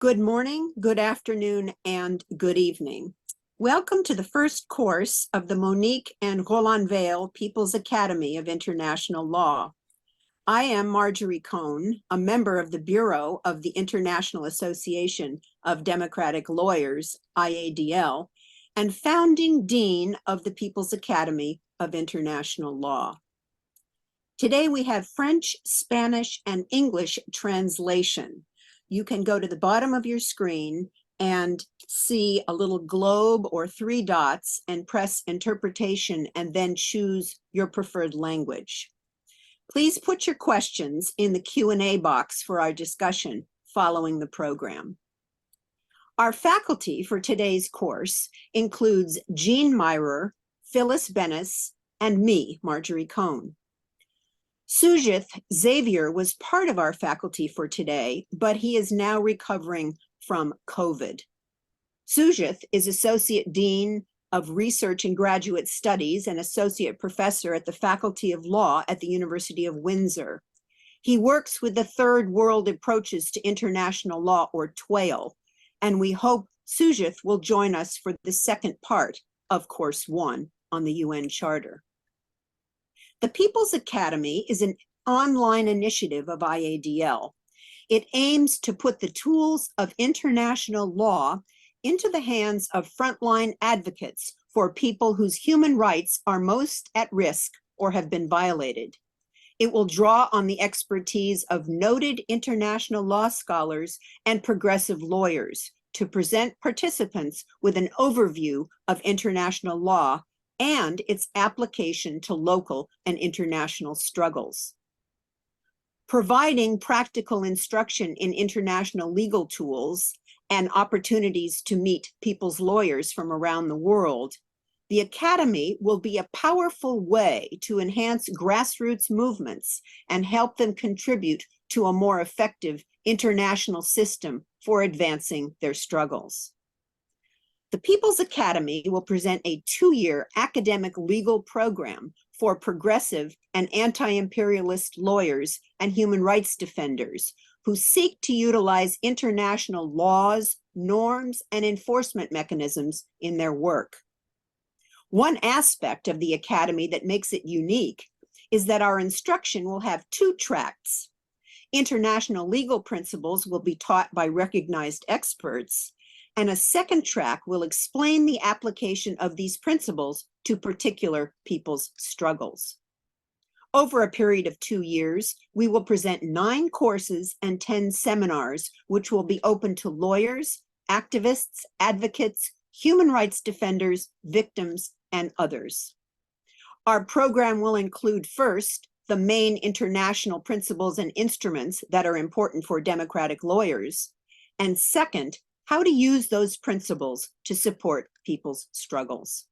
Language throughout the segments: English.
Good morning, good afternoon, and good evening. Welcome to the first course of the Monique and Roland Weil People's Academy of International Law. I am Marjorie Cohn, a member of the Bureau of the International Association of Democratic Lawyers, IADL, and founding dean of the People's Academy of International Law. Today we have French, Spanish, and English translation. You can go to the bottom of your screen and see a little globe or 3 dots and press interpretation and then choose your preferred language. Please put your questions in the Q&A box for our discussion following the program. Our faculty for today's course includes Jean Myrer, Phyllis Bennis, and me, Marjorie Cohn. Sujith Xavier was part of our faculty for today, but he is now recovering from COVID. Sujith is Associate Dean of Research and Graduate Studies and Associate Professor at the Faculty of Law at the University of Windsor. He works with the Third World Approaches to International Law, or TWAIL, and we hope Sujith will join us for the second part of Course 1 on the UN Charter. The People's Academy is an online initiative of IADL. It aims to put the tools of international law into the hands of frontline advocates for people whose human rights are most at risk or have been violated. It will draw on the expertise of noted international law scholars and progressive lawyers to present participants with an overview of international law and its application to local and international struggles. Providing practical instruction in international legal tools and opportunities to meet people's lawyers from around the world, the Academy will be a powerful way to enhance grassroots movements and help them contribute to a more effective international system for advancing their struggles. The People's Academy will present a 2-year academic legal program for progressive and anti-imperialist lawyers and human rights defenders who seek to utilize international laws, norms, and enforcement mechanisms in their work. One aspect of the Academy that makes it unique is that our instruction will have 2 tracks. International legal principles will be taught by recognized experts, and a second track will explain the application of these principles to particular people's struggles. Over a period of 2 years, we will present 9 courses and 10 seminars, which will be open to lawyers, activists, advocates, human rights defenders, victims, and others. Our program will include first, the main international principles and instruments that are important for democratic lawyers, and second, how to use those principles to support people's struggles.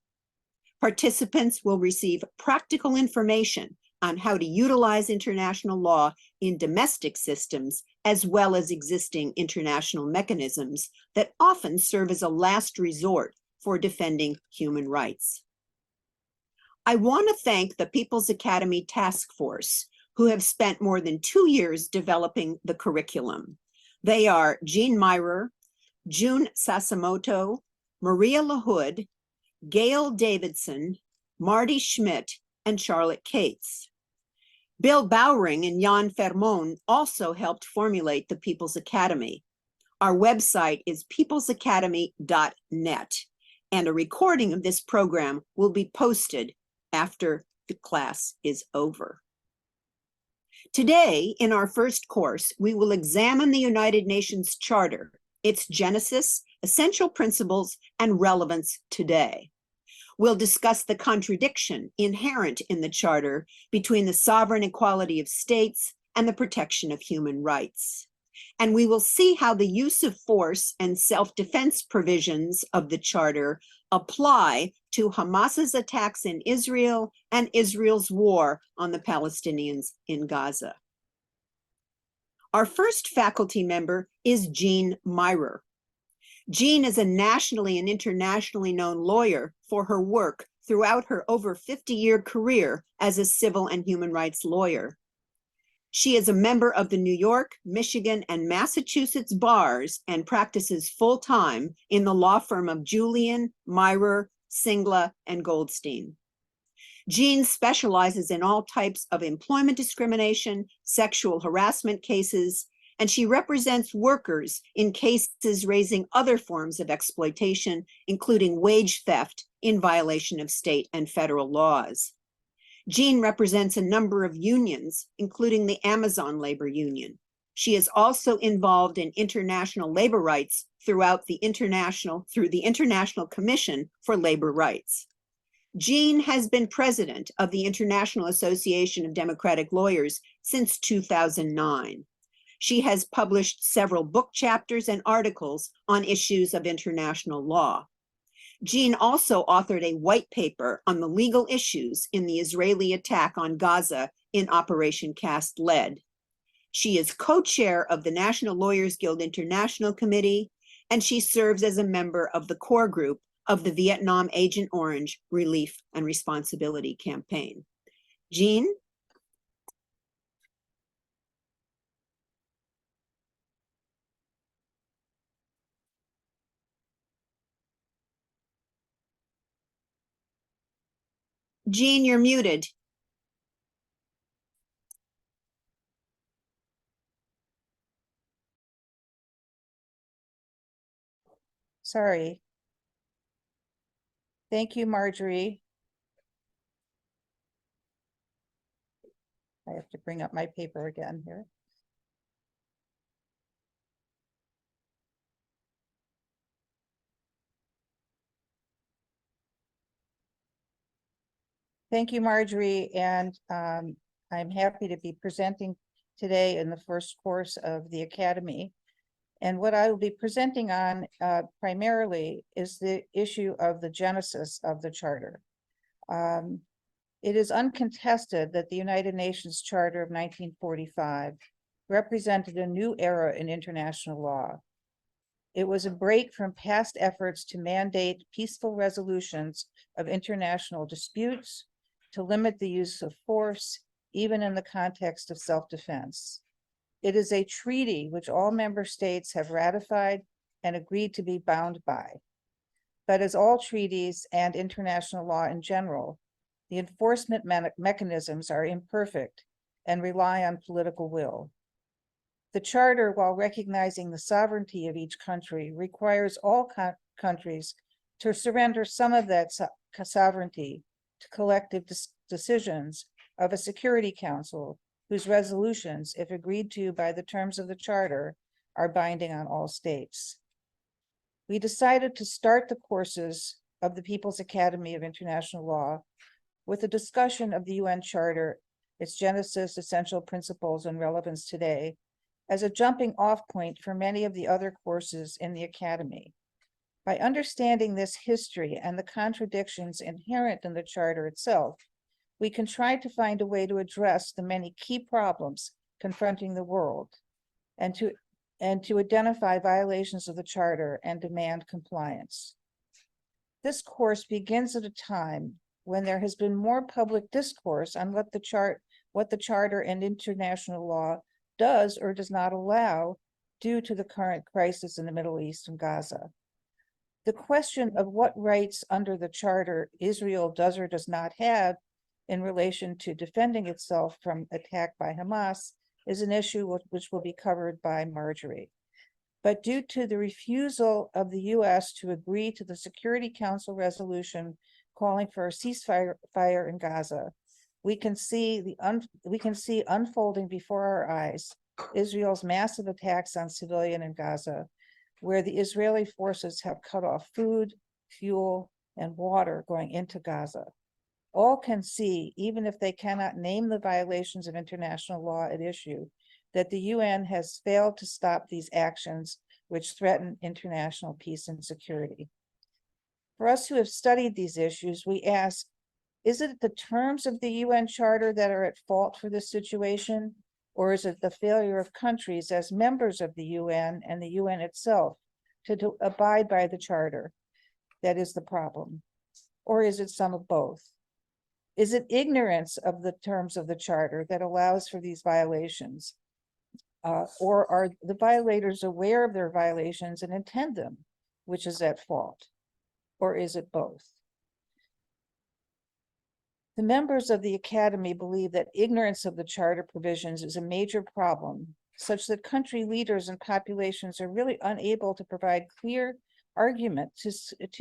Participants will receive practical information on how to utilize international law in domestic systems, as well as existing international mechanisms that often serve as a last resort for defending human rights. I want to thank the People's Academy Task Force, who have spent more than 2 years developing the curriculum. They are Jean Myrer, June Sasamoto, Maria LaHood, Gail Davidson, Marty Schmidt, and Charlotte Cates. Bill Bowring and Jan Fermon also helped formulate the People's Academy. Our website is peoplesacademy.net, and a recording of this program will be posted after the class is over. Today, in our first course, we will examine the United Nations Charter, its genesis, essential principles, and relevance today. We'll discuss the contradiction inherent in the Charter between the sovereign equality of states and the protection of human rights. And we will see how the use of force and self-defense provisions of the Charter apply to Hamas's attacks in Israel and Israel's war on the Palestinians in Gaza. Our first faculty member is Jean Myrer. Jean is a nationally and internationally known lawyer for her work throughout her over 50-year career as a civil and human rights lawyer. She is a member of the New York, Michigan, and Massachusetts bars and practices full-time in the law firm of Julian, Myrer, Singla, and Goldstein. Jean specializes in all types of employment discrimination, sexual harassment cases, and she represents workers in cases raising other forms of exploitation, including wage theft in violation of state and federal laws. Jean represents a number of unions, including the Amazon Labor Union. She is also involved in international labor rights through the International Commission for Labor Rights. Jean has been president of the International Association of Democratic Lawyers since 2009. She has published several book chapters and articles on issues of international law. Jean also authored a white paper on the legal issues in the Israeli attack on Gaza in Operation Cast Lead. She is co-chair of the National Lawyers Guild International Committee, and she serves as a member of the core group of the Vietnam Agent Orange Relief and Responsibility Campaign. Jean? Jean, you're muted. Sorry. Thank you, Marjorie. I have to bring up my paper again here. Thank you, Marjorie, and I'm happy to be presenting today in the first course of the Academy. And what I will be presenting on primarily is the issue of the genesis of the Charter. It is uncontested that the United Nations Charter of 1945 represented a new era in international law. It was a break from past efforts to mandate peaceful resolutions of international disputes, to limit the use of force, even in the context of self-defense. It is a treaty which all member states have ratified and agreed to be bound by. But as all treaties and international law in general, the enforcement mechanisms are imperfect and rely on political will. The Charter, while recognizing the sovereignty of each country, requires all countries to surrender some of that sovereignty to collective decisions of a Security Council, whose resolutions, if agreed to by the terms of the Charter, are binding on all states. We decided to start the courses of the People's Academy of International Law with a discussion of the UN Charter, its genesis, essential principles, and relevance today, as a jumping off point for many of the other courses in the Academy. By understanding this history and the contradictions inherent in the Charter itself, we can try to find a way to address the many key problems confronting the world and to identify violations of the Charter and demand compliance. This course begins at a time when there has been more public discourse on what the Charter and international law does or does not allow due to the current crisis in the Middle East and Gaza. The question of what rights under the Charter Israel does or does not have in relation to defending itself from attack by Hamas is an issue which will be covered by Marjorie. But due to the refusal of the US to agree to the Security Council resolution calling for a ceasefire in Gaza, we can see unfolding before our eyes Israel's massive attacks on civilians in Gaza, where the Israeli forces have cut off food, fuel, and water going into Gaza. All can see, even if they cannot name the violations of international law at issue, that the UN has failed to stop these actions which threaten international peace and security. For us who have studied these issues, we ask, is it the terms of the UN Charter that are at fault for this situation, or is it the failure of countries as members of the UN and the UN itself to abide by the Charter that is the problem? Or is it some of both? Is it ignorance of the terms of the charter that allows for these violations? Or are the violators aware of their violations and intend them, which is at fault? Or is it both? The members of the Academy believe that ignorance of the charter provisions is a major problem, such that country leaders and populations are really unable to provide clear argument to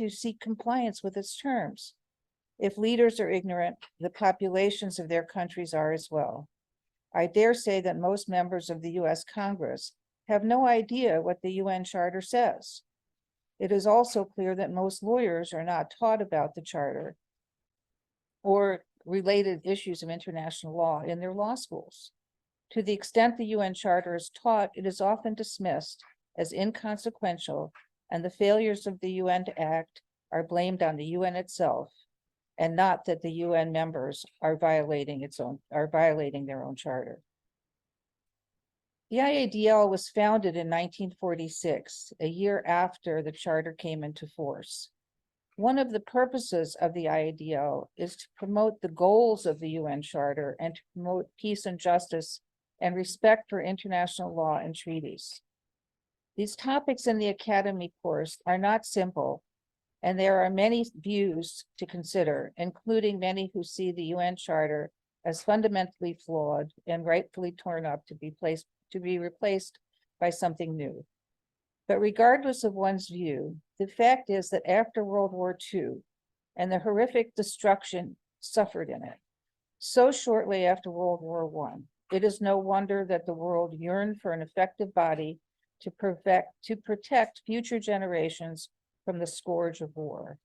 seek compliance with its terms. If leaders are ignorant, the populations of their countries are as well. I dare say that most members of the US Congress have no idea what the UN Charter says. It is also clear that most lawyers are not taught about the Charter or related issues of international law in their law schools. To the extent the UN Charter is taught, it is often dismissed as inconsequential, and the failures of the UN to act are blamed on the UN itself, and not that the UN members are violating their own charter. The IADL was founded in 1946, a year after the charter came into force. One of the purposes of the IADL is to promote the goals of the UN Charter and to promote peace and justice and respect for international law and treaties. These topics in the Academy course are not simple, and there are many views to consider, including many who see the UN Charter as fundamentally flawed and rightfully torn up to be replaced by something new. But regardless of one's view, the fact is that after World War II and the horrific destruction suffered in it, so shortly after World War I, it is no wonder that the world yearned for an effective body to protect future generations from the scourge of war.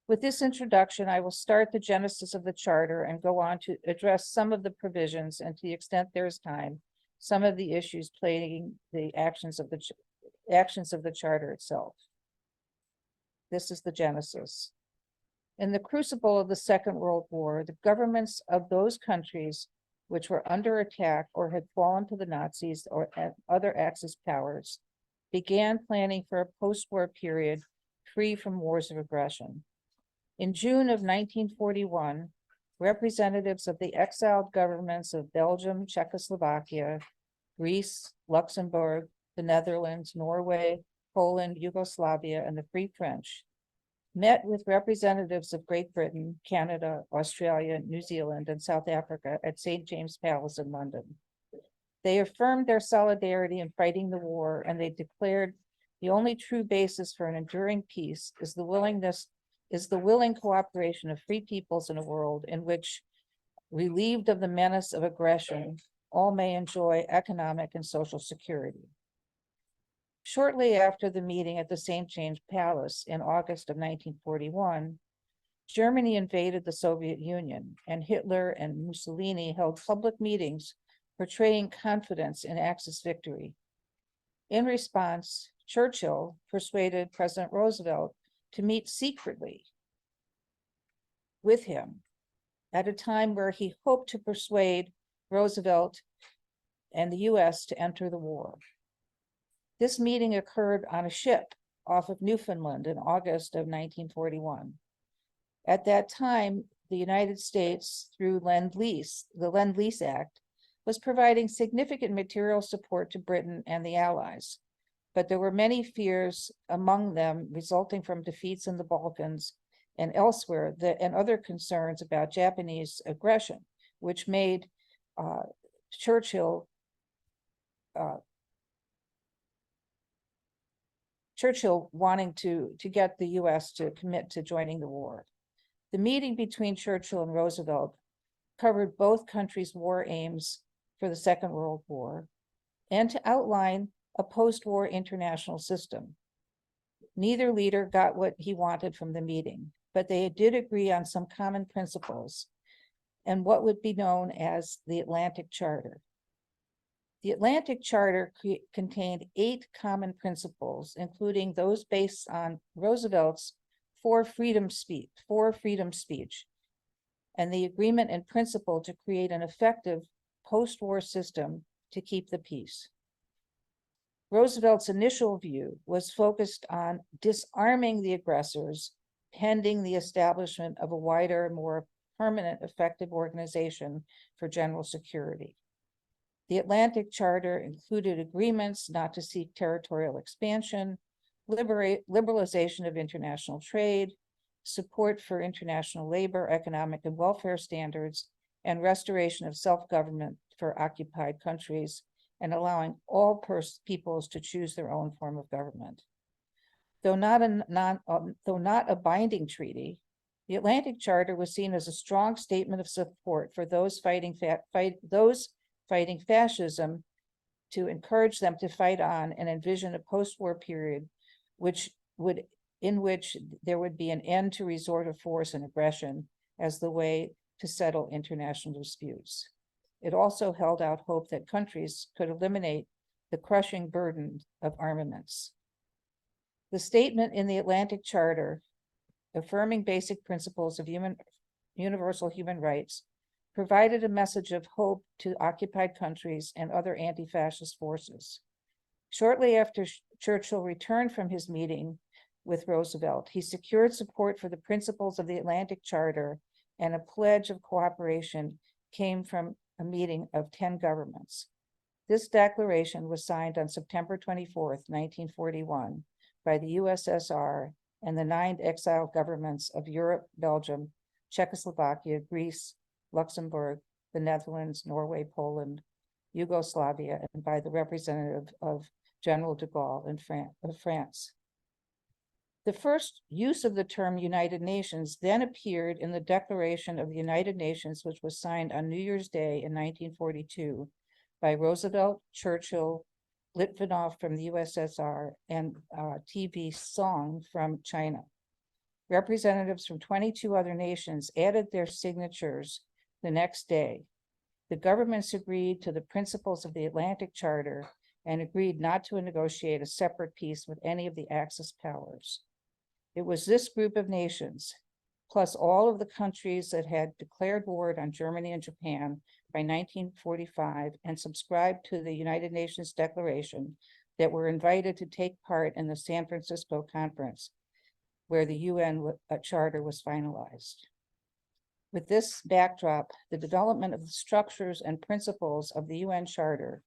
With this introduction, I will start the genesis of the Charter and go on to address some of the provisions, and to the extent there is time, some of the issues plaguing the actions of the Charter itself. This is the genesis. In the crucible of the Second World War, the governments of those countries which were under attack or had fallen to the Nazis or other Axis powers began planning for a post-war period free from wars of aggression. In June of 1941, representatives of the exiled governments of Belgium, Czechoslovakia, Greece, Luxembourg, the Netherlands, Norway, Poland, Yugoslavia, and the Free French met with representatives of Great Britain, Canada, Australia, New Zealand, and South Africa at St. James Palace in London. They affirmed their solidarity in fighting the war, and they declared the only true basis for an enduring peace is the willing cooperation of free peoples in a world in which, relieved of the menace of aggression, all may enjoy economic and social security. Shortly after the meeting at the St. James Palace in August of 1941, Germany invaded the Soviet Union, and Hitler and Mussolini held public meetings portraying confidence in Axis victory. In response, Churchill persuaded President Roosevelt to meet secretly with him at a time where he hoped to persuade Roosevelt and the US to enter the war. This meeting occurred on a ship off of Newfoundland in August of 1941. At that time, the United States, through the Lend-Lease Act, was providing significant material support to Britain and the Allies. But there were many fears among them resulting from defeats in the Balkans and elsewhere, and other concerns about Japanese aggression, which made Churchill wanting to get the US to commit to joining the war. The meeting between Churchill and Roosevelt covered both countries' war aims for the Second World War and to outline a post-war international system. Neither leader got what he wanted from the meeting, but they did agree on some common principles and what would be known as the Atlantic Charter. The Atlantic Charter contained 8 common principles, including those based on Roosevelt's four freedom speech, and the agreement in principle to create an effective post-war system to keep the peace. Roosevelt's initial view was focused on disarming the aggressors, pending the establishment of a wider, more permanent effective organization for general security. The Atlantic Charter included agreements not to seek territorial expansion, liberalization of international trade, support for international labor, economic and welfare standards, and restoration of self-government for occupied countries, and allowing all peoples to choose their own form of government. Though not a binding treaty, the Atlantic Charter was seen as a strong statement of support for those fighting fascism, to encourage them to fight on and envision a post-war period in which there would be an end to resort of force and aggression as the way to settle international disputes. It also held out hope that countries could eliminate the crushing burden of armaments. The statement in the Atlantic Charter, affirming basic principles of universal human rights, provided a message of hope to occupied countries and other anti-fascist forces. Shortly after Churchill returned from his meeting with Roosevelt, he secured support for the principles of the Atlantic Charter, and a pledge of cooperation came from a meeting of 10 governments. This declaration was signed on September 24th, 1941, by the USSR and the 9 exiled governments of Europe, Belgium, Czechoslovakia, Greece, Luxembourg, the Netherlands, Norway, Poland, Yugoslavia, and by the representative of General de Gaulle of France. The first use of the term United Nations then appeared in the Declaration of the United Nations, which was signed on New Year's Day in 1942 by Roosevelt, Churchill, Litvinov from the USSR, and TV Song from China. Representatives from 22 other nations added their signatures the next day. The governments agreed to the principles of the Atlantic Charter and agreed not to negotiate a separate peace with any of the Axis powers. It was this group of nations, plus all of the countries that had declared war on Germany and Japan by 1945 and subscribed to the United Nations Declaration, that were invited to take part in the San Francisco Conference, where the UN Charter was finalized. With this backdrop, the development of the structures and principles of the UN Charter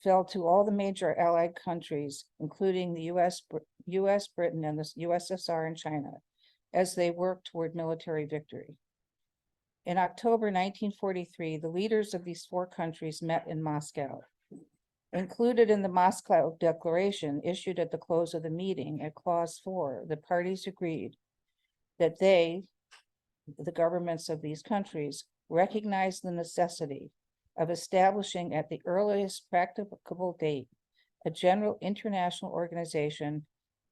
fell to all the major allied countries, including the US, Britain, and the USSR and China, as they worked toward military victory. In October 1943, the leaders of these 4 countries met in Moscow. Included in the Moscow Declaration, issued at the close of the meeting at Clause 4, the parties agreed that they, the governments of these countries, recognize the necessity of establishing at the earliest practicable date a general international organization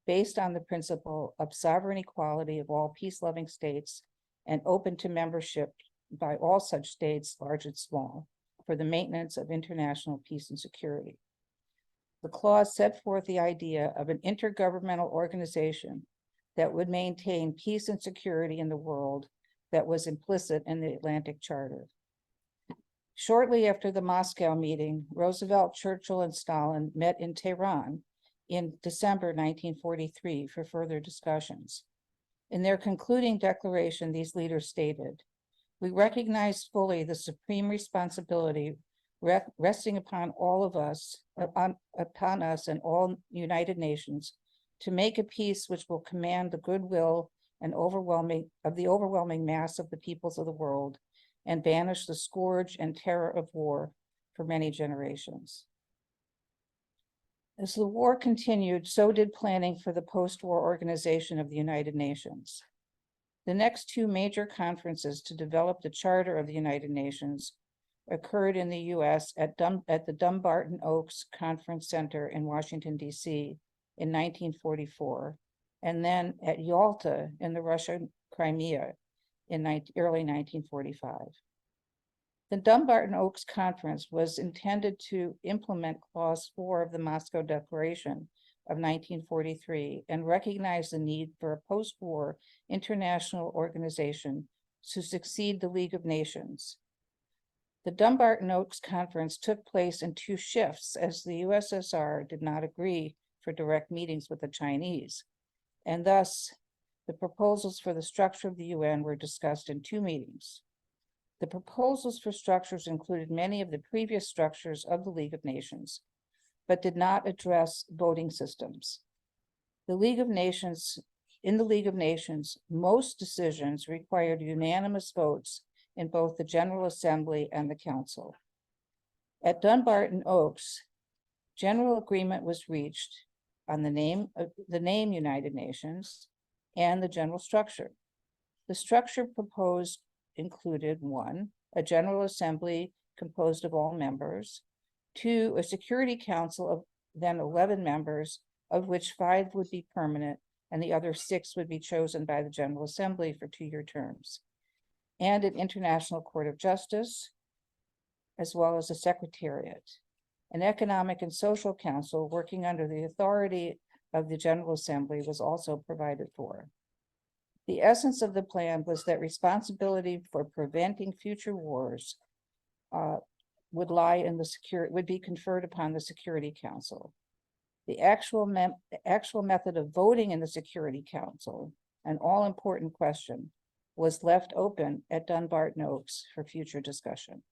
based on the principle of sovereign equality of all peace-loving states and open to membership by all such states, large and small, for the maintenance of international peace and security. The clause set forth the idea of an intergovernmental organization that would maintain peace and security in the world that was implicit in the Atlantic Charter. Shortly after the Moscow meeting, Roosevelt, Churchill, and Stalin met in Tehran in December 1943 for further discussions. In their concluding declaration, these leaders stated, "We recognize fully the supreme responsibility resting upon all of us, upon us and all United Nations, to make a peace which will command the goodwill and the overwhelming mass of the peoples of the world, and banish the scourge and terror of war for many generations." As the war continued, so did planning for the post-war organization of the United Nations. The next 2 major conferences to develop the Charter of the United Nations occurred in the US at the Dumbarton Oaks Conference Center in Washington, D.C. in 1944, and then at Yalta in the Russian Crimea in early 1945. The Dumbarton Oaks Conference was intended to implement Clause 4 of the Moscow Declaration of 1943 and recognize the need for a post-war international organization to succeed the League of Nations. The Dumbarton Oaks Conference took place in 2 shifts, as the USSR did not agree for direct meetings with the Chinese, and thus the proposals for the structure of the UN were discussed in 2 meetings. The proposals for structures included many of the previous structures of the League of Nations, but did not address voting systems. In the League of Nations, most decisions required unanimous votes in both the General Assembly and the Council. At Dunbarton Oaks, general agreement was reached on the name United Nations and the general structure. The structure proposed included 1, a General Assembly composed of all members, 2, a Security Council of then 11 members, of which 5 would be permanent and the other 6 would be chosen by the General Assembly for 2-year terms, and an International Court of Justice, as well as a Secretariat. An Economic and Social Council working under the authority of the General Assembly was also provided for. The essence of the plan was that responsibility for preventing future wars would be conferred upon the Security Council. The actual method of voting in the Security Council, an all-important question, was left open at Dunbarton Oaks for future discussion.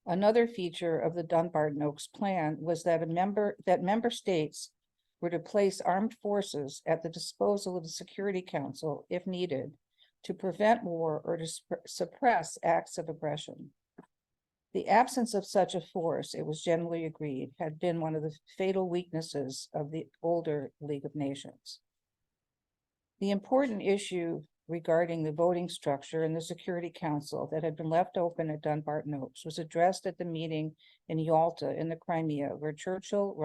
Another feature of the Dunbarton Oaks plan was that member states were to place armed forces at the disposal of the Security Council if needed to prevent war or to suppress acts of aggression. The absence of such a force, it was generally agreed, had been one of the fatal weaknesses of the older League of Nations. The important issue regarding the voting structure in the Security Council that had been left open at Dunbarton Oaks was addressed at the meeting in Yalta in the Crimea, where Churchill,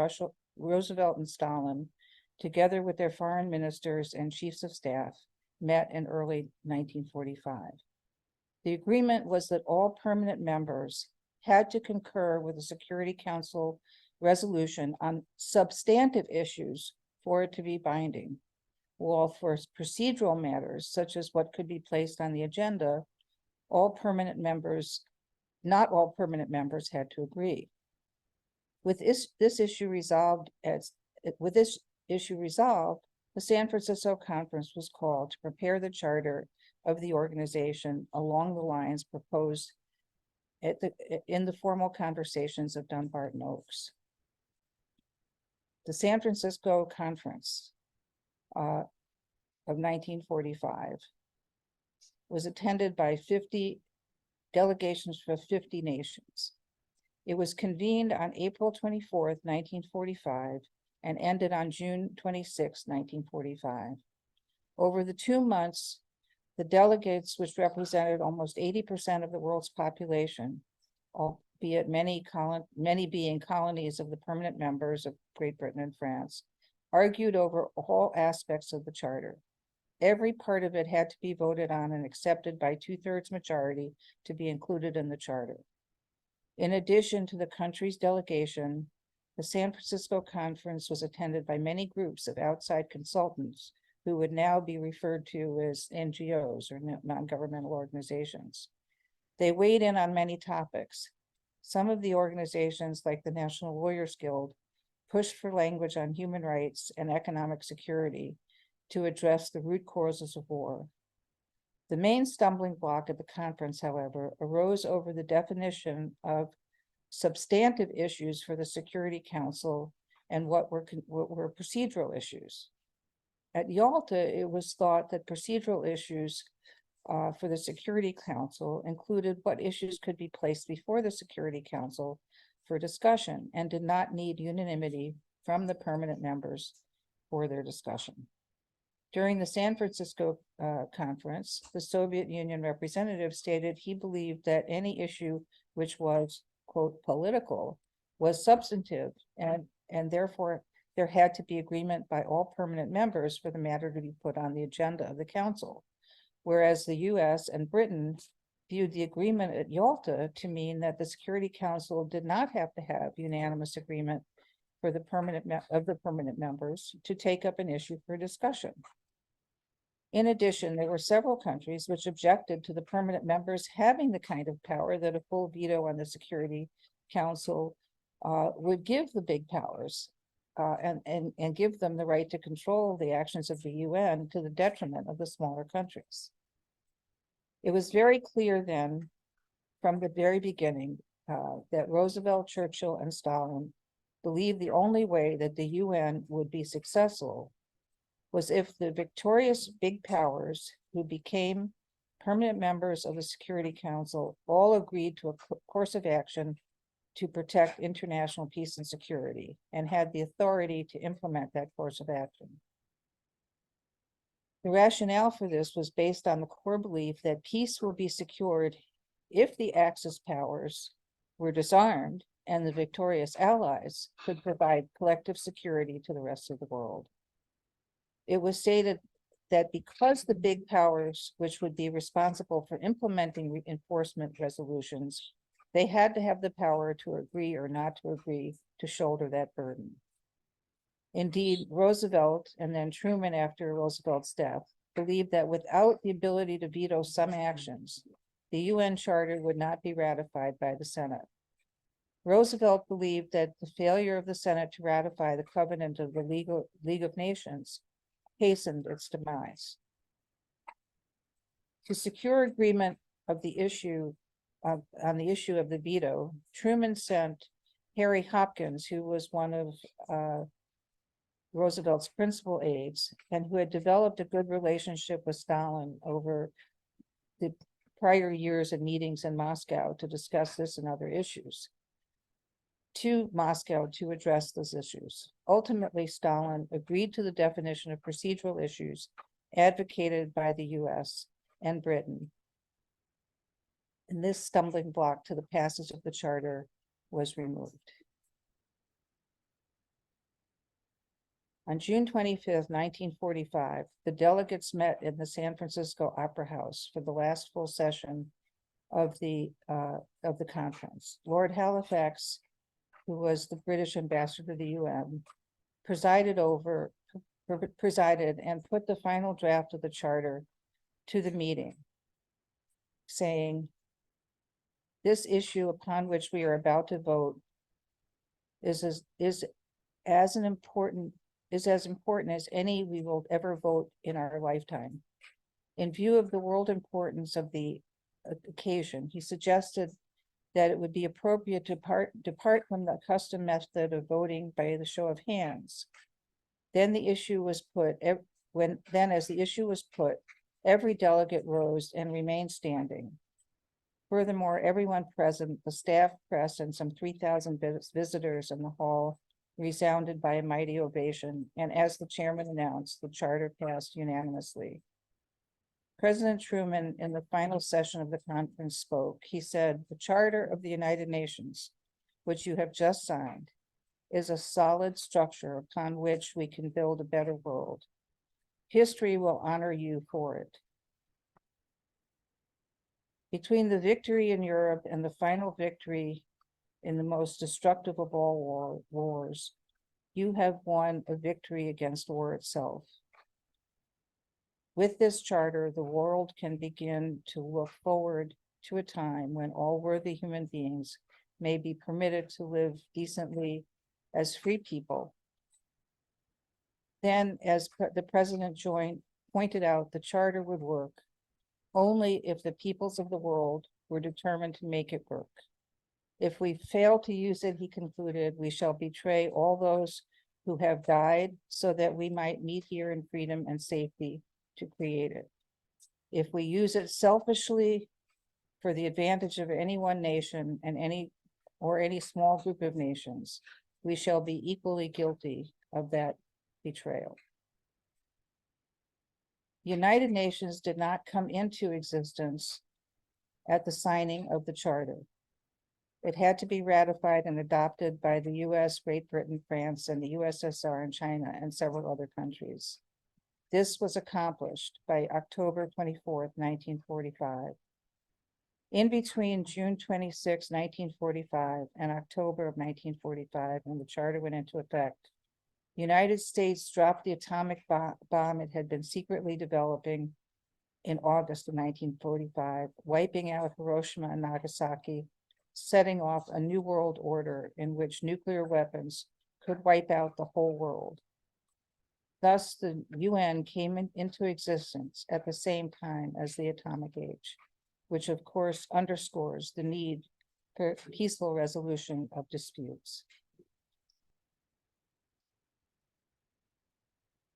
Roosevelt, and Stalin, together with their foreign ministers and chiefs of staff, met in early 1945. The agreement was that all permanent members had to concur with the Security Council resolution on substantive issues for it to be binding, while for procedural matters, such as what could be placed on the agenda, not all permanent members had to agree. With this issue resolved, the San Francisco Conference was called to prepare the charter of the organization along the lines proposed in the formal conversations of Dunbarton Oaks. The San Francisco Conference of 1945 was attended by 50 delegations from 50 nations. It was convened on April 24th, 1945, and ended on June 26, 1945. Over the 2 months, the delegates, which represented almost 80% of the world's population, albeit many being colonies of the permanent members of Great Britain and France, argued over all aspects of the charter. Every part of it had to be voted on and accepted by 2/3 majority to be included in the charter. In addition to the country's delegation, the San Francisco Conference was attended by many groups of outside consultants who would now be referred to as NGOs, or non-governmental organizations. They weighed in on many topics. Some of the organizations, like the National Lawyers Guild, pushed for language on human rights and economic security to address the root causes of war. The main stumbling block at the conference, however, arose over the definition of substantive issues for the Security Council and what were procedural issues. At Yalta, it was thought that procedural issues for the Security Council included what issues could be placed before the Security Council for discussion and did not need unanimity from the permanent members for their discussion. During the San Francisco conference, the Soviet Union representative stated he believed that any issue which was, quote, political was substantive, and therefore there had to be agreement by all permanent members for the matter to be put on the agenda of the council. Whereas the US and Britain viewed the agreement at Yalta to mean that the Security Council did not have to have unanimous agreement for the permanent members to take up an issue for discussion. In addition, there were several countries which objected to the permanent members having the kind of power that a full veto on the Security Council would give the big powers and give them the right to control the actions of the UN to the detriment of the smaller countries. It was very clear then, from the very beginning, that Roosevelt, Churchill, and Stalin believed the only way that the UN would be successful was if the victorious big powers who became permanent members of the Security Council all agreed to a course of action to protect international peace and security, and had the authority to implement that course of action. The rationale for this was based on the core belief that peace will be secured if the Axis powers were disarmed and the victorious allies could provide collective security to the rest of the world. It was stated that because the big powers, which would be responsible for implementing reinforcement resolutions, they had to have the power to agree or not to agree to shoulder that burden. Indeed, Roosevelt, and then Truman after Roosevelt's death, believed that without the ability to veto some actions, the UN Charter would not be ratified by the Senate. Roosevelt believed that the failure of the Senate to ratify the covenant of the League of Nations hastened its demise. To secure agreement of the issue on the issue of the veto, Truman sent Harry Hopkins, who was one of Roosevelt's principal aides and who had developed a good relationship with Stalin over the prior years of meetings in Moscow to discuss this and other issues, to Moscow to address those issues. Ultimately, Stalin agreed to the definition of procedural issues advocated by the US and Britain. And this stumbling block to the passage of the charter was removed. On June 25th, 1945, the delegates met in the San Francisco Opera House for the last full session of the conference. Lord Halifax, who was the British ambassador to the UN, presided and put the final draft of the charter to the meeting, saying, "This issue upon which we are about to vote is as important as any we will ever vote in our lifetime. In view of the world importance of the occasion, he suggested that it would be appropriate to depart from the custom method of voting by the show of hands. Then the issue was put, as the issue was put, every delegate rose and remained standing. Furthermore, everyone present, the staff, press, and some 3,000 visitors in the hall resounded by a mighty ovation, and as the chairman announced, the charter passed unanimously. President Truman, in the final session of the conference, spoke. He said, "The Charter of the United Nations, which you have just signed, is a solid structure upon which we can build a better world. History will honor you for it." Between the victory in Europe and the final victory in the most destructive of all wars, you have won a victory against war itself. With this charter, the world can begin to look forward to a time when all worthy human beings may be permitted to live decently as free people. Then, as the president pointed out, the charter would work only if the peoples of the world were determined to make it work. If we fail to use it, he concluded, we shall betray all those who have died so that we might meet here in freedom and safety to create it. If we use it selfishly for the advantage of any one nation and any small group of nations, we shall be equally guilty of that betrayal. The United Nations did not come into existence at the signing of the charter. It had to be ratified and adopted by the US, Great Britain, France, and the USSR, and China, and several other countries. This was accomplished by October 24th, 1945. In between June 26, 1945 and October of 1945, when the charter went into effect, the United States dropped the atomic bomb it had been secretly developing in August of 1945, wiping out Hiroshima and Nagasaki, setting off a new world order in which nuclear weapons could wipe out the whole world. Thus, the UN came into existence at the same time as the atomic age. which of course underscores the need for peaceful resolution of disputes.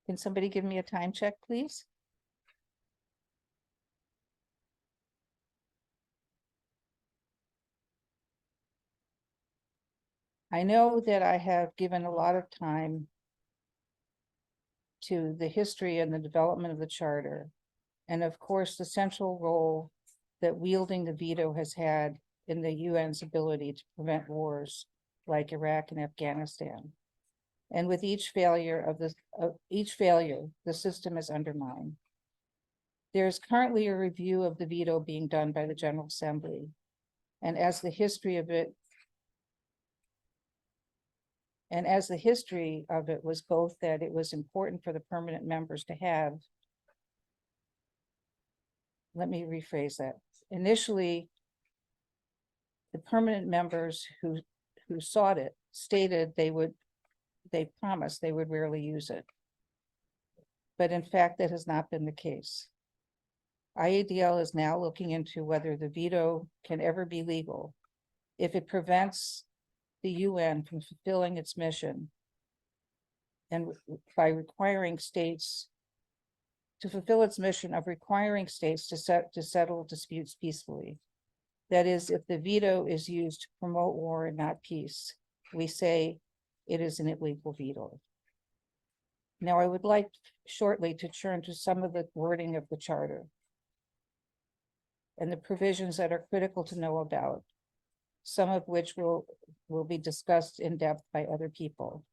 Can somebody give me a time check, please? I know that I have given a lot of time to the history and the development of the charter, and of course, the central role that wielding the veto has had in the UN's ability to prevent wars like Iraq and Afghanistan. And with each failure, the system is undermined. There is currently a review of the veto being done by the General Assembly. And as the history of it was both that it was important for the permanent members to have, let me rephrase that. Initially, the permanent members who sought it stated they promised they would rarely use it. But in fact, that has not been the case. IADL is now looking into whether the veto can ever be legal if it prevents the UN from fulfilling its mission and by requiring states to fulfill its mission of requiring states to settle disputes peacefully. That is, if the veto is used to promote war and not peace, we say it is an illegal veto. Now, I would like shortly to turn to some of the wording of the charter and the provisions that are critical to know about, some of which will be discussed in depth by other people.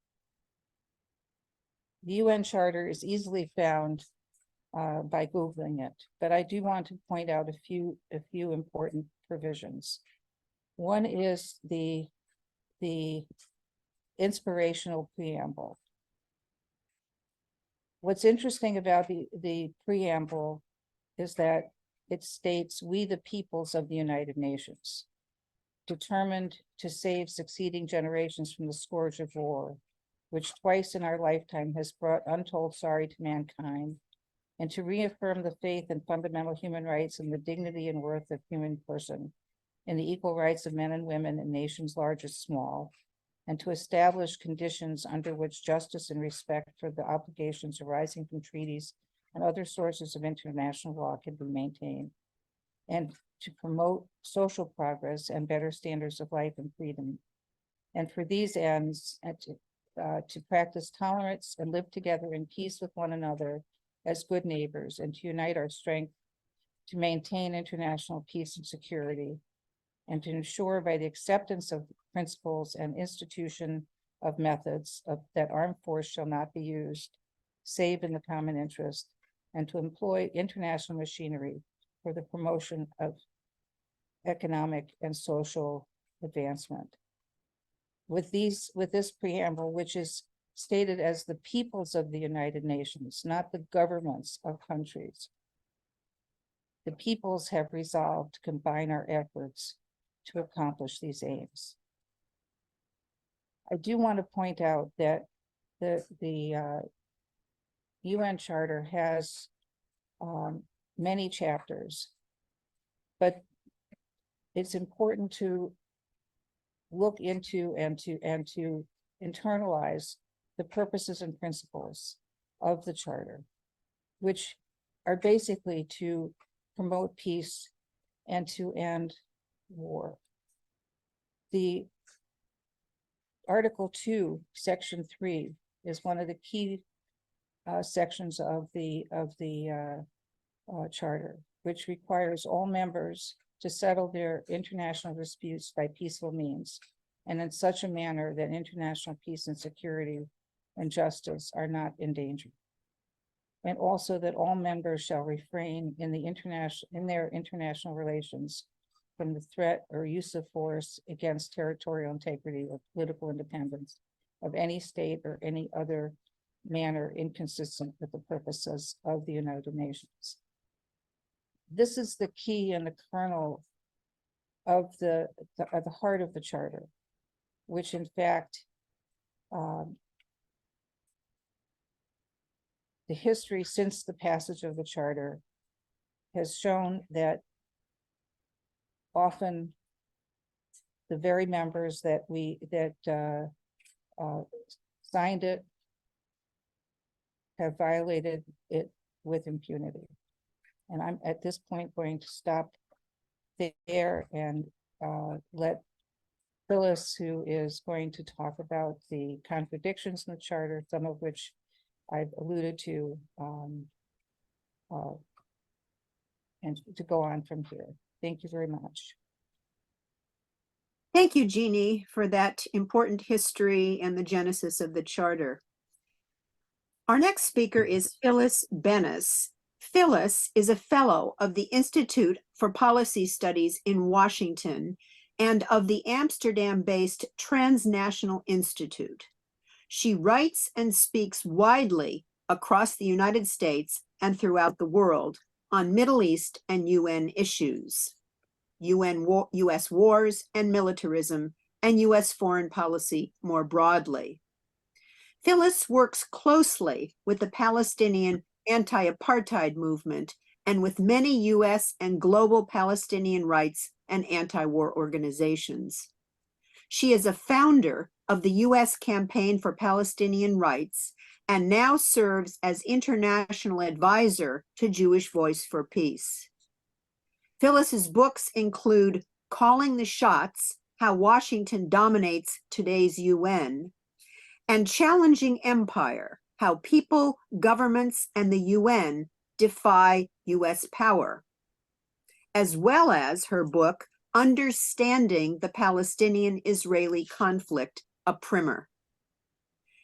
The UN Charter is easily found by Googling it, but I do want to point out a few important provisions. One is the inspirational preamble. What's interesting about the preamble is that it states, "We, the peoples of the United Nations, determined to save succeeding generations from the scourge of war, which twice in our lifetime has brought untold sorrow to mankind, and to reaffirm the faith in fundamental human rights and the dignity and worth of human person, in the equal rights of men and women in nations large and small, and to establish conditions under which justice and respect for the obligations arising from treaties and other sources of international law can be maintained, and to promote social progress and better standards of life and freedom. And for these ends, to practice tolerance and live together in peace with one another as good neighbors, and to unite our strength to maintain international peace and security, and to ensure by the acceptance of principles and institution of methods that armed force shall not be used, save in the common interest, and to employ international machinery for the promotion of economic and social advancement." With this preamble, which is stated as the peoples of the United Nations, not the governments of countries, the peoples have resolved to combine our efforts to accomplish these aims. I do want to point out that the UN Charter has many chapters, but it's important to look into and to internalize the purposes and principles of the Charter, which are basically to promote peace and to end war. The Article 2, Section 3 is one of the key sections of the Charter, which requires all members to settle their international disputes by peaceful means, and in such a manner that international peace and security and justice are not endangered. And also that all members shall refrain in their international relations from the threat or use of force against territorial integrity or political independence of any state or any other manner inconsistent with the purposes of the United Nations. This is the key and the kernel of the heart of the Charter, which in fact, the history since the passage of the Charter has shown that often the very members that signed it have violated it with impunity. And I'm at this point going to stop there and let Phyllis, who is going to talk about the contradictions in the charter, some of which I've alluded to, and to go on from here. Thank you very much. Thank you, Jeannie, for that important history and the genesis of the charter. Our next speaker is Phyllis Bennis. Phyllis is a fellow of the Institute for Policy Studies in Washington and of the Amsterdam-based Transnational Institute. She writes and speaks widely across the United States and throughout the world on Middle East and UN issues, US wars and militarism, and US foreign policy more broadly. Phyllis works closely with the Palestinian anti-apartheid movement and with many US and global Palestinian rights and anti-war organizations. She is a founder of the US Campaign for Palestinian Rights and now serves as international advisor to Jewish Voice for Peace. Phyllis's books include Calling the Shots: How Washington Dominates Today's UN, and Challenging Empire: How People, Governments, and the UN Defy US Power, as well as her book, Understanding the Palestinian-Israeli Conflict, a primer.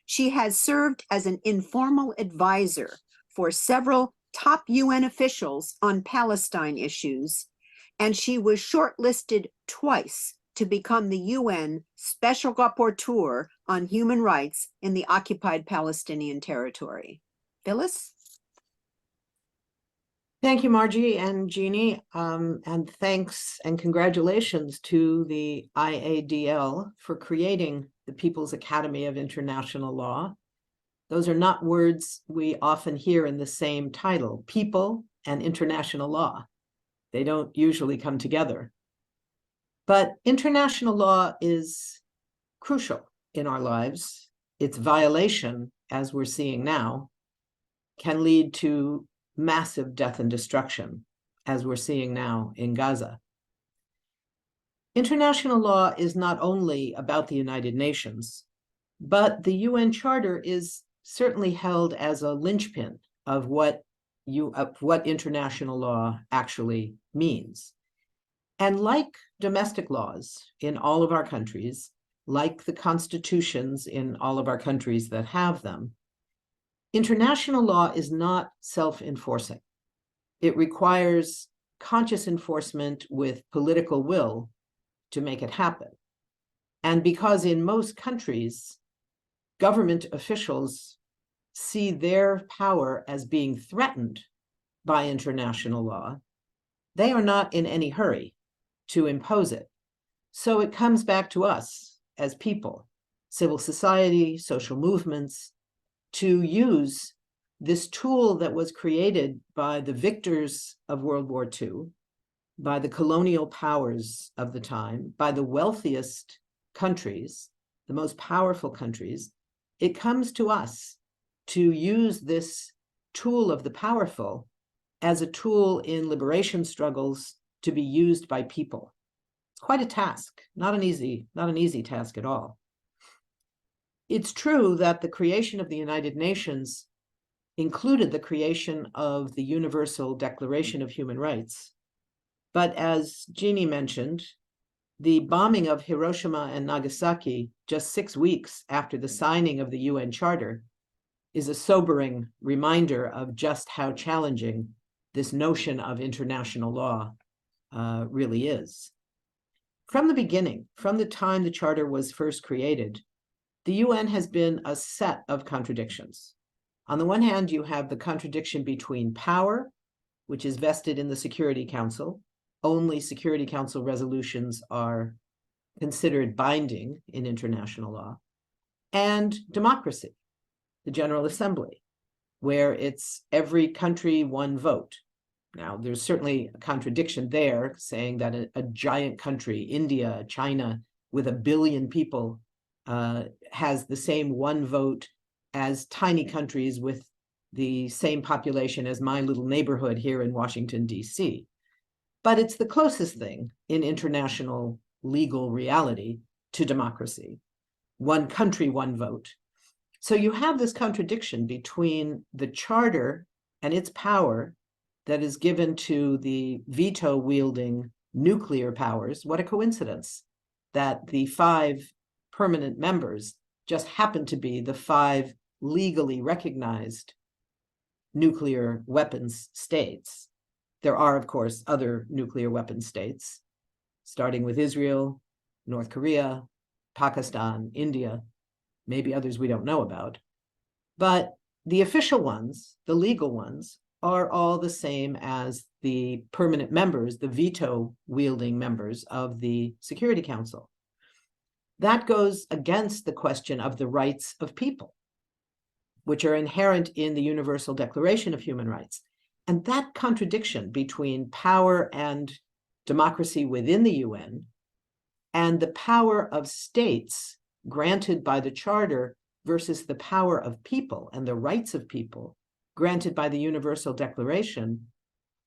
She has served as an informal advisor for several top UN officials on Palestine issues, and she was shortlisted twice to become the UN Special Rapporteur on Human Rights in the occupied Palestinian territory. Phyllis? Thank you, Margie and Jeannie, and thanks and congratulations to the IADL for creating the People's Academy of International Law. Those are not words we often hear in the same title, people and international law. They don't usually come together. But international law is crucial in our lives. Its violation, as we're seeing now, can lead to massive death and destruction, as we're seeing now in Gaza. International law is not only about the United Nations, but the UN Charter is certainly held as a linchpin of what international law actually means. And like domestic laws in all of our countries, like the constitutions in all of our countries that have them, international law is not self-enforcing. It requires conscious enforcement with political will to make it happen. And because in most countries, government officials see their power as being threatened by international law, they are not in any hurry to impose it. So it comes back to us as people, civil society, social movements, to use this tool that was created by the victors of World War II, by the colonial powers of the time, by the wealthiest countries, the most powerful countries. It comes to us to use this tool of the powerful as a tool in liberation struggles to be used by people. It's quite a task, not an easy task at all. It's true that the creation of the United Nations included the creation of the Universal Declaration of Human Rights. But as Jeannie mentioned, the bombing of Hiroshima and Nagasaki just 6 weeks after the signing of the UN Charter is a sobering reminder of just how challenging this notion of international law really is. From the beginning, from the time the Charter was first created, the UN has been a set of contradictions. On the one hand, you have the contradiction between power, which is vested in the Security Council. Only Security Council resolutions are considered binding in international law, and democracy, the General Assembly, where it's every country, one vote. Now, there's certainly a contradiction there, saying that a giant country, India, China, with 1 billion people, has the same one vote as tiny countries with the same population as my little neighborhood here in Washington, D.C. But it's the closest thing in international legal reality to democracy. One country, one vote. So you have this contradiction between the charter and its power that is given to the veto-wielding nuclear powers. What a coincidence that the 5 permanent members just happen to be the 5 legally recognized nuclear weapons states. There are, of course, other nuclear weapons states, starting with Israel, North Korea, Pakistan, India, maybe others we don't know about. But the official ones, the legal ones, are all the same as the permanent members, the veto-wielding members of the Security Council. That goes against the question of the rights of people, which are inherent in the Universal Declaration of Human Rights. And that contradiction between power and democracy within the UN and the power of states granted by the Charter versus the power of people and the rights of people granted by the Universal Declaration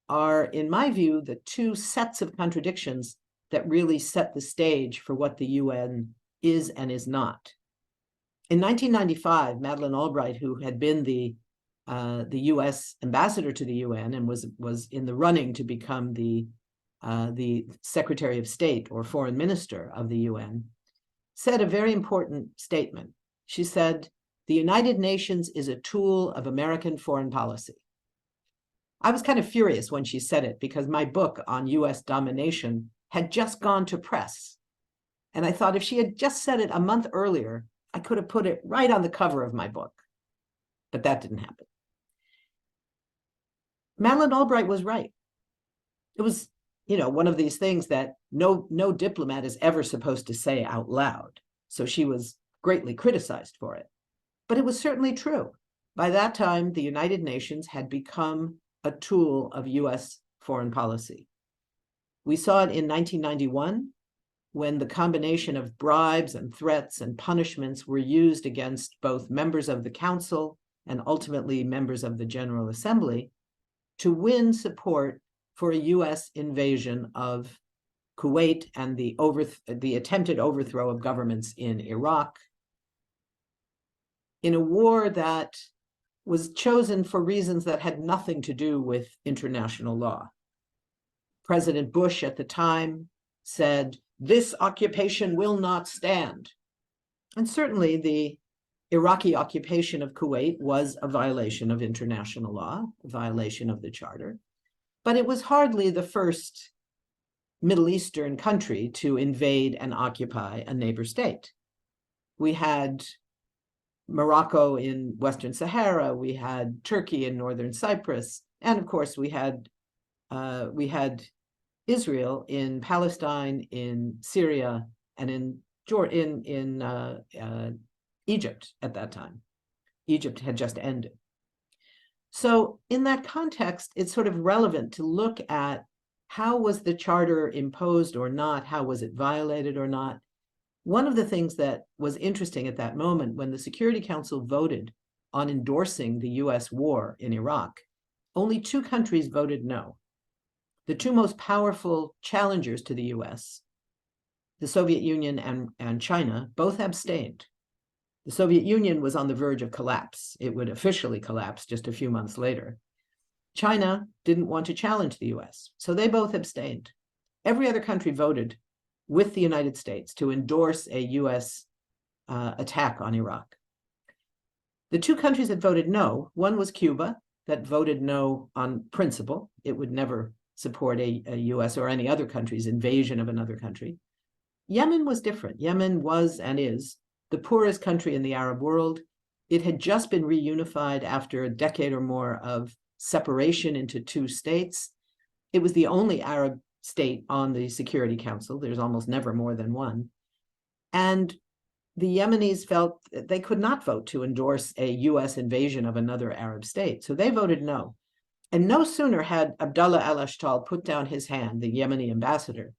are, in my view, the 2 sets of contradictions that really set the stage for what the UN is and is not. In 1995, Madeleine Albright, who had been the U.S. ambassador to the UN and was in the running to become the Secretary of State or Foreign Minister of the UN, said a very important statement. She said, "The United Nations is a tool of American foreign policy." I was kind of furious when she said it because my book on U.S. domination had just gone to press. And I thought if she had just said it a month earlier, I could have put it right on the cover of my book. But that didn't happen. Madeleine Albright was right. It was, one of these things that no diplomat is ever supposed to say out loud. So she was greatly criticized for it. But it was certainly true. By that time, the United Nations had become a tool of U.S. foreign policy. We saw it in 1991, when the combination of bribes and threats and punishments were used against both members of the Council and ultimately members of the General Assembly to win support for a U.S. invasion of Kuwait and the attempted overthrow of governments in Iraq, in a war that was chosen for reasons that had nothing to do with international law. President Bush at the time said, "This occupation will not stand." And certainly the Iraqi occupation of Kuwait was a violation of international law, a violation of the Charter. But it was hardly the first Middle Eastern country to invade and occupy a neighbor state. We had Morocco in Western Sahara, we had Turkey in Northern Cyprus, and of course we had Israel in Palestine, in Syria, and in Egypt at that time. Egypt had just ended. So in that context, it's sort of relevant to look at how was the Charter imposed or not, how was it violated or not. One of the things that was interesting at that moment when the Security Council voted on endorsing the US war in Iraq, only 2 countries voted no. The 2 most powerful challengers to the US, the Soviet Union and China, both abstained. The Soviet Union was on the verge of collapse. It would officially collapse just a few months later. China didn't want to challenge the US, so they both abstained. Every other country voted with the United States to endorse a US attack on Iraq. The 2 countries that voted no, one was Cuba, that voted no on principle. It would never support a US or any other country's invasion of another country. Yemen was different. Yemen was and is the poorest country in the Arab world. It had just been reunified after a decade or more of separation into 2 states. It was the only Arab state on the Security Council. There's almost never more than one. And the Yemenis felt they could not vote to endorse a US invasion of another Arab state. So they voted no. And no sooner had Abdullah al-Ashtal put down his hand, the Yemeni ambassador,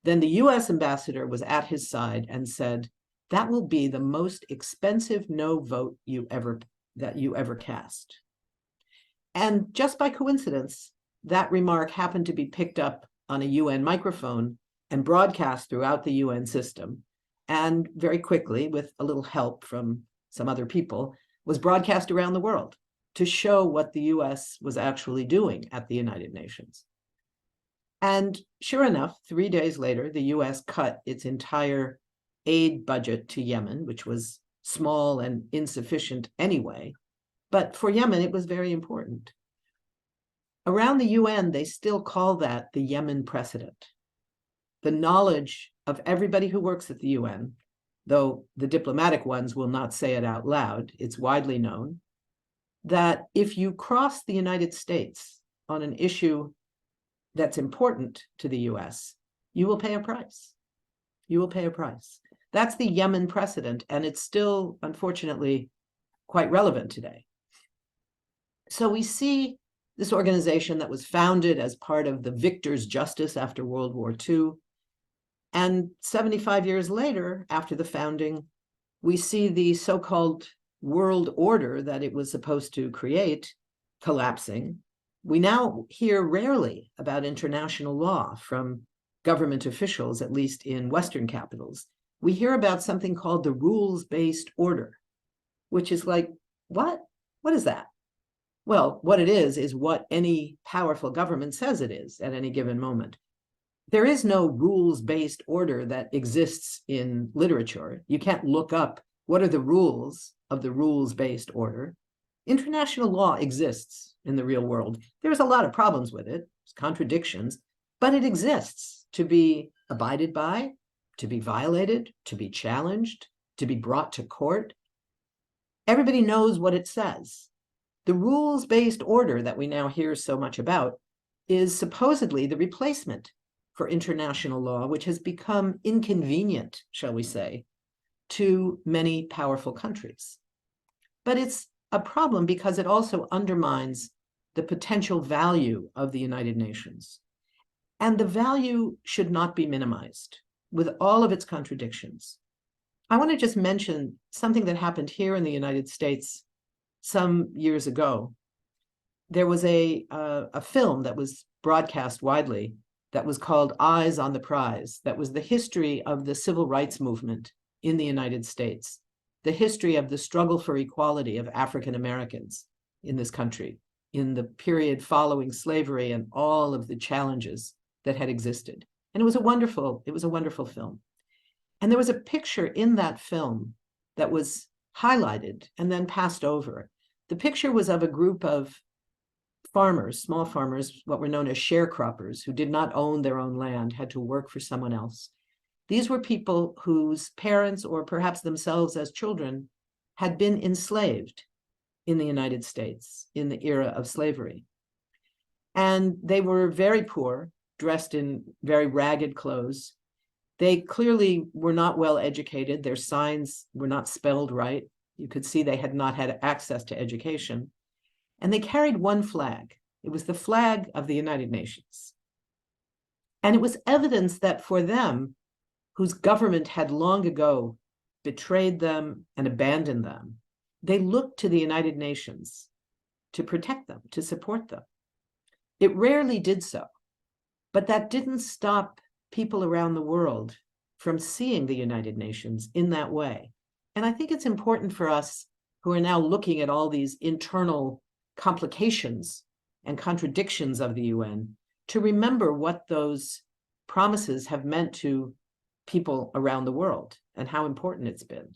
than the US ambassador was at his side and said, that will be the most expensive no vote that you ever cast. And just by coincidence, that remark happened to be picked up on a UN microphone and broadcast throughout the UN system. And very quickly, with a little help from some other people, was broadcast around the world to show what the US was actually doing at the United Nations. And sure enough, 3 days later, the US cut its entire aid budget to Yemen, which was small and insufficient anyway. But for Yemen, it was very important. Around the UN, they still call that the Yemen precedent. The knowledge of everybody who works at the UN, though the diplomatic ones will not say it out loud, it's widely known, that if you cross the United States on an issue that's important to the US, you will pay a price. You will pay a price. That's the Yemen precedent, and it's still, unfortunately, quite relevant today. So we see this organization that was founded as part of the victor's justice after World War II. And 75 years later, after the founding, we see the so-called world order that it was supposed to create collapsing. We now hear rarely about international law from government officials, at least in Western capitals. We hear about something called the rules-based order, which is like, what? What is that? Well, what it is what any powerful government says it is at any given moment. There is no rules-based order that exists in literature. You can't look up what are the rules of the rules-based order. International law exists in the real world. There's a lot of problems with it, contradictions, but it exists to be abided by, to be violated, to be challenged, to be brought to court. Everybody knows what it says. The rules-based order that we now hear so much about is supposedly the replacement for international law, which has become inconvenient, shall we say, to many powerful countries. But it's a problem because it also undermines the potential value of the United Nations. And the value should not be minimized with all of its contradictions. I want to just mention something that happened here in the United States some years ago. There was a film that was broadcast widely that was called Eyes on the Prize. That was the history of the civil rights movement in the United States, the history of the struggle for equality of African Americans in this country in the period following slavery and all of the challenges that had existed. And it was a wonderful film. And there was a picture in that film that was highlighted and then passed over. The picture was of a group of farmers, small farmers, what were known as sharecroppers, who did not own their own land, had to work for someone else. These were people whose parents, or perhaps themselves as children, had been enslaved in the United States in the era of slavery. And they were very poor, dressed in very ragged clothes. They clearly were not well educated. Their signs were not spelled right. You could see they had not had access to education. And they carried one flag. It was the flag of the United Nations. And it was evidence that for them, whose government had long ago betrayed them and abandoned them, they looked to the United Nations to protect them, to support them. It rarely did so, but that didn't stop people around the world from seeing the United Nations in that way. And I think it's important for us who are now looking at all these internal complications and contradictions of the UN to remember what those promises have meant to people around the world and how important it's been.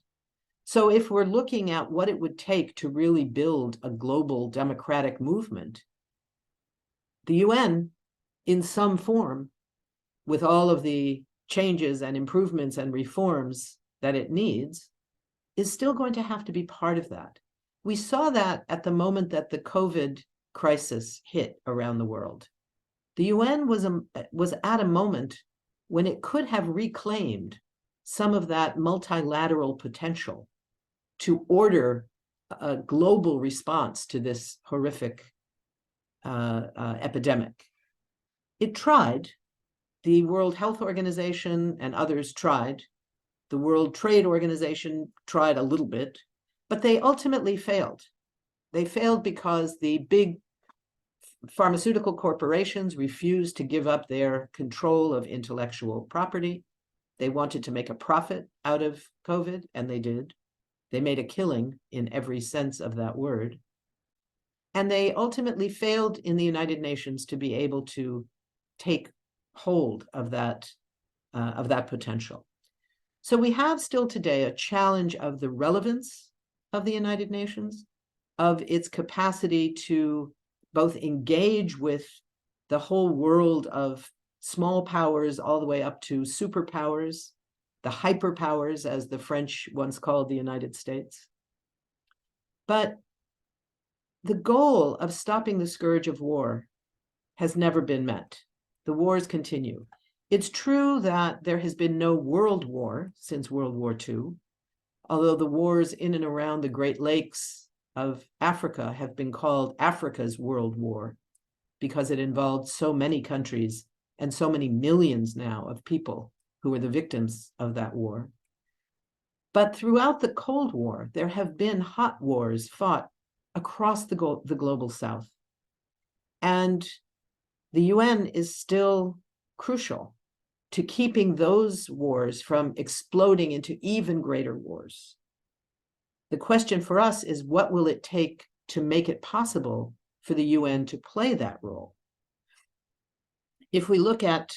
So if we're looking at what it would take to really build a global democratic movement, the UN, in some form, with all of the changes and improvements and reforms that it needs, is still going to have to be part of that. We saw that at the moment that the COVID crisis hit around the world. The UN was at a moment when it could have reclaimed some of that multilateral potential to order a global response to this horrific epidemic. It tried. The World Health Organization and others tried. The World Trade Organization tried a little bit, but they ultimately failed. They failed because the big pharmaceutical corporations refused to give up their control of intellectual property. They wanted to make a profit out of COVID, and they did. They made a killing in every sense of that word. And they ultimately failed in the United Nations to be able to take hold of that potential. So we have still today a challenge of the relevance of the United Nations, of its capacity to both engage with the whole world of small powers all the way up to superpowers, the hyperpowers, as the French once called the United States. But the goal of stopping the scourge of war has never been met. The wars continue. It's true that there has been no world war since World War II, although the wars in and around the Great Lakes of Africa have been called Africa's World War because it involved so many countries and so many millions now of people who were the victims of that war. But throughout the Cold War, there have been hot wars fought across the global South. And the UN is still crucial to keeping those wars from exploding into even greater wars. The question for us is, what will it take to make it possible for the UN to play that role? If we look at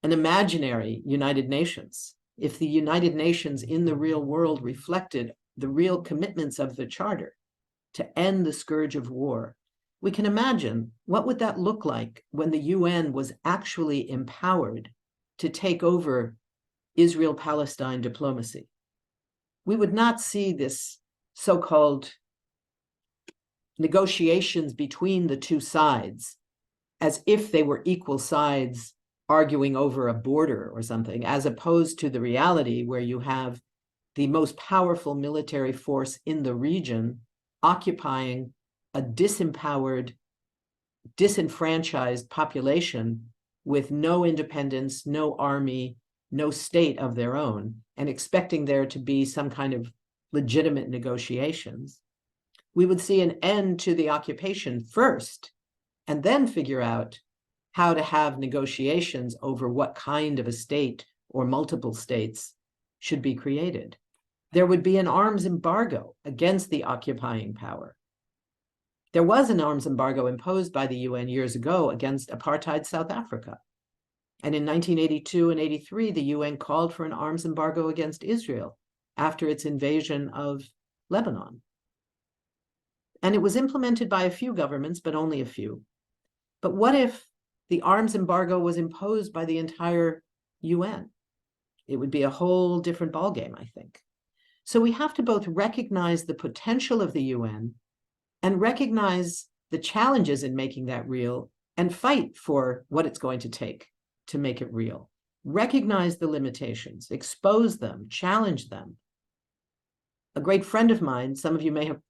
an imaginary United Nations, if the United Nations in the real world reflected the real commitments of the Charter to end the scourge of war, we can imagine what would that look like when the UN was actually empowered to take over Israel-Palestine diplomacy. We would not see this so-called negotiations between the two sides as if they were equal sides arguing over a border or something, as opposed to the reality where you have the most powerful military force in the region occupying a disempowered, disenfranchised population with no independence, no army, no state of their own, and expecting there to be some kind of legitimate negotiations. We would see an end to the occupation first, and then figure out how to have negotiations over what kind of a state or multiple states should be created. There would be an arms embargo against the occupying power. There was an arms embargo imposed by the UN years ago against apartheid South Africa. And in 1982 and 83, the UN called for an arms embargo against Israel after its invasion of Lebanon. And it was implemented by a few governments, but only a few. But what if the arms embargo was imposed by the entire UN? It would be a whole different ballgame, I think. So we have to both recognize the potential of the UN and recognize the challenges in making that real and fight for what it's going to take to make it real. Recognize the limitations, expose them, challenge them. A great friend of mine, some of you may have,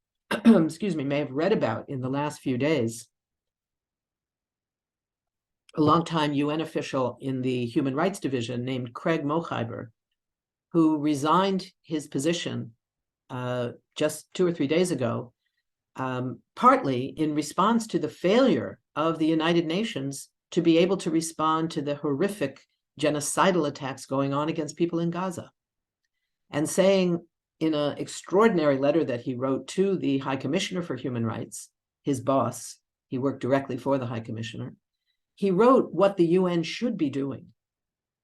may have read about in the last few days, a longtime UN official in the Human Rights Division named Craig Mocheiber, who resigned his position just 2 or 3 days ago, partly in response to the failure of the United Nations to be able to respond to the horrific genocidal attacks going on against people in Gaza. And saying in an extraordinary letter that he wrote to the High Commissioner for Human Rights, his boss, he worked directly for the High Commissioner, he wrote what the UN should be doing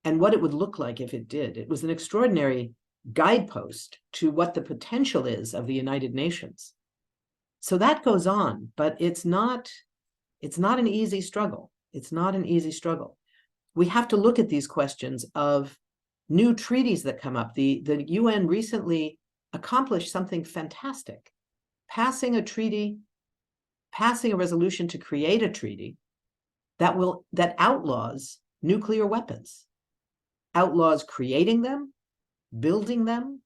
and what it would look like if it did. It was an extraordinary guidepost to what the potential is of the United Nations. So that goes on, but it's not an easy struggle. It's not an easy struggle. We have to look at these questions of new treaties that come up. The UN recently accomplished something fantastic, passing a resolution to create a treaty that outlaws nuclear weapons, outlaws creating them, building them,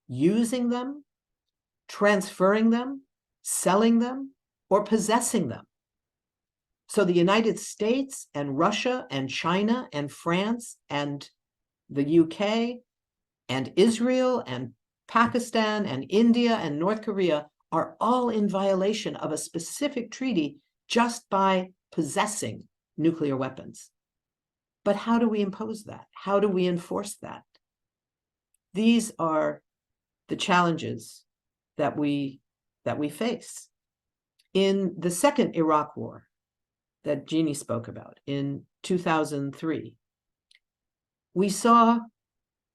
using them, transferring them, selling them, or possessing them. So the United States and Russia and China and France and the UK and Israel and Pakistan and India and North Korea are all in violation of a specific treaty just by possessing nuclear weapons. But how do we impose that? How do we enforce that? These are the challenges that we face. In the second Iraq War that Jeannie spoke about in 2003, we saw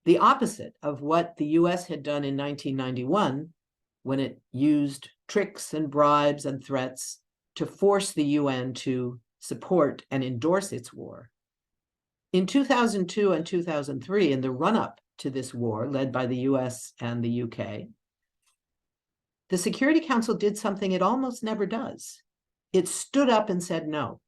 the opposite of what the US had done in 1991 when it used tricks and bribes and threats to force the UN to support and endorse its war. In 2002 and 2003, in the run-up to this war led by the US and the UK, the Security Council did something it almost never does. It stood up and said no.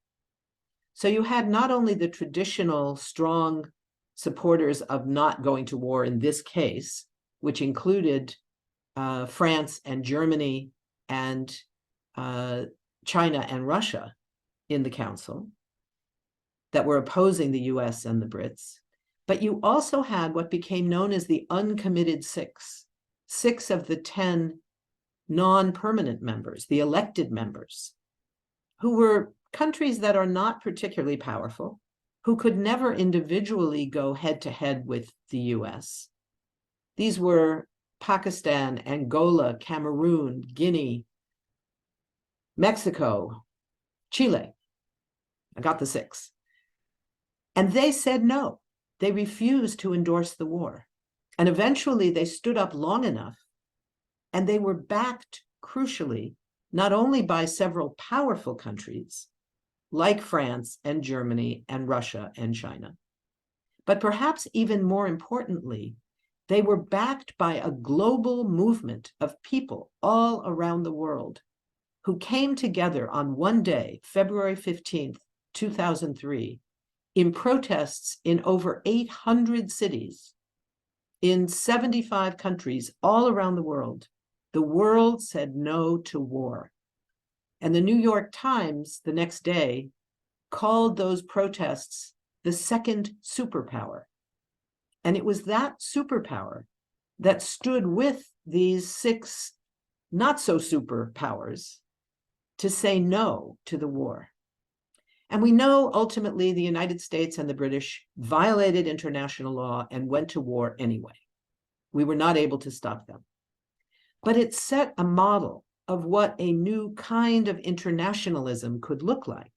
So you had not only the traditional strong supporters of not going to war in this case, which included France and Germany and China and Russia in the council that were opposing the US and the Brits, but you also had what became known as the uncommitted six of the 10 non-permanent members, the elected members, who were countries that are not particularly powerful, who could never individually go head-to-head with the US. These were Pakistan, Angola, Cameroon, Guinea, Mexico, Chile. I got the 6. And they said no. They refused to endorse the war. And eventually they stood up long enough, and they were backed, crucially, not only by several powerful countries, like France and Germany and Russia and China, but perhaps even more importantly, they were backed by a global movement of people all around the world who came together on one day, February 15th, 2003, in protests in over 800 cities, in 75 countries all around the world. The world said no to war. And the New York Times the next day called those protests the second superpower. And it was that superpower that stood with these 6 not so superpowers to say no to the war. And we know ultimately the United States and the British violated international law and went to war anyway. We were not able to stop them. But it set a model of what a new kind of internationalism could look like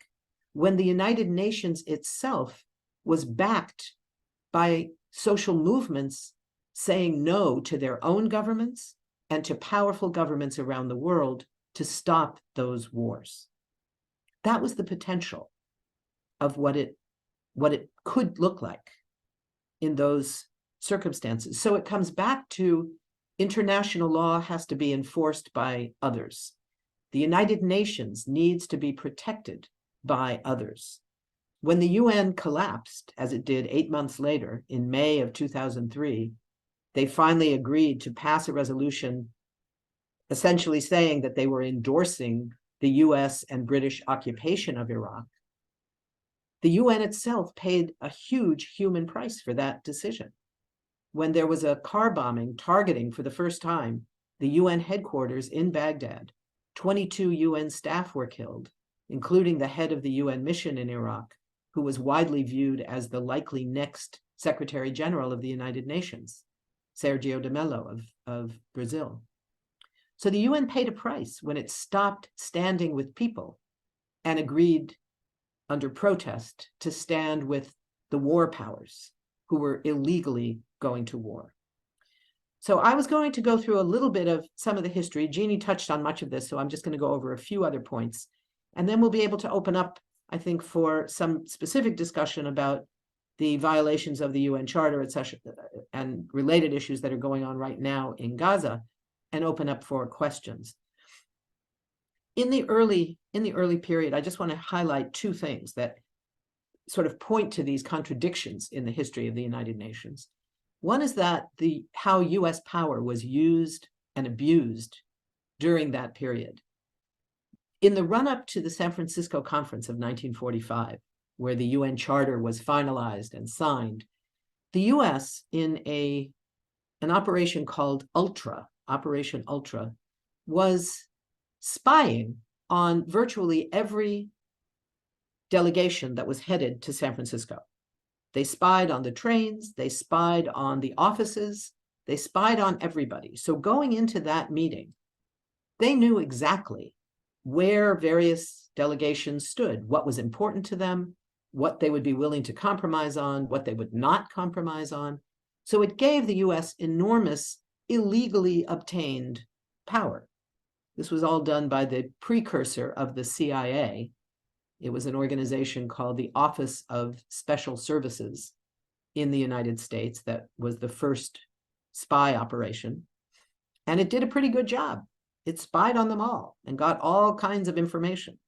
when the United Nations itself was backed by social movements saying no to their own governments and to powerful governments around the world to stop those wars. That was the potential of what it could look like in those circumstances. So it comes back to international law has to be enforced by others. The United Nations needs to be protected by others. When the UN collapsed, as it did 8 months later, in May of 2003, they finally agreed to pass a resolution essentially saying that they were endorsing the US and British occupation of Iraq. The UN itself paid a huge human price for that decision. When there was a car bombing targeting for the first time the UN headquarters in Baghdad, 22 UN staff were killed, including the head of the UN mission in Iraq, who was widely viewed as the likely next Secretary General of the United Nations, Sergio de Mello of Brazil. So the UN paid a price when it stopped standing with people and agreed under protest to stand with the war powers who were illegally going to war. So I was going to go through a little bit of some of the history. Jeannie touched on much of this, so I'm just going to go over a few other points. And then we'll be able to open up, I think, for some specific discussion about the violations of the UN Charter, etc., and related issues that are going on right now in Gaza, and open up for questions. In the early period, I just want to highlight 2 things that sort of point to these contradictions in the history of the United Nations. One is that how US power was used and abused during that period. In the run-up to the San Francisco Conference of 1945, where the UN Charter was finalized and signed, the US, in an operation called Operation Ultra, was spying on virtually every delegation that was headed to San Francisco. They spied on the trains, they spied on the offices, they spied on everybody. So going into that meeting, they knew exactly where various delegations stood, what was important to them, what they would be willing to compromise on, what they would not compromise on. So it gave the US enormous illegally obtained power. This was all done by the precursor of the CIA. It was an organization called the Office of Special Services in the United States that was the first spy operation. And it did a pretty good job. It spied on them all and got all kinds of information.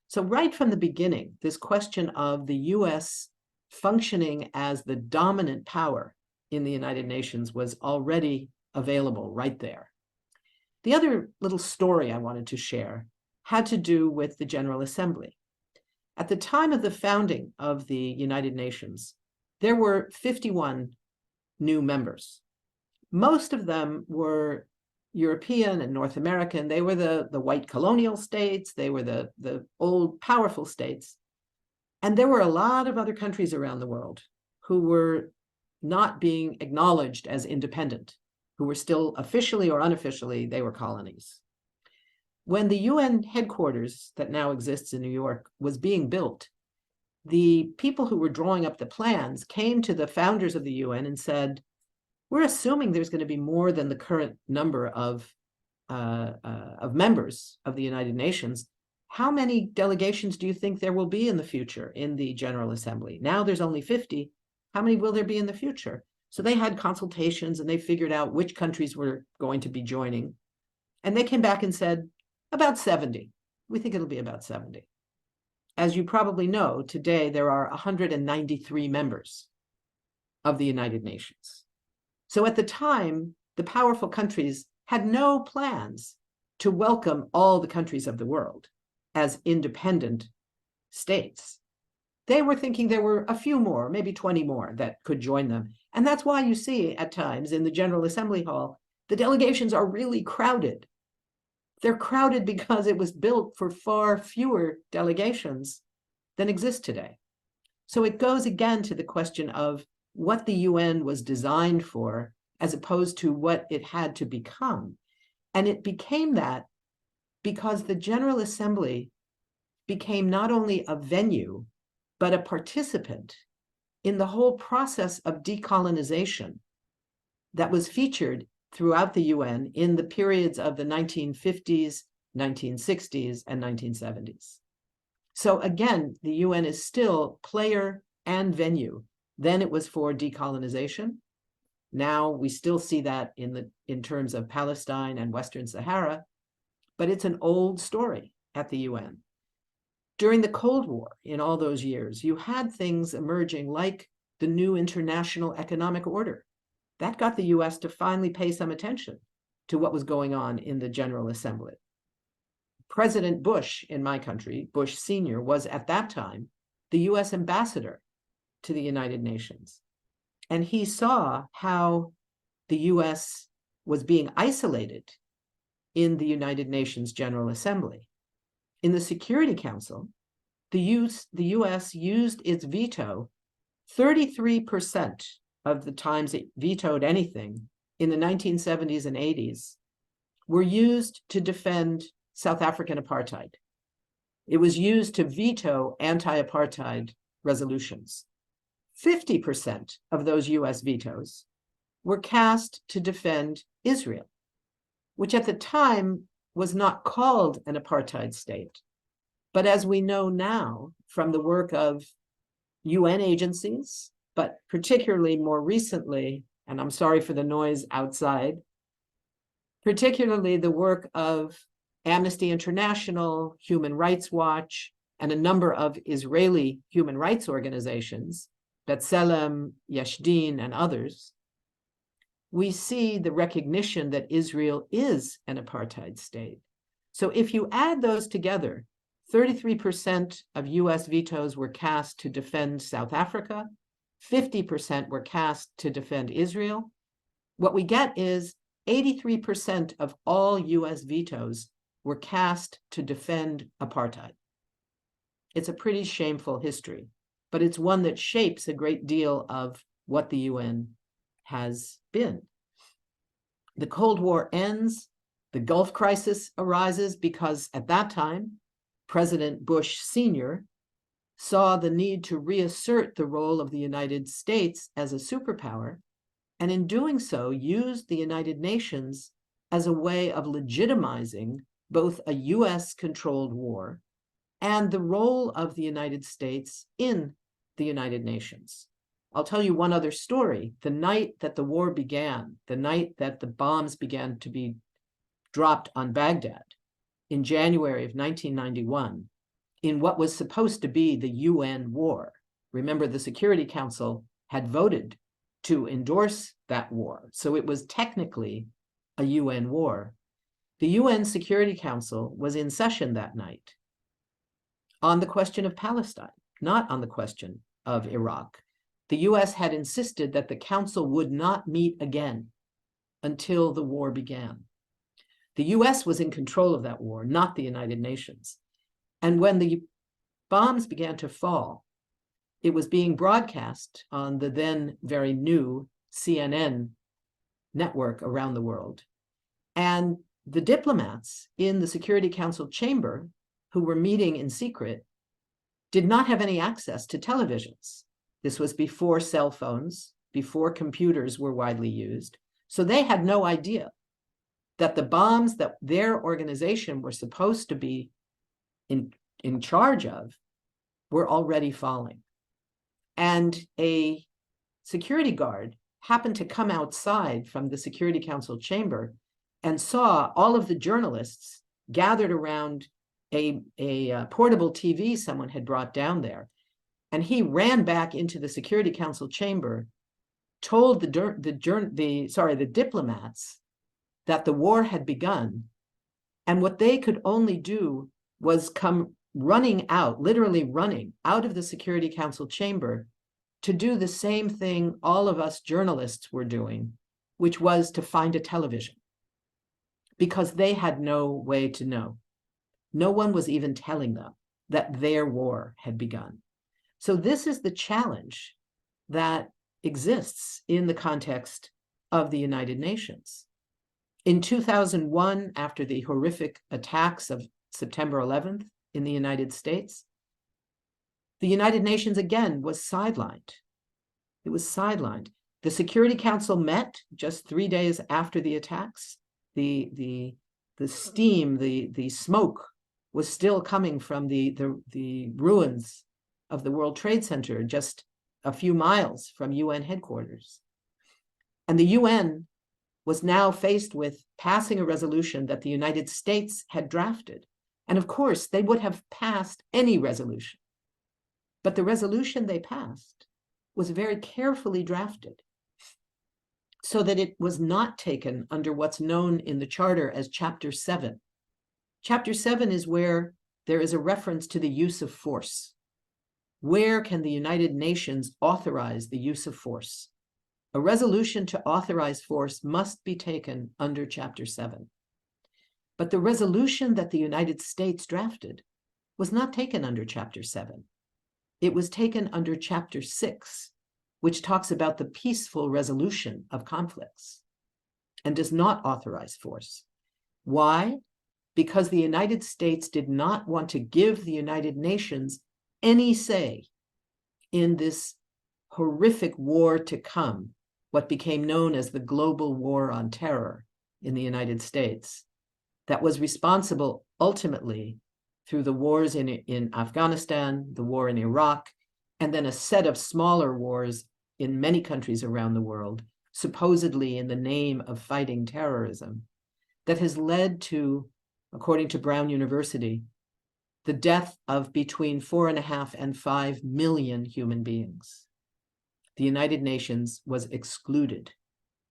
So right from the beginning, this question of the US functioning as the dominant power in the United Nations was already available right there. The other little story I wanted to share had to do with the General Assembly. At the time of the founding of the United Nations, there were 51 new members. Most of them were European and North American. They were the white colonial states. They were the old powerful states. And there were a lot of other countries around the world who were not being acknowledged as independent, who were still officially or unofficially, they were colonies. When the UN headquarters that now exists in New York was being built, the people who were drawing up the plans came to the founders of the UN and said, we're assuming there's going to be more than the current number of members of the United Nations. How many delegations do you think there will be in the future in the General Assembly? Now there's only 50. How many will there be in the future? So they had consultations and they figured out which countries were going to be joining. And they came back and said, about 70. We think it'll be about 70. As you probably know, today there are 193 members of the United Nations. So at the time, the powerful countries had no plans to welcome all the countries of the world as independent states. They were thinking there were a few more, maybe 20 more that could join them. And that's why you see at times in the General Assembly Hall, the delegations are really crowded. They're crowded because it was built for far fewer delegations than exist today. So it goes again to the question of what the UN was designed for, as opposed to what it had to become. And it became that because the General Assembly became not only a venue, but a participant in the whole process of decolonization that was featured throughout the UN in the periods of the 1950s, 1960s, and 1970s. So again, the UN is still player and venue. Then it was for decolonization. Now we still see that in terms of Palestine and Western Sahara, but it's an old story at the UN. During the Cold War, in all those years, you had things emerging like the new international economic order. That got the US to finally pay some attention to what was going on in the General Assembly. President Bush in my country, Bush Sr., was at that time the US ambassador to the United Nations. And he saw how the US was being isolated in the United Nations General Assembly. In the Security Council, the US used its veto 33% of the times it vetoed anything in the 1970s and 80s were used to defend South African apartheid. It was used to veto anti-apartheid resolutions. 50% of those US vetoes were cast to defend Israel, which at the time was not called an apartheid state. But as we know now from the work of UN agencies, but particularly more recently, and I'm sorry for the noise outside, particularly the work of Amnesty International, Human Rights Watch, and a number of Israeli human rights organizations, B'Tselem, Yesh Din, and others, we see the recognition that Israel is an apartheid state. So if you add those together, 33% of US vetoes were cast to defend South Africa. 50% were cast to defend Israel. What we get is 83% of all US vetoes were cast to defend apartheid. It's a pretty shameful history, but it's one that shapes a great deal of what the UN has been. The Cold War ends, the Gulf crisis arises because at that time, President Bush Sr. saw the need to reassert the role of the United States as a superpower, and in doing so, used the United Nations as a way of legitimizing both a US-controlled war and the role of the United States in the United Nations. I'll tell you one other story. The night that the war began, the night that the bombs began to be dropped on Baghdad in January of 1991, in what was supposed to be the UN war. Remember, the Security Council had voted to endorse that war, so it was technically a UN war. The UN Security Council was in session that night on the question of Palestine, not on the question of Iraq. The US had insisted that the council would not meet again until the war began. The US was in control of that war, not the United Nations. And when the bombs began to fall, it was being broadcast on the then very new CNN network around the world. And the diplomats in the Security Council chamber, who were meeting in secret, did not have any access to televisions. This was before cell phones, before computers were widely used. So they had no idea that the bombs that their organization were supposed to be in charge of were already falling. And a security guard happened to come outside from the Security Council chamber and saw all of the journalists gathered around a portable TV someone had brought down there. And he ran back into the Security Council chamber, told the diplomats that the war had begun, and what they could only do was come running out, literally running out of the Security Council chamber to do the same thing all of us journalists were doing, which was to find a television, because they had no way to know. No one was even telling them that their war had begun. So this is the challenge that exists in the context of the United Nations. In 2001, after the horrific attacks of September 11th in the United States, the United Nations again was sidelined. It was sidelined. The Security Council met just 3 days after the attacks. The steam, the smoke was still coming from the ruins of the World Trade Center just a few miles from UN headquarters. And the UN was now faced with passing a resolution that the United States had drafted. And of course, they would have passed any resolution. But the resolution they passed was very carefully drafted so that it was not taken under what's known in the Charter as Chapter 7. Chapter 7 is where there is a reference to the use of force. Where can the United Nations authorize the use of force? A resolution to authorize force must be taken under Chapter 7. But the resolution that the United States drafted was not taken under Chapter 7. It was taken under Chapter 6, which talks about the peaceful resolution of conflicts and does not authorize force. Why? Because the United States did not want to give the United Nations any say in this horrific war to come, what became known as the global war on terror in the United States, that was responsible ultimately through the wars in Afghanistan, the war in Iraq, and then a set of smaller wars in many countries around the world, supposedly in the name of fighting terrorism, that has led to, according to Brown University, the death of between 4.5 and 5 million human beings. The United Nations was excluded,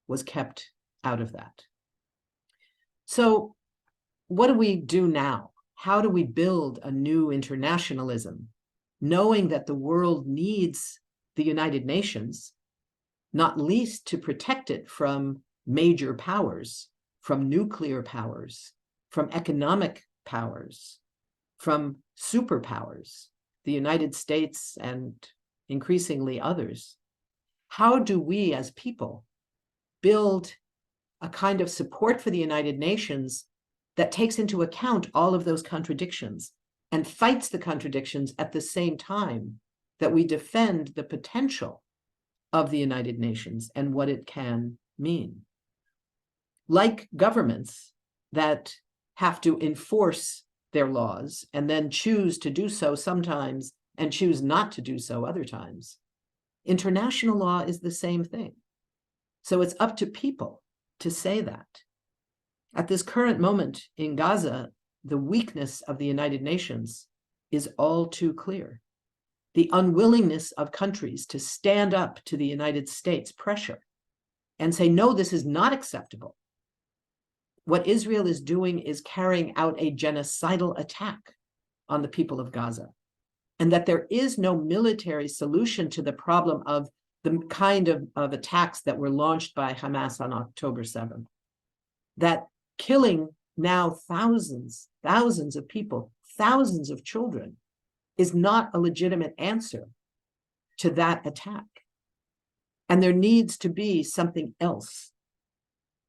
was kept out of that. So what do we do now? how do we build a new internationalism, knowing that the world needs the United Nations, not least to protect it from major powers, from nuclear powers, from economic powers, from superpowers, the United States and increasingly others. How do we as people build a kind of support for the United Nations that takes into account all of those contradictions and fights the contradictions at the same time that we defend the potential of the United Nations and what it can mean? Like governments that have to enforce their laws and then choose to do so sometimes and choose not to do so other times, international law is the same thing. So it's up to people to say that. At this current moment in Gaza, the weakness of the United Nations is all too clear. The unwillingness of countries to stand up to the United States pressure and say, no, this is not acceptable. What Israel is doing is carrying out a genocidal attack on the people of Gaza, and that there is no military solution to the problem of the kind of attacks that were launched by Hamas on October 7th, that killing now thousands of people, thousands of children, is not a legitimate answer to that attack. And there needs to be something else.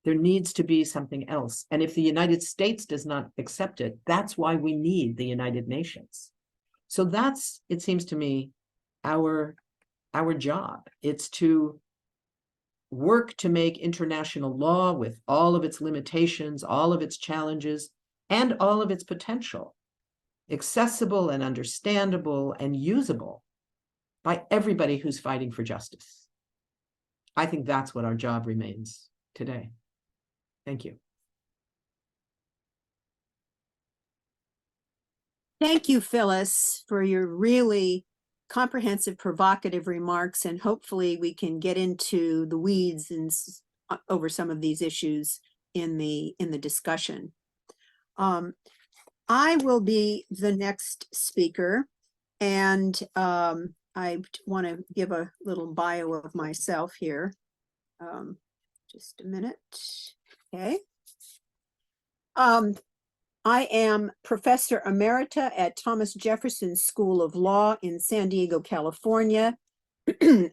There needs to be something else. And if the United States does not accept it, that's why we need the United Nations. So that's, it seems to me, our job. It's to work to make international law, with all of its limitations, all of its challenges, and all of its potential, accessible and understandable and usable by everybody who's fighting for justice. I think that's what our job remains today. Thank you. Thank you, Phyllis, for your really comprehensive, provocative remarks, and hopefully we can get into the weeds and over some of these issues in the discussion. I will be the next speaker, and I want to give a little bio of myself here. Just a minute. Okay. I am Professor Emerita at Thomas Jefferson School of Law in San Diego, California,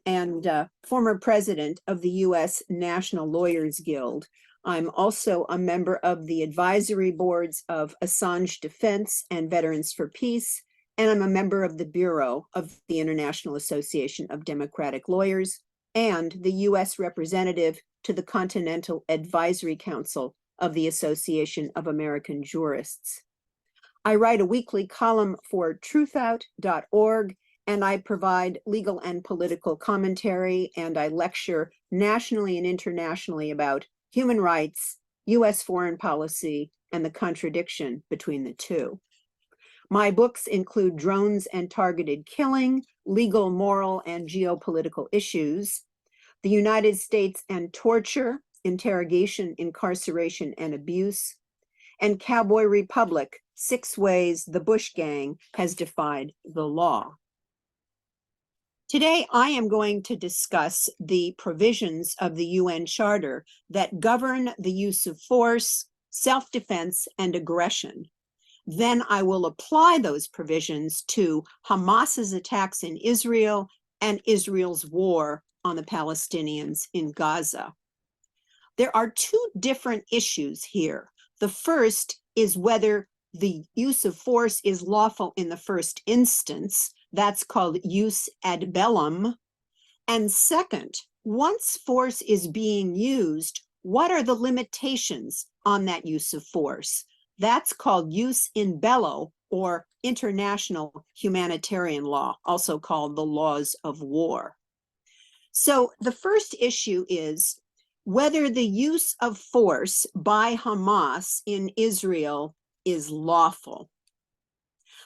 and former president of the U.S. National Lawyers Guild. I'm also a member of the advisory boards of Assange Defense and Veterans for Peace, and I'm a member of the Bureau of the International Association of Democratic Lawyers and the U.S. representative to the Continental Advisory Council of the Association of American Jurists. I write a weekly column for truthout.org, and I provide legal and political commentary, and I lecture nationally and internationally about human rights, U.S. foreign policy, and the contradiction between the two. My books include Drones and Targeted Killing, Legal, Moral, and Geopolitical Issues, The United States and Torture, Interrogation, Incarceration, and Abuse, and Cowboy Republic, 6 Ways the Bush Gang Has Defied the Law. Today, I am going to discuss the provisions of the UN Charter that govern the use of force, self-defense, and aggression. Then I will apply those provisions to Hamas's attacks in Israel and Israel's war on the Palestinians in Gaza. There are 2 different issues here. The first is whether the use of force is lawful in the first instance. That's called jus ad bellum. And second, once force is being used, what are the limitations on that use of force? That's called jus in bello, or international humanitarian law, also called the laws of war. So the first issue is whether the use of force by Hamas in Israel is lawful.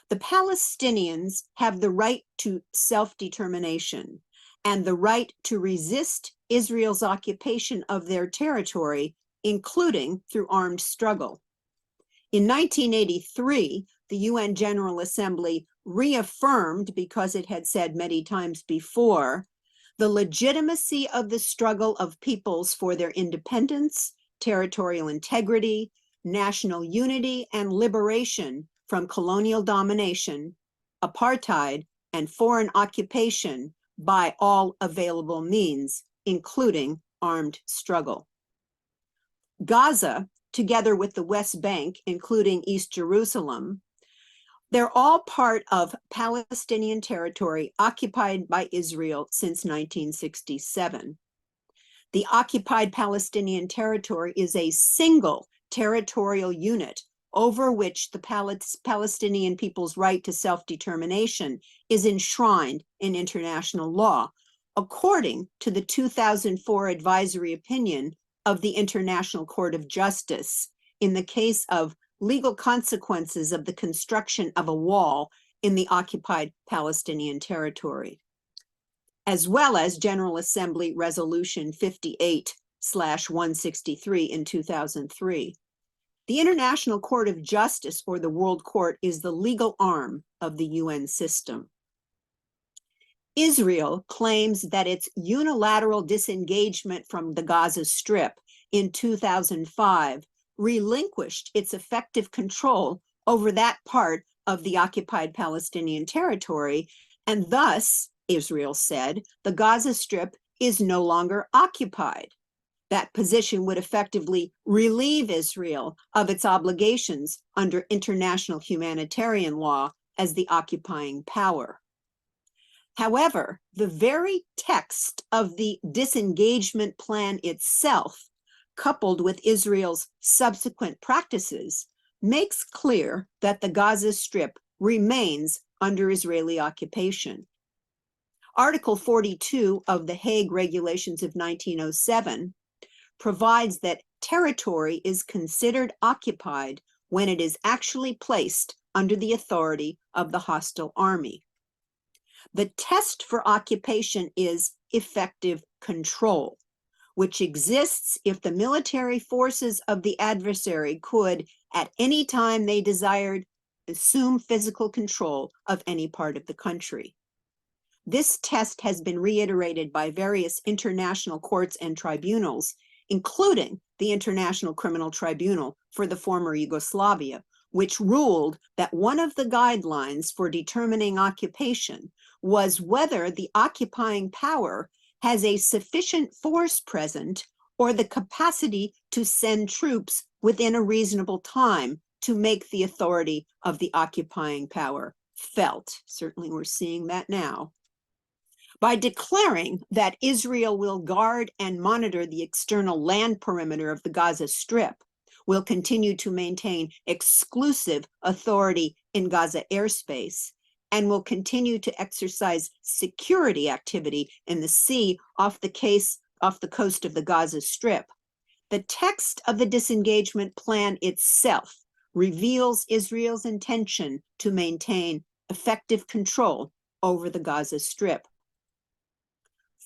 The Palestinians have the right to self-determination and the right to resist Israel's occupation of their territory, including through armed struggle. In 1983, the UN General Assembly reaffirmed, because it had said many times before, the legitimacy of the struggle of peoples for their independence, territorial integrity, national unity, and liberation from colonial domination, apartheid, and foreign occupation by all available means, including armed struggle. Gaza, together with the West Bank, including East Jerusalem, they're all part of Palestinian territory occupied by Israel since 1967. The occupied Palestinian territory is a single territorial unit over which the Palestinian people's right to self-determination is enshrined in international law, according to the 2004 advisory opinion of the International Court of Justice in the case of legal consequences of the construction of a wall in the occupied Palestinian territory, as well as General Assembly Resolution 58/163 in 2003. The International Court of Justice, or the World Court, is the legal arm of the UN system. Israel claims that its unilateral disengagement from the Gaza Strip in 2005 relinquished its effective control over that part of the occupied Palestinian territory, and thus, Israel said, the Gaza Strip is no longer occupied. That position would effectively relieve Israel of its obligations under international humanitarian law as the occupying power. However, the very text of the disengagement plan itself, coupled with Israel's subsequent practices, makes clear that the Gaza Strip remains under Israeli occupation. Article 42 of the Hague Regulations of 1907 provides that territory is considered occupied when it is actually placed under the authority of the hostile army. The test for occupation is effective control, which exists if the military forces of the adversary could, at any time they desired, assume physical control of any part of the country. This test has been reiterated by various international courts and tribunals, including the International Criminal Tribunal for the former Yugoslavia, which ruled that one of the guidelines for determining occupation was whether the occupying power has a sufficient force present or the capacity to send troops within a reasonable time to make the authority of the occupying power felt. Certainly we're seeing that now. By declaring that Israel will guard and monitor the external land perimeter of the Gaza Strip, will continue to maintain exclusive authority in Gaza airspace, and will continue to exercise security activity in the sea off the coast of the Gaza Strip. The text of the disengagement plan itself reveals Israel's intention to maintain effective control over the Gaza Strip.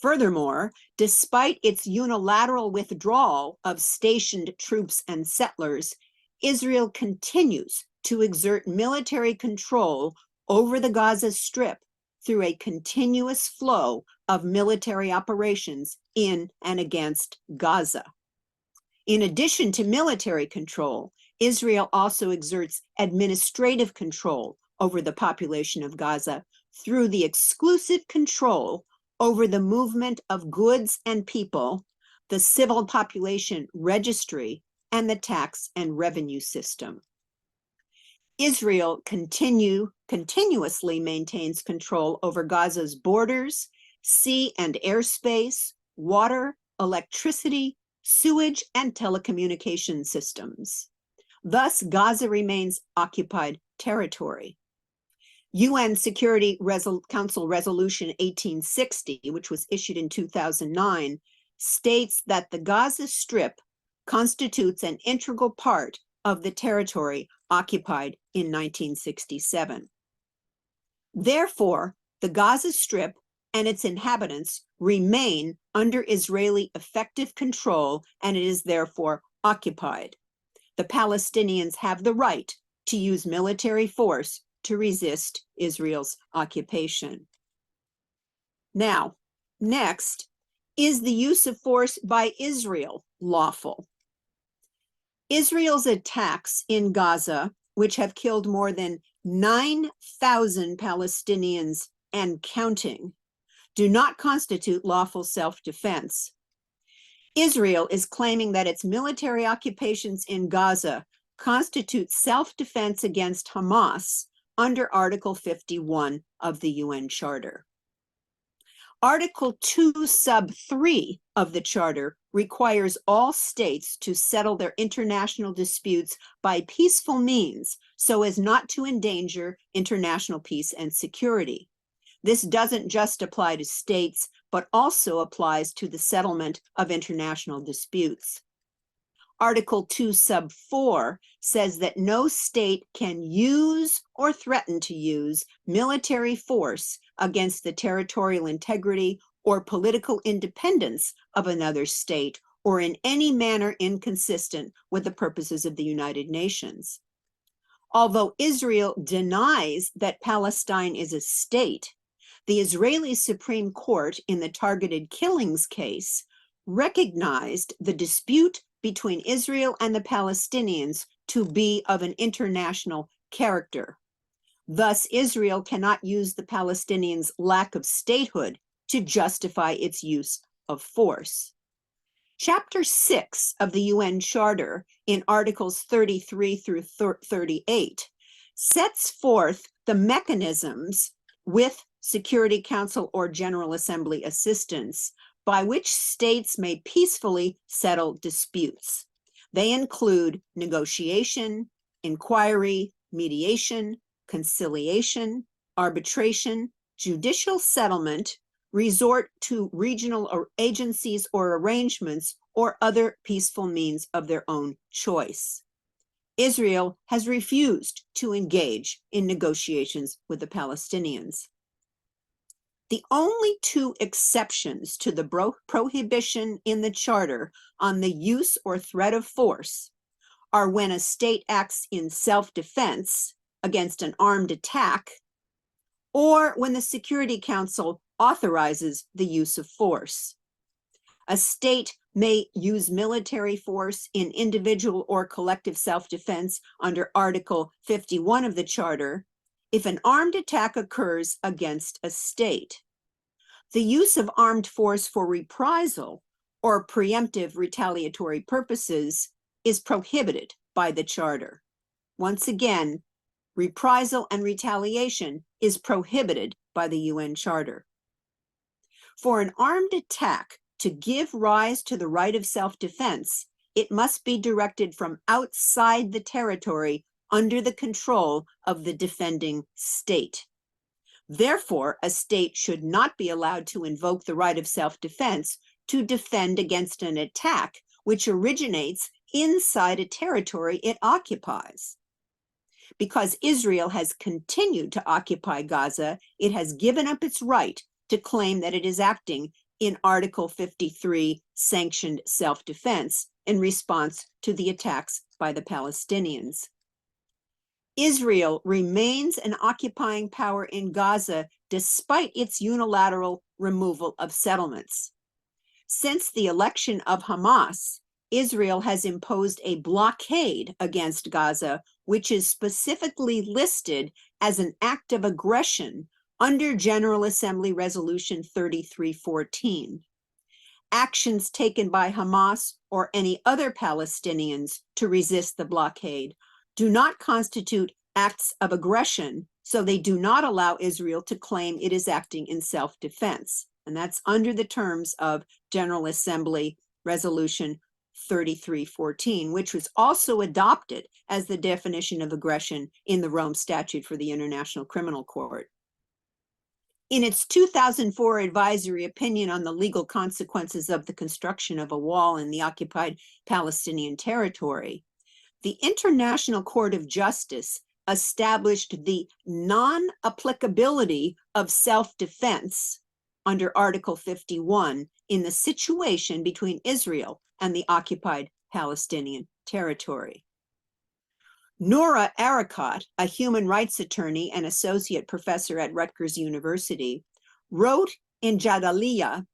Furthermore, despite its unilateral withdrawal of stationed troops and settlers, Israel continues to exert military control over the Gaza Strip through a continuous flow of military operations in and against Gaza. In addition to military control, Israel also exerts administrative control over the population of Gaza through the exclusive control over the movement of goods and people, the civil population registry, and the tax and revenue system. Israel continuously maintains control over Gaza's borders, sea and airspace, water, electricity, sewage, and telecommunication systems. Thus, Gaza remains occupied territory. UN Security Council Resolution 1860, which was issued in 2009, states that the Gaza Strip constitutes an integral part of the territory occupied in 1967. Therefore, the Gaza Strip and its inhabitants remain under Israeli effective control, and it is therefore occupied. The Palestinians have the right to use military force to resist Israel's occupation. Now, next, is the use of force by Israel lawful? Israel's attacks in Gaza, which have killed more than 9,000 Palestinians and counting, do not constitute lawful self-defense. Israel is claiming that its military occupations in Gaza constitute self-defense against Hamas under Article 51 of the UN Charter. Article 2, sub 3 of the Charter requires all states to settle their international disputes by peaceful means so as not to endanger international peace and security. This doesn't just apply to states, but also applies to the settlement of international disputes. Article 2, sub 4 says that no state can use or threaten to use military force against the territorial integrity or political independence of another state or in any manner inconsistent with the purposes of the United Nations. Although Israel denies that Palestine is a state, the Israeli Supreme Court in the targeted killings case recognized the dispute between Israel and the Palestinians to be of an international character. Thus, Israel cannot use the Palestinians' lack of statehood to justify its use of force. Chapter 6 of the UN Charter, in Articles 33 through 38, sets forth the mechanisms with Security Council or General Assembly assistance by which states may peacefully settle disputes. They include negotiation, inquiry, mediation, conciliation, arbitration, judicial settlement, resort to regional or agencies or arrangements, or other peaceful means of their own choice. Israel has refused to engage in negotiations with the Palestinians. The only two exceptions to the prohibition in the Charter on the use or threat of force are when a state acts in self-defense against an armed attack, or when the Security Council authorizes the use of force. A state may use military force in individual or collective self-defense under Article 51 of the Charter if an armed attack occurs against a state. The use of armed force for reprisal or preemptive retaliatory purposes is prohibited by the Charter. Once again, reprisal and retaliation is prohibited by the UN Charter. For an armed attack to give rise to the right of self-defense, it must be directed from outside the territory under the control of the defending state. Therefore, a state should not be allowed to invoke the right of self-defense to defend against an attack which originates inside a territory it occupies. Because Israel has continued to occupy Gaza, it has given up its right to claim that it is acting in Article 53 sanctioned self-defense in response to the attacks by the Palestinians. Israel remains an occupying power in Gaza despite its unilateral removal of settlements. Since the election of Hamas, Israel has imposed a blockade against Gaza, which is specifically listed as an act of aggression under General Assembly Resolution 3314. Actions taken by Hamas or any other Palestinians to resist the blockade do not constitute acts of aggression, so they do not allow Israel to claim it is acting in self-defense. And that's under the terms of General Assembly Resolution 3314, which was also adopted as the definition of aggression in the Rome Statute for the International Criminal Court. In its 2004 advisory opinion on the legal consequences of the construction of a wall in the occupied Palestinian territory, the International Court of Justice established the non-applicability of self-defense under Article 51 in the situation between Israel and the occupied Palestinian territory. Nora Aricot, a human rights attorney and associate professor at Rutgers University, wrote in Jadaliyya,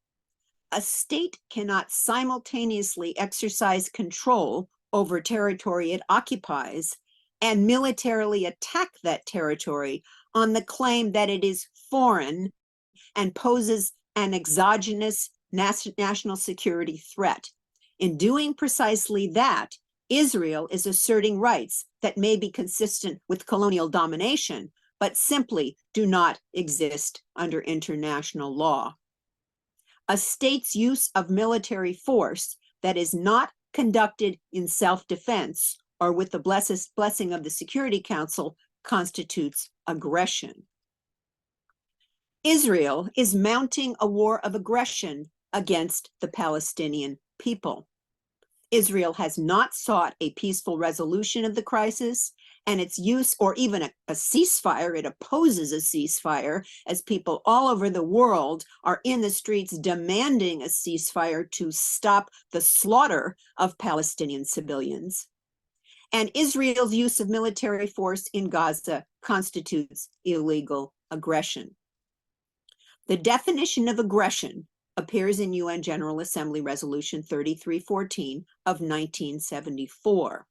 a state cannot simultaneously exercise control over territory it occupies and militarily attack that territory on the claim that it is foreign and poses an exogenous national security threat. In doing precisely that, Israel is asserting rights that may be consistent with colonial domination, but simply do not exist under international law. A state's use of military force that is not conducted in self-defense or with the blessing of the Security Council constitutes aggression. Israel is mounting a war of aggression against the Palestinian people. Israel has not sought a peaceful resolution of the crisis, and its use, or even a ceasefire, it opposes a ceasefire, as people all over the world are in the streets demanding a ceasefire to stop the slaughter of Palestinian civilians. And Israel's use of military force in Gaza constitutes illegal aggression. The definition of aggression appears in UN General Assembly Resolution 3314 of 1974.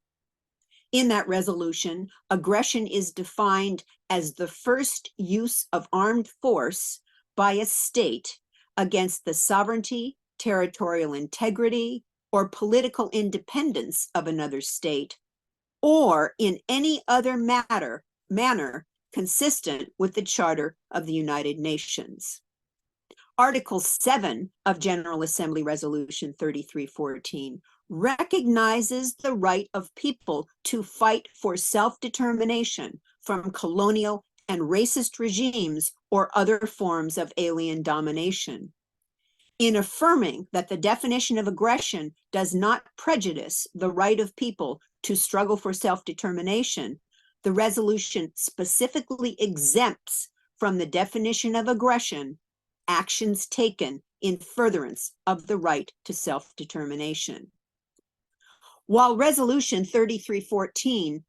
In that resolution, aggression is defined as the first use of armed force by a state against the sovereignty, territorial integrity, or political independence of another state, or in any other manner consistent with the Charter of the United Nations. Article 7 of General Assembly Resolution 3314 recognizes the right of people to fight for self-determination from colonial and racist regimes or other forms of alien domination. In affirming that the definition of aggression does not prejudice the right of people to struggle for self-determination, the resolution specifically exempts from the definition of aggression actions taken in furtherance of the right to self-determination. While Resolution 3314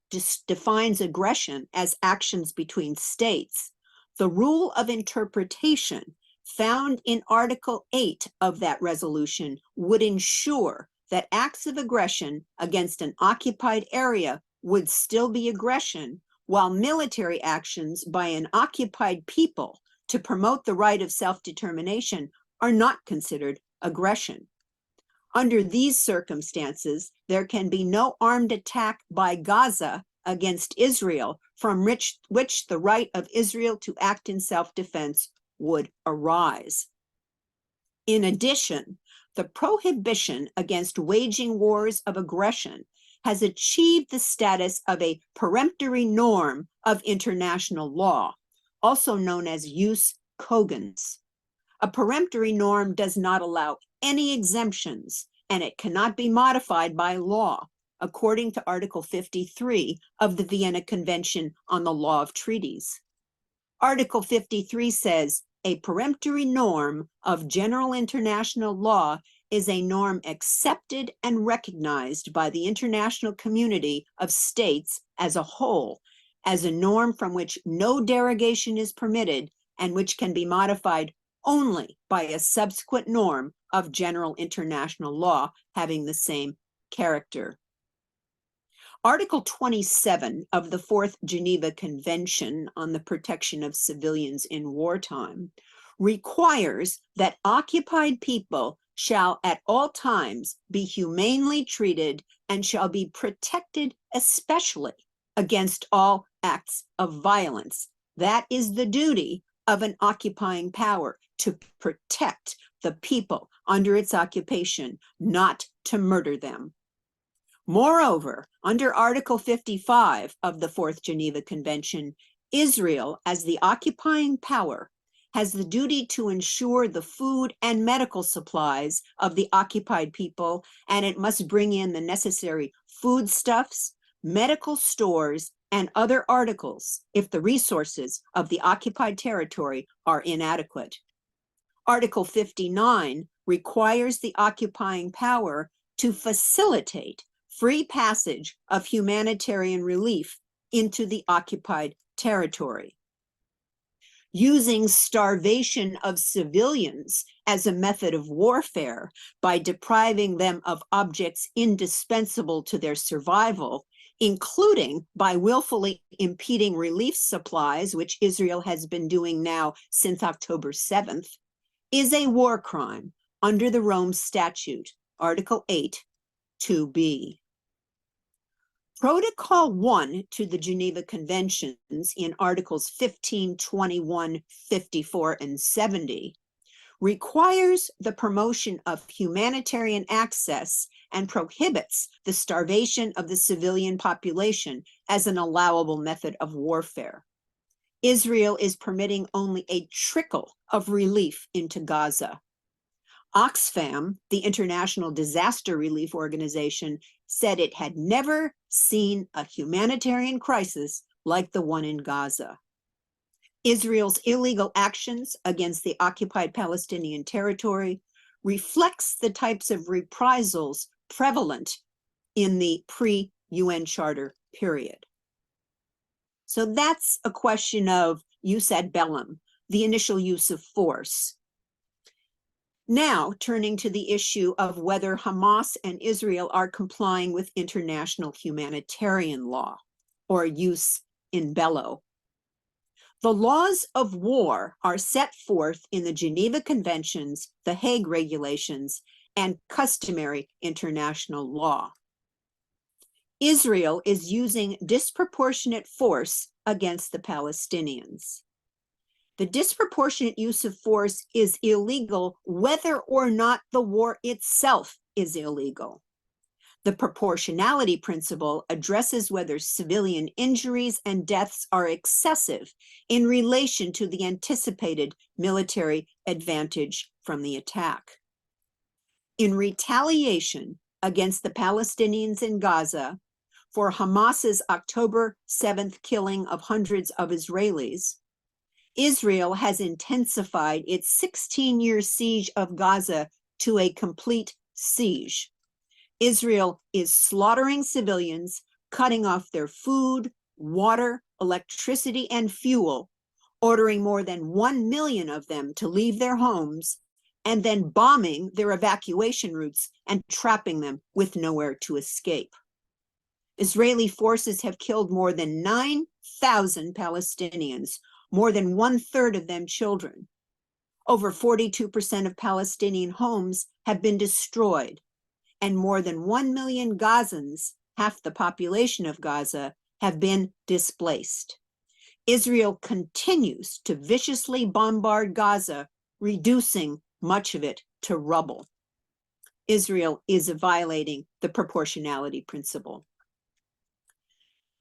defines aggression as actions between states, the rule of interpretation found in Article 8 of that resolution would ensure that acts of aggression against an occupied area would still be aggression, while military actions by an occupied people to promote the right of self-determination are not considered aggression. Under these circumstances, there can be no armed attack by Gaza against Israel from which the right of Israel to act in self-defense would arise. In addition, the prohibition against waging wars of aggression has achieved the status of a peremptory norm of international law, also known as jus cogens. A peremptory norm does not allow any exemptions, and it cannot be modified by law, according to Article 53 of the Vienna Convention on the Law of Treaties. Article 53 says, a peremptory norm of general international law is a norm accepted and recognized by the international community of states as a whole, as a norm from which no derogation is permitted and which can be modified only by a subsequent norm of general international law having the same character. Article 27 of the Fourth Geneva Convention on the Protection of Civilians in Wartime requires that occupied people shall at all times be humanely treated and shall be protected especially against all acts of violence. That is the duty of an occupying power, to protect the people under its occupation, not to murder them. Moreover, under Article 55 of the Fourth Geneva Convention, Israel, as the occupying power, has the duty to ensure the food and medical supplies of the occupied people, and it must bring in the necessary foodstuffs, medical stores, and other articles if the resources of the occupied territory are inadequate. Article 59 requires the occupying power to facilitate free passage of humanitarian relief into the occupied territory. Using starvation of civilians as a method of warfare by depriving them of objects indispensable to their survival, including by willfully impeding relief supplies, which Israel has been doing now since October 7th, is a war crime under the Rome Statute, Article 8, 2b. Protocol 1 to the Geneva Conventions in Articles 15, 21, 54, and 70 requires the promotion of humanitarian access and prohibits the starvation of the civilian population as an allowable method of warfare. Israel is permitting only a trickle of relief into Gaza. Oxfam, the International Disaster Relief Organization, said it had never seen a humanitarian crisis like the one in Gaza. Israel's illegal actions against the occupied Palestinian territory reflects the types of reprisals prevalent in the pre-UN Charter period. So that's a question of jus ad bellum, the initial use of force. Now, turning to the issue of whether Hamas and Israel are complying with international humanitarian law, or jus in bello. The laws of war are set forth in the Geneva Conventions, the Hague Regulations, and customary international law. Israel is using disproportionate force against the Palestinians. The disproportionate use of force is illegal whether or not the war itself is illegal. The proportionality principle addresses whether civilian injuries and deaths are excessive in relation to the anticipated military advantage from the attack. In retaliation against the Palestinians in Gaza for Hamas's October 7th killing of hundreds of Israelis, Israel has intensified its 16-year siege of Gaza to a complete siege. Israel is slaughtering civilians, cutting off their food, water, electricity, and fuel, ordering more than 1 million of them to leave their homes, and then bombing their evacuation routes and trapping them with nowhere to escape. Israeli forces have killed more than 9,000 Palestinians, more than 1/3 of them children. Over 42% of Palestinian homes have been destroyed, and more than 1 million Gazans, half the population of Gaza, have been displaced. Israel continues to viciously bombard Gaza, reducing much of it to rubble. Israel is violating the proportionality principle.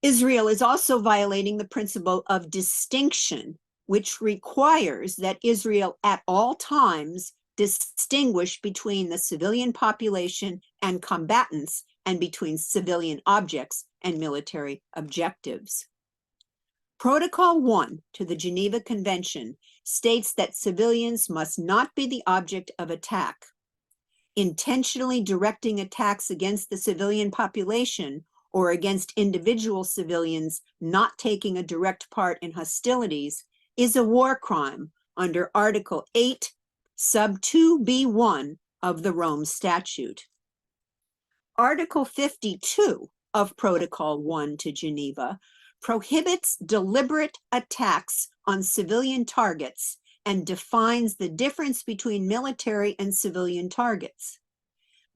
Israel is also violating the principle of distinction, which requires that Israel at all times distinguish between the civilian population and combatants and between civilian objects and military objectives. Protocol 1 to the Geneva Convention states that civilians must not be the object of attack. Intentionally directing attacks against the civilian population or against individual civilians not taking a direct part in hostilities is a war crime under Article 8, sub 2b1 of the Rome Statute. Article 52 of Protocol 1 to Geneva prohibits deliberate attacks on civilian targets and defines the difference between military and civilian targets.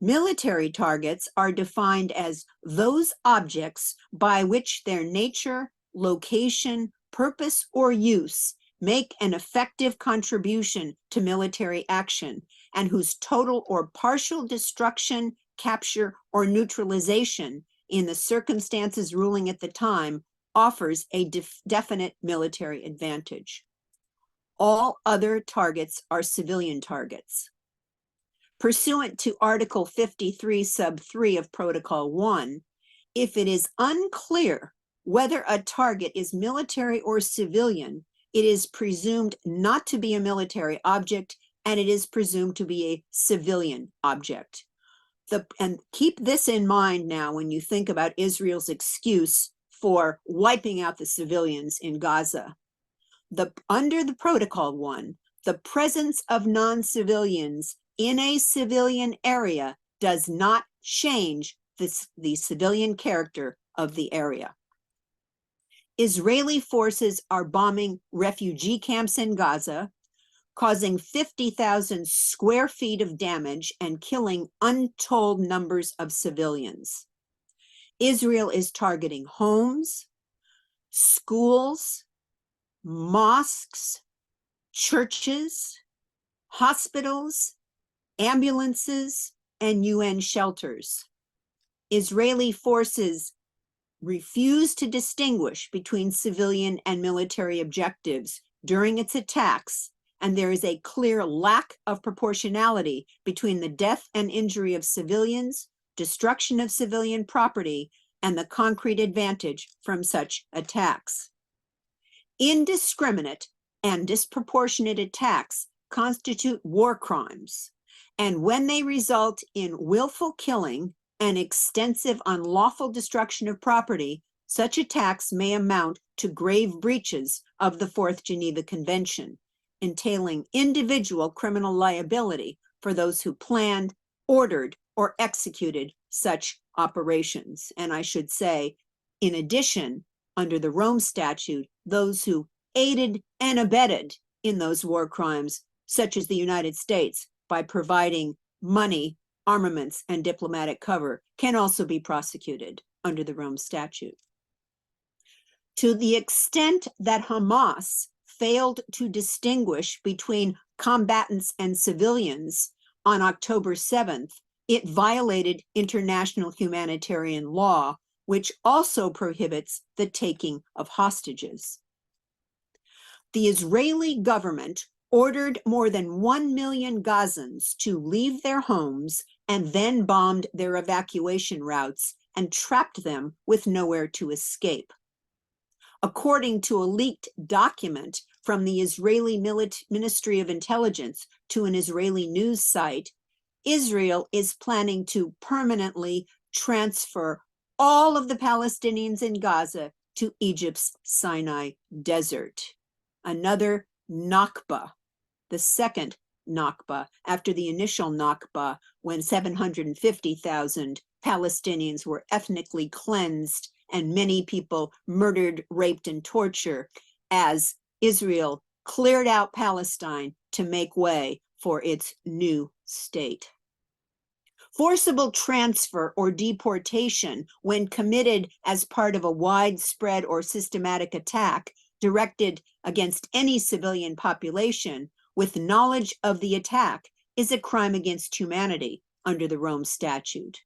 Military targets are defined as those objects by which their nature, location, purpose, or use make an effective contribution to military action and whose total or partial destruction, capture, or neutralization in the circumstances ruling at the time offers a definite military advantage. All other targets are civilian targets. Pursuant to Article 53, sub 3 of Protocol 1, if it is unclear whether a target is military or civilian, it is presumed not to be a military object and it is presumed to be a civilian object. And keep this in mind now when you think about Israel's excuse for wiping out the civilians in Gaza. Under the Protocol 1, the presence of non-civilians in a civilian area does not change the civilian character of the area. Israeli forces are bombing refugee camps in Gaza, causing 50,000 square feet of damage and killing untold numbers of civilians. Israel is targeting homes, schools, mosques, churches, hospitals, ambulances, and UN shelters. Israeli forces refuse to distinguish between civilian and military objectives during its attacks, and there is a clear lack of proportionality between the death and injury of civilians, destruction of civilian property, and the concrete advantage from such attacks. Indiscriminate and disproportionate attacks constitute war crimes, and when they result in willful killing and extensive unlawful destruction of property, such attacks may amount to grave breaches of the Fourth Geneva Convention, entailing individual criminal liability for those who planned, ordered, or executed such operations. And I should say, in addition, under the Rome Statute, those who aided and abetted in those war crimes, such as the United States, by providing money, armaments, and diplomatic cover, can also be prosecuted under the Rome Statute. To the extent that Hamas failed to distinguish between combatants and civilians on October 7th, it violated international humanitarian law, which also prohibits the taking of hostages. The Israeli government ordered more than 1 million Gazans to leave their homes and then bombed their evacuation routes and trapped them with nowhere to escape. According to a leaked document from the Israeli Ministry of Intelligence to an Israeli news site, Israel is planning to permanently transfer all of the Palestinians in Gaza to Egypt's Sinai Desert. Another Nakba, the second Nakba, after the initial Nakba, when 750,000 Palestinians were ethnically cleansed and many people murdered, raped, and tortured, as Israel cleared out Palestine to make way for its new state. Forcible transfer or deportation, when committed as part of a widespread or systematic attack directed against any civilian population with knowledge of the attack, is a crime against humanity under the Rome Statute.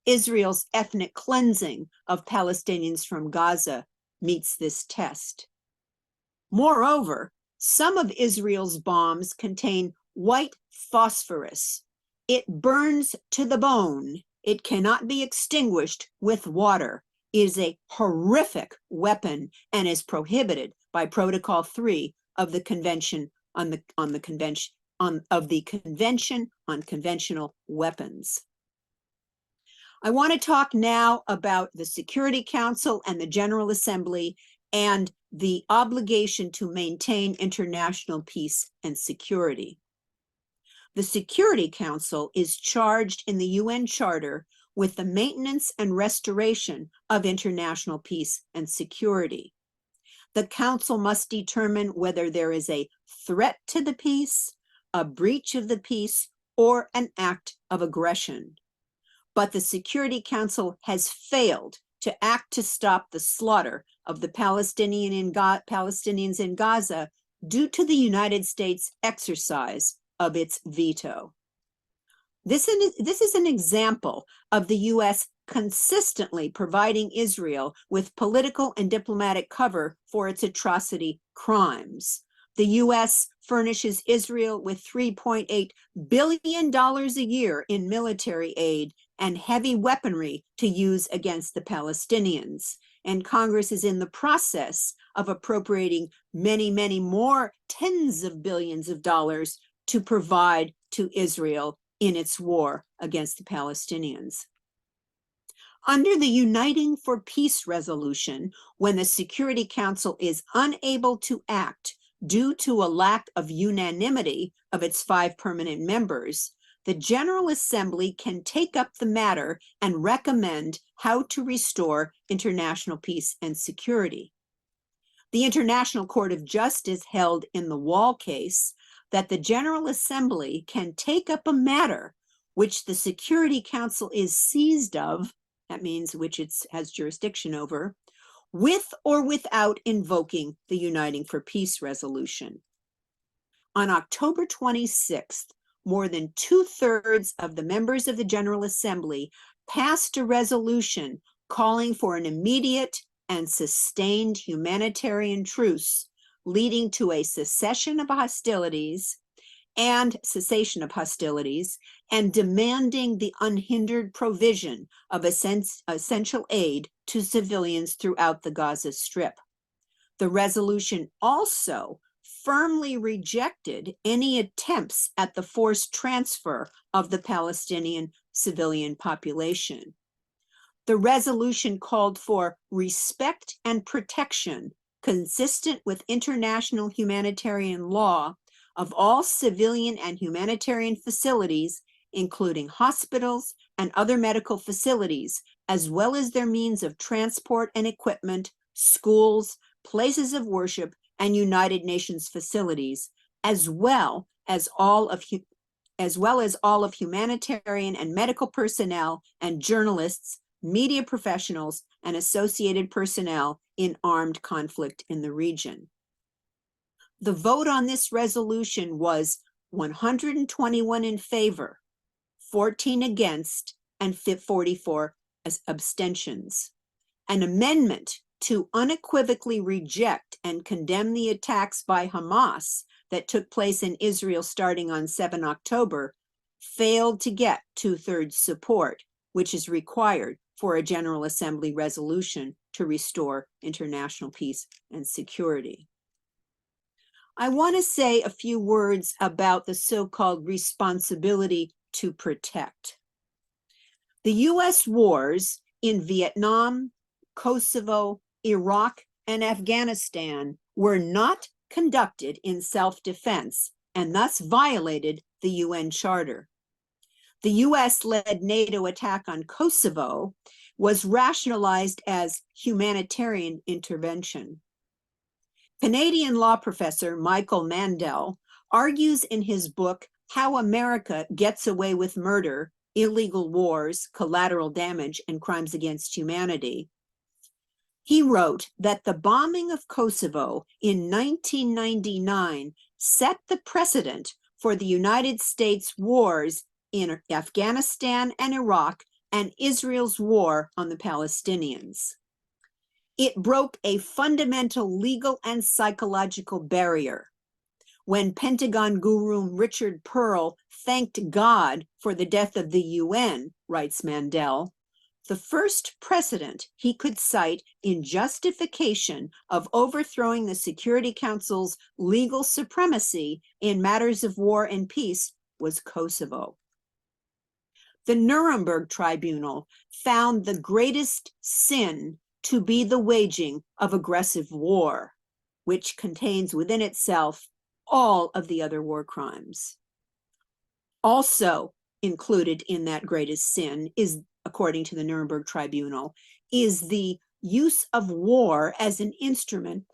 Israel's ethnic cleansing of Palestinians from Gaza meets this test. Moreover, some of Israel's bombs contain white phosphorus. It burns to the bone. It cannot be extinguished with water. It is a horrific weapon and is prohibited by Protocol 3 of the Convention on Convention on Conventional Weapons. I want to talk now about the Security Council and the General Assembly and the obligation to maintain international peace and security. The Security Council is charged in the UN Charter with the maintenance and restoration of international peace and security. The Council must determine whether there is a threat to the peace, a breach of the peace, or an act of aggression. But the Security Council has failed to act to stop the slaughter of the Palestinians in Gaza due to the United States exercise of its veto. This is an example of the U.S. consistently providing Israel with political and diplomatic cover for its atrocity crimes. The U.S. furnishes Israel with $3.8 billion a year in military aid and heavy weaponry to use against the Palestinians. And Congress is in the process of appropriating many, many more tens of billions of dollars to provide to Israel in its war against the Palestinians. Under the Uniting for Peace resolution, when the Security Council is unable to act due to a lack of unanimity of its 5 permanent members, the General Assembly can take up the matter and recommend how to restore international peace and security. The International Court of Justice held in the Wall case that the General Assembly can take up a matter which the Security Council is seized of, that means which it has jurisdiction over, with or without invoking the Uniting for Peace resolution. On October 26th, more than 2/3 of the members of the General Assembly passed a resolution calling for an immediate and sustained humanitarian truce, leading to a cessation of hostilities and demanding the unhindered provision of essential aid to civilians throughout the Gaza Strip. The resolution also firmly rejected any attempts at the forced transfer of the Palestinian civilian population. The resolution called for respect and protection consistent with international humanitarian law of all civilian and humanitarian facilities, including hospitals and other medical facilities, as well as their means of transport and equipment, schools, places of worship, and United Nations facilities, as well as all of humanitarian and medical personnel and journalists, media professionals, and associated personnel in armed conflict in the region. The vote on this resolution was 121 in favor, 14 against, and 44 abstentions. An amendment to unequivocally reject and condemn the attacks by Hamas that took place in Israel starting on 7 October failed to get 2/3 support, which is required for a General Assembly resolution to restore international peace and security. I want to say a few words about the so-called responsibility to protect. The U.S. wars in Vietnam, Kosovo, Iraq, and Afghanistan were not conducted in self-defense and thus violated the UN Charter. The US-led NATO attack on Kosovo was rationalized as humanitarian intervention. Canadian law professor Michael Mandel argues in his book, How America Gets Away with Murder, Illegal Wars, Collateral Damage, and Crimes Against Humanity. He wrote that the bombing of Kosovo in 1999 set the precedent for the United States wars in Afghanistan and Iraq and Israel's war on the Palestinians. It broke a fundamental legal and psychological barrier. When Pentagon guru Richard Pearl thanked God for the death of the UN, writes Mandel, the first precedent he could cite in justification of overthrowing the Security Council's legal supremacy in matters of war and peace was Kosovo. The Nuremberg Tribunal found the greatest sin to be the waging of aggressive war, which contains within itself all of the other war crimes. Also included in that greatest sin is, according to the Nuremberg Tribunal, is the use of war as an instrument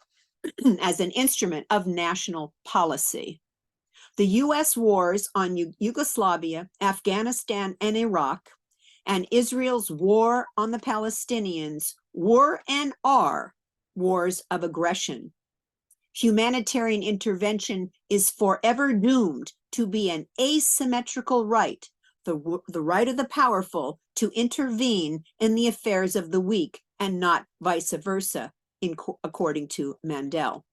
of national policy. The US wars on Yugoslavia, Afghanistan, and Iraq, and Israel's war on the Palestinians were and are wars of aggression. Humanitarian intervention is forever doomed to be an asymmetrical right, the right of the powerful to intervene in the affairs of the weak and not vice versa, according to Mandel.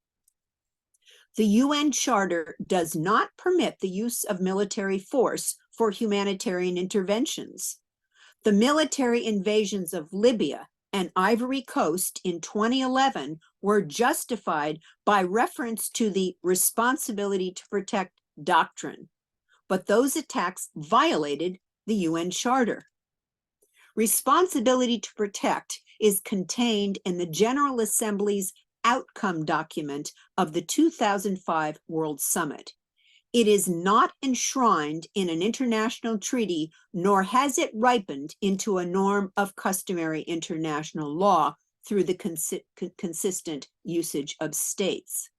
The UN Charter does not permit the use of military force for humanitarian interventions. The military invasions of Libya and Ivory Coast in 2011 were justified by reference to the responsibility to protect doctrine. but those attacks violated the UN Charter. Responsibility to protect is contained in the General Assembly's outcome document of the 2005 World Summit. It is not enshrined in an international treaty, nor has it ripened into a norm of customary international law through the consistent usage of states.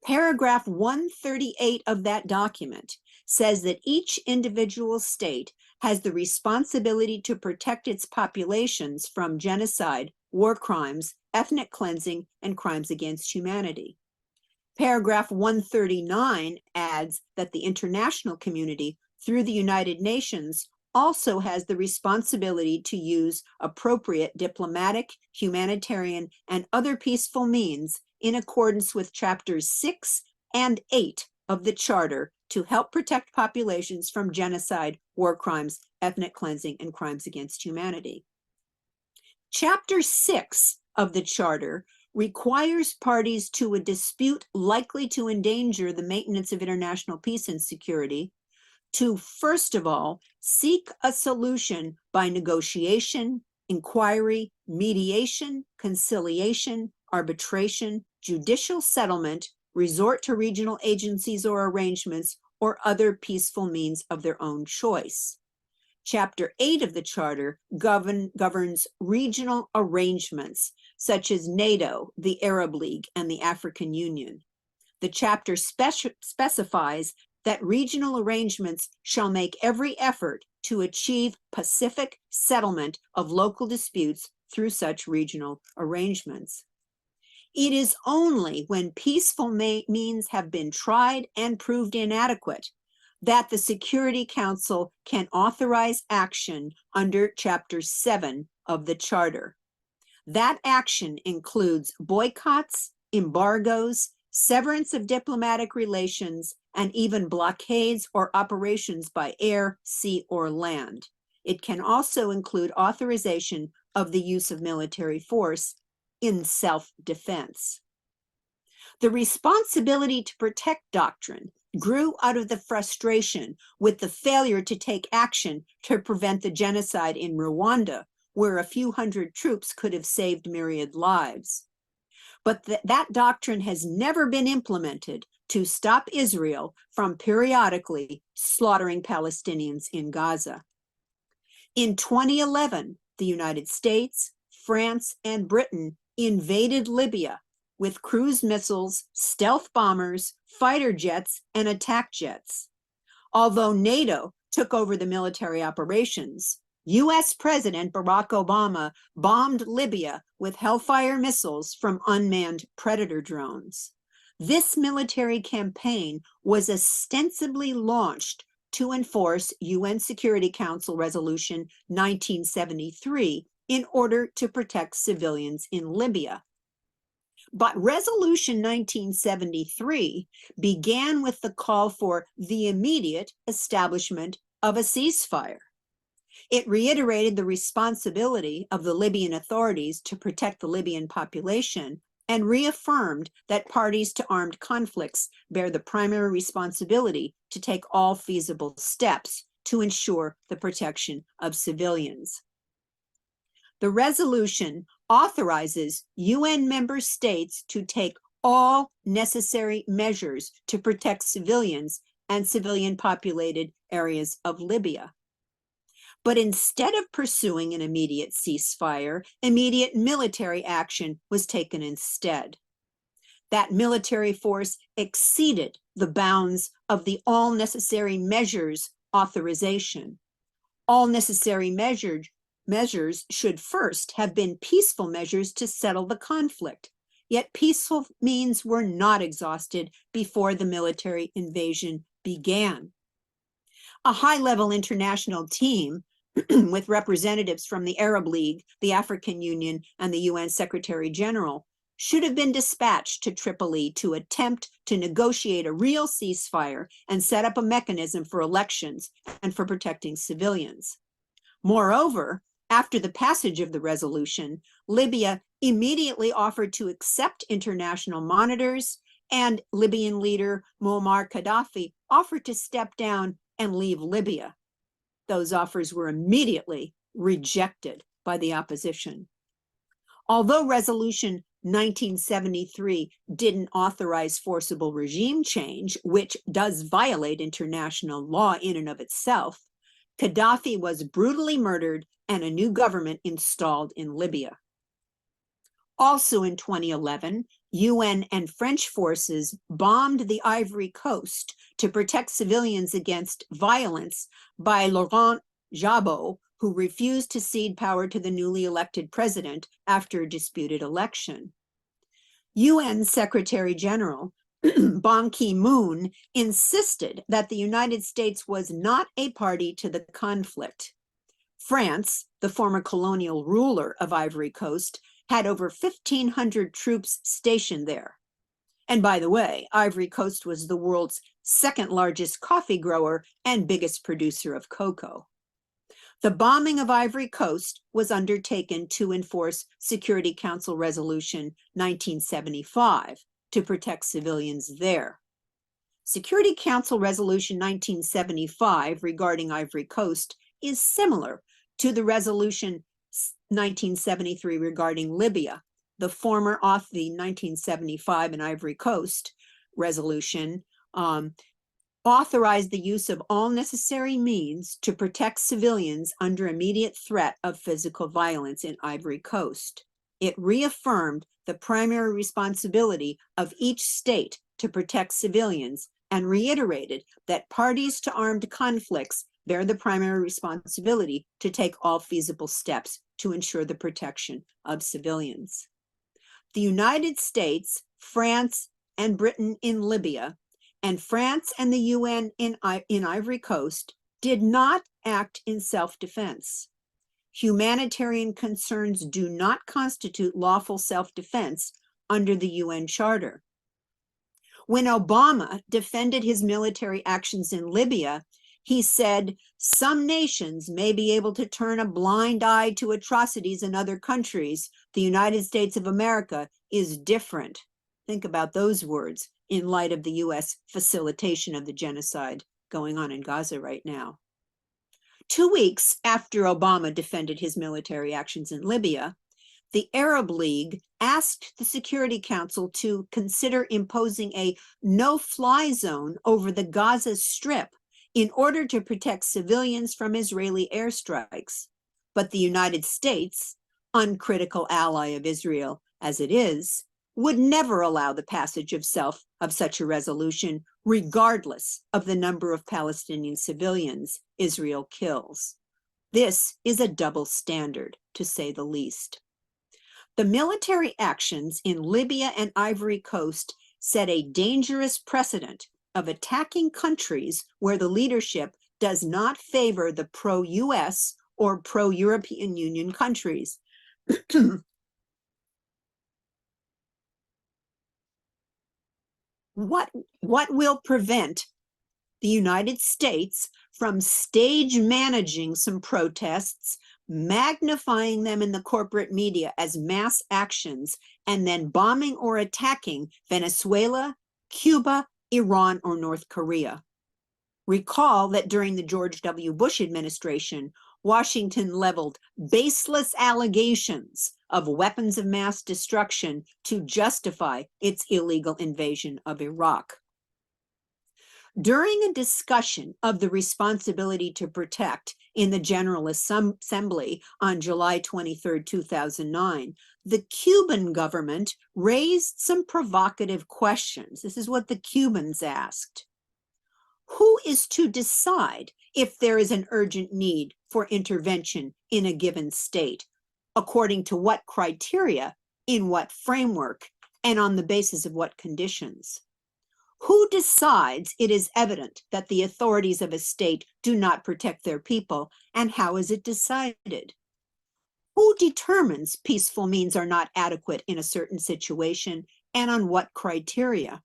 Paragraph 138 of that document says that each individual state has the responsibility to protect its populations from genocide, war crimes, ethnic cleansing, and crimes against humanity. Paragraph 139 adds that the international community, through the United Nations, also has the responsibility to use appropriate diplomatic, humanitarian, and other peaceful means in accordance with chapters 6 and 8 of the Charter to help protect populations from genocide, war crimes, ethnic cleansing, and crimes against humanity. Chapter 6 of the Charter requires parties to a dispute likely to endanger the maintenance of international peace and security to, first of all, seek a solution by negotiation, inquiry, mediation, conciliation, arbitration, judicial settlement, resort to regional agencies or arrangements, or other peaceful means of their own choice. Chapter 8 of the Charter governs regional arrangements, such as NATO, the Arab League, and the African Union. The chapter specifies that regional arrangements shall make every effort to achieve pacific settlement of local disputes through such regional arrangements. It is only when peaceful means have been tried and proved inadequate that the Security Council can authorize action under Chapter 7 of the Charter. That action includes boycotts, embargoes, severance of diplomatic relations, and even blockades or operations by air, sea, or land. It can also include authorization of the use of military force in self-defense. The responsibility to protect doctrine grew out of the frustration with the failure to take action to prevent the genocide in Rwanda, where a few hundred troops could have saved myriad lives. But that doctrine has never been implemented to stop Israel from periodically slaughtering Palestinians in Gaza. In 2011, the United States, France, and Britain invaded Libya with cruise missiles, stealth bombers, fighter jets, and attack jets. Although NATO took over the military operations, US President Barack Obama bombed Libya with Hellfire missiles from unmanned Predator drones. This military campaign was ostensibly launched to enforce UN Security Council Resolution 1973 in order to protect civilians in Libya. But Resolution 1973 began with the call for the immediate establishment of a ceasefire. It reiterated the responsibility of the Libyan authorities to protect the Libyan population and reaffirmed that parties to armed conflicts bear the primary responsibility to take all feasible steps to ensure the protection of civilians. The resolution authorizes UN member states to take all necessary measures to protect civilians and civilian-populated areas of Libya. But instead of pursuing an immediate ceasefire, immediate military action was taken instead. That military force exceeded the bounds of the all necessary measures authorization. All necessary measures should first have been peaceful measures to settle the conflict. Yet peaceful means were not exhausted before the military invasion began. A high-level international team with representatives from the Arab League, the African Union, and the UN Secretary General should have been dispatched to Tripoli to attempt to negotiate a real ceasefire and set up a mechanism for elections and for protecting civilians. Moreover, after the passage of the resolution, Libya immediately offered to accept international monitors and Libyan leader Muammar Gaddafi offered to step down and leave Libya. Those offers were immediately rejected by the opposition. Although Resolution 1973 didn't authorize forcible regime change, which does violate international law in and of itself, Gaddafi was brutally murdered and a new government installed in Libya. Also in 2011, UN and French forces bombed the Ivory Coast to protect civilians against violence by Laurent Gbagbo, who refused to cede power to the newly elected president after a disputed election. UN Secretary General Ban Ki-moon insisted that the United States was not a party to the conflict. France, the former colonial ruler of Ivory Coast, had over 1,500 troops stationed there. And by the way, Ivory Coast was the world's second largest coffee grower and biggest producer of cocoa. The bombing of Ivory Coast was undertaken to enforce Security Council Resolution 1975 to protect civilians there. Security Council Resolution 1975 regarding Ivory Coast is similar to the Resolution 1973 regarding Libya. The former off the 1975 and Ivory Coast resolution authorized the use of all necessary means to protect civilians under immediate threat of physical violence in Ivory Coast. It reaffirmed the primary responsibility of each state to protect civilians and reiterated that parties to armed conflicts bear the primary responsibility to take all feasible steps to ensure the protection of civilians. The United States, France, and Britain in Libya, and France and the UN in Ivory Coast did not act in self-defense. Humanitarian concerns do not constitute lawful self-defense under the UN Charter. When Obama defended his military actions in Libya, he said, "Some nations may be able to turn a blind eye to atrocities in other countries. The United States of America is different." Think about those words in light of the US facilitation of the genocide going on in Gaza right now. 2 weeks after Obama defended his military actions in Libya, the Arab League asked the Security Council to consider imposing a no-fly zone over the Gaza Strip in order to protect civilians from Israeli airstrikes. But the United States, uncritical ally of Israel as it is, would never allow the passage of such a resolution, regardless of the number of Palestinian civilians Israel kills. This is a double standard, to say the least. The military actions in Libya and Ivory Coast set a dangerous precedent of attacking countries where the leadership does not favor the pro-US or pro-European Union countries. What will prevent the United States from stage managing some protests, magnifying them in the corporate media as mass actions, and then bombing or attacking Venezuela, Cuba, Iran, or North Korea? Recall that during the George W. Bush administration, Washington leveled baseless allegations of weapons of mass destruction to justify its illegal invasion of Iraq. During a discussion of the responsibility to protect in the General Assembly on July 23, 2009, the Cuban government raised some provocative questions. This is what the Cubans asked. Who is to decide if there is an urgent need for intervention in a given state? According to what criteria, in what framework, and on the basis of what conditions? Who decides it is evident that the authorities of a state do not protect their people, and how is it decided? Who determines peaceful means are not adequate in a certain situation, and on what criteria?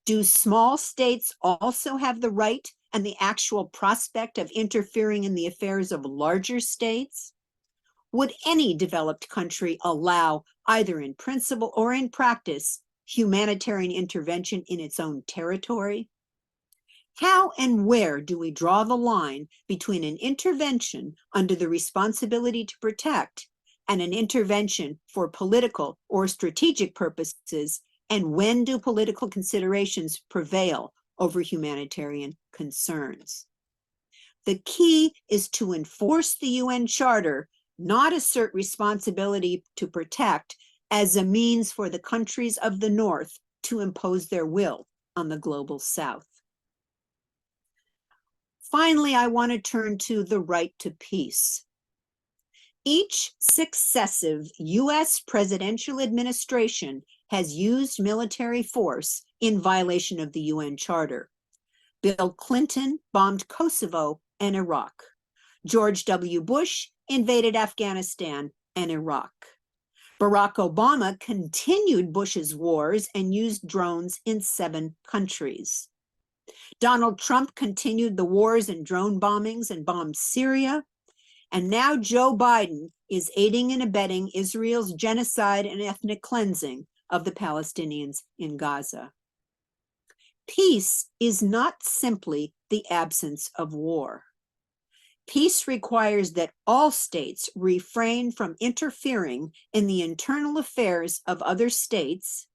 Do small states also have the right and the actual prospect of interfering in the affairs of larger states? Would any developed country allow, either in principle or in practice, humanitarian intervention in its own territory? How and where do we draw the line between an intervention under the responsibility to protect and an intervention for political or strategic purposes? And when do political considerations prevail over humanitarian concerns? The key is to enforce the UN Charter, not assert responsibility to protect as a means for the countries of the North to impose their will on the global South. Finally, I want to turn to the right to peace. Each successive US presidential administration has used military force in violation of the UN Charter. Bill Clinton bombed Kosovo and Iraq. George W. Bush invaded Afghanistan and Iraq. Barack Obama continued Bush's wars and used drones in 7 countries. Donald Trump continued the wars and drone bombings and bombed Syria. And now Joe Biden is aiding and abetting Israel's genocide and ethnic cleansing of the Palestinians in Gaza. Peace is not simply the absence of war. Peace requires that all states refrain from interfering in the internal affairs of other states,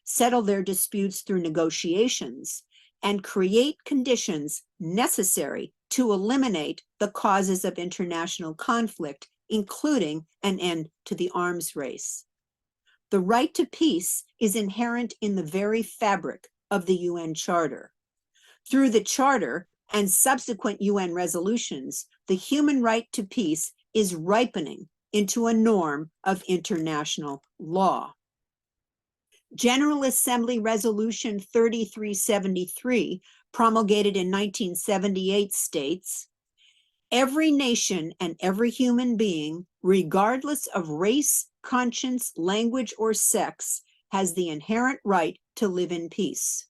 settle their disputes through negotiations, and create conditions necessary to eliminate the causes of international conflict, including an end to the arms race. The right to peace is inherent in the very fabric of the UN Charter. Through the Charter and subsequent UN resolutions, the human right to peace is ripening into a norm of international law. General Assembly Resolution 3373, promulgated in 1978, states, "Every nation and every human being, regardless of race, conscience, language, or sex, has the inherent right to live in peace."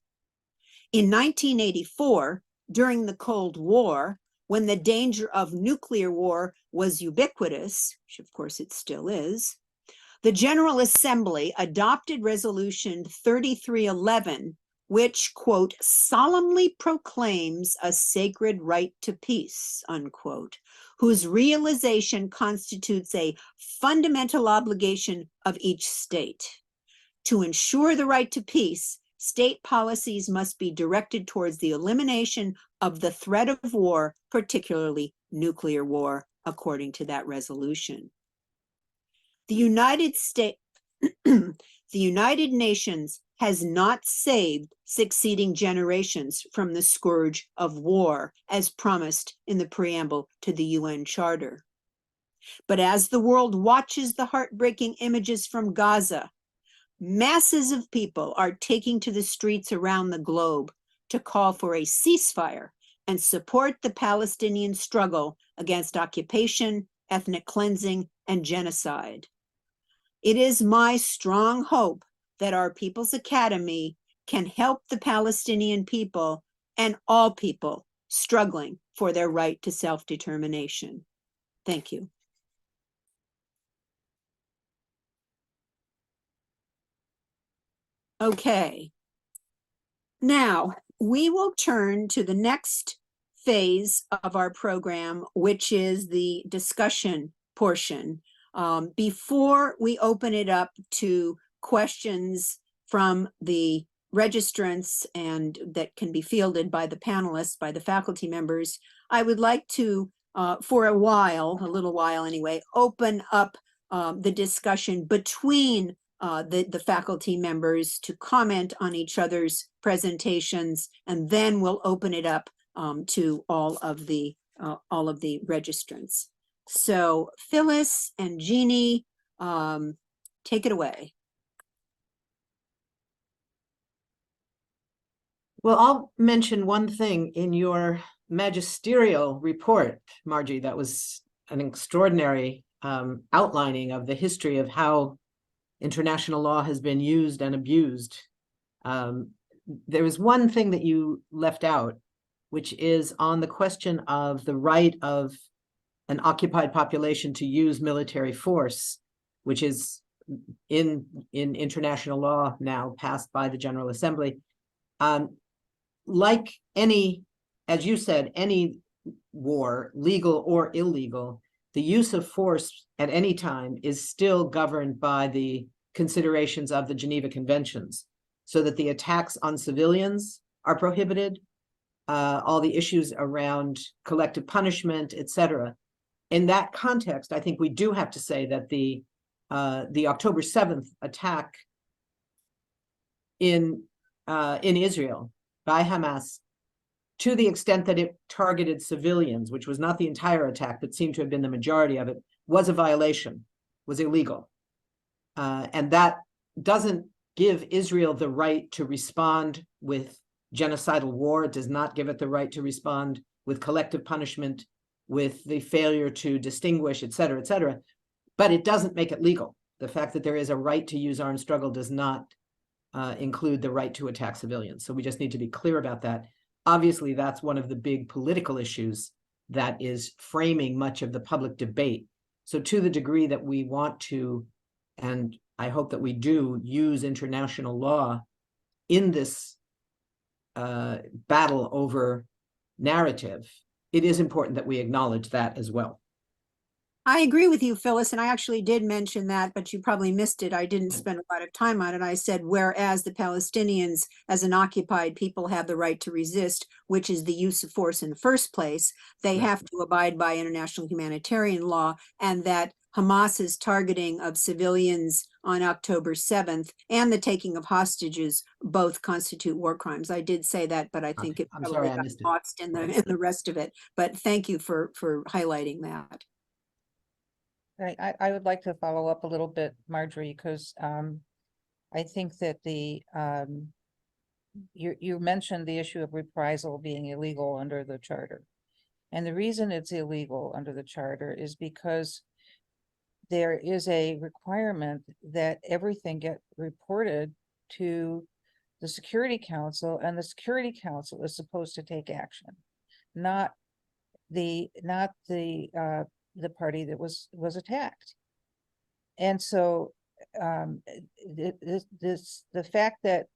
In 1984, during the Cold War, when the danger of nuclear war was ubiquitous, which of course it still is, the General Assembly adopted Resolution 3311, which, quote, "solemnly proclaims a sacred right to peace," unquote, whose realization constitutes a fundamental obligation of each state. To ensure the right to peace, state policies must be directed towards the elimination of the threat of war, particularly nuclear war, according to that resolution. The United Nations has not saved succeeding generations from the scourge of war, as promised in the preamble to the UN Charter. But as the world watches the heartbreaking images from Gaza, masses of people are taking to the streets around the globe to call for a ceasefire and support the Palestinian struggle against occupation, ethnic cleansing, and genocide. It is my strong hope that our People's Academy can help the Palestinian people and all people struggling for their right to self-determination. Thank you. Okay. Now, we will turn to the next phase of our program, which is the discussion portion. Before we open it up to questions from the registrants and that can be fielded by the panelists, by the faculty members, I would like to, for a little while anyway, open up the discussion between the faculty members to comment on each other's presentations, and then we'll open it up to all of the registrants. So Phyllis and Jeannie, take it away. Well, I'll mention one thing in your magisterial report, Margie. That was an extraordinary outlining of the history of how international law has been used and abused. There was one thing that you left out, which is on the question of the right of an occupied population to use military force, which is in international law now passed by the General Assembly. Like any, as you said, any war, legal or illegal, the use of force at any time is still governed by the considerations of the Geneva Conventions, so that the attacks on civilians are prohibited, all the issues around collective punishment, etc. In that context, I think we do have to say that the October 7th attack in Israel by Hamas, to the extent that it targeted civilians, which was not the entire attack, but seemed to have been the majority of it, was a violation, was illegal. And that doesn't give Israel the right to respond with genocidal war. It does not give it the right to respond with collective punishment, with the failure to distinguish, et cetera, but it doesn't make it legal. The fact that there is a right to use armed struggle does not include the right to attack civilians. So we just need to be clear about that. Obviously, that's one of the big political issues that is framing much of the public debate. So to the degree that we want to, and I hope that we do, use international law in this battle over narrative, it is important that we acknowledge that as well. I agree with you, Phyllis, and I actually did mention that, but you probably missed it. I didn't spend a lot of time on it. I said, whereas the Palestinians as an occupied people have the right to resist, which is the use of force in the first place, they Right. have to abide by international humanitarian law, and that Hamas's targeting of civilians on October 7th and the taking of hostages both constitute war crimes. I did say that, but I think Okay. it I'm probably sorry, I got missed it. lost in the rest of it. But thank you for highlighting that. Right, I would like to follow up a little bit, Marjorie, because I think that you mentioned the issue of reprisal being illegal under the charter. And the reason it's illegal under the charter is because there is a requirement that everything get reported to the Security Council, and the Security Council is supposed to take action, not the party that was attacked. And so the fact that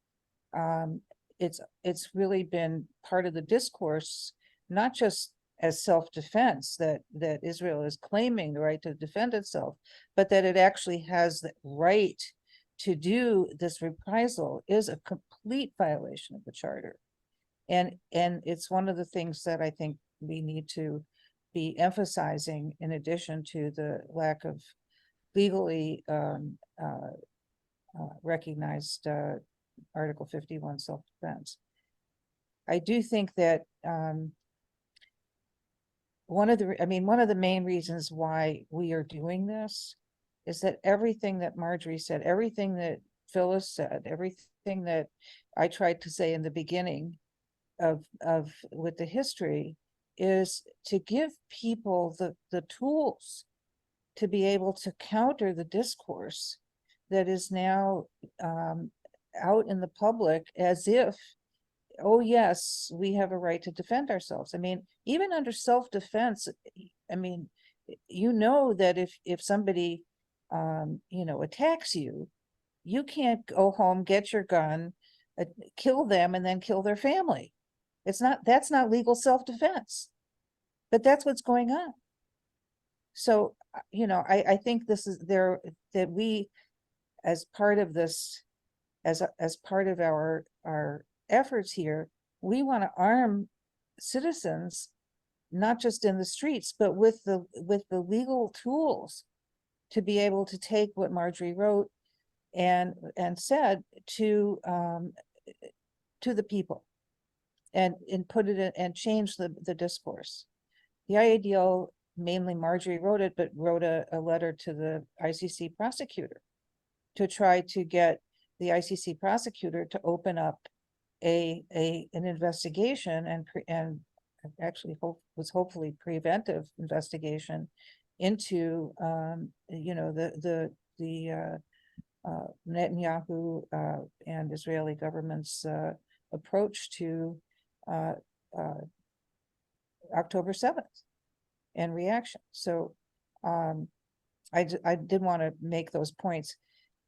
it's really been part of the discourse, not just as self-defense, that Israel is claiming the right to defend itself, but that it actually has the right to do this reprisal, is a complete violation of the charter. And it's one of the things that I think we need to be emphasizing, in addition to the lack of legally recognized Article 51 self-defense. I do think that one of the main reasons why we are doing this is that everything that Marjorie said, everything that Phyllis said, everything that I tried to say in the beginning of with the history, is to give people the tools to be able to counter the discourse that is now out in the public, as if, oh yes, we have a right to defend ourselves. I mean, even under self-defense, I mean, you know that if somebody attacks you, you can't go home, get your gun, kill them, and then kill their family. That's not legal self-defense, but that's what's going on. So, I think this is there, that we, as part of this, as part of our efforts here, we want to arm citizens, not just in the streets, but with the legal tools to be able to take what Marjorie wrote and said to the people, and put it in and change the discourse. The ideal, mainly Marjorie wrote it, but wrote a letter to the ICC prosecutor to try to get the ICC prosecutor to open up an investigation, and actually was hopefully preventive investigation into the Netanyahu and Israeli government's approach to October 7th and reaction. So I did want to make those points.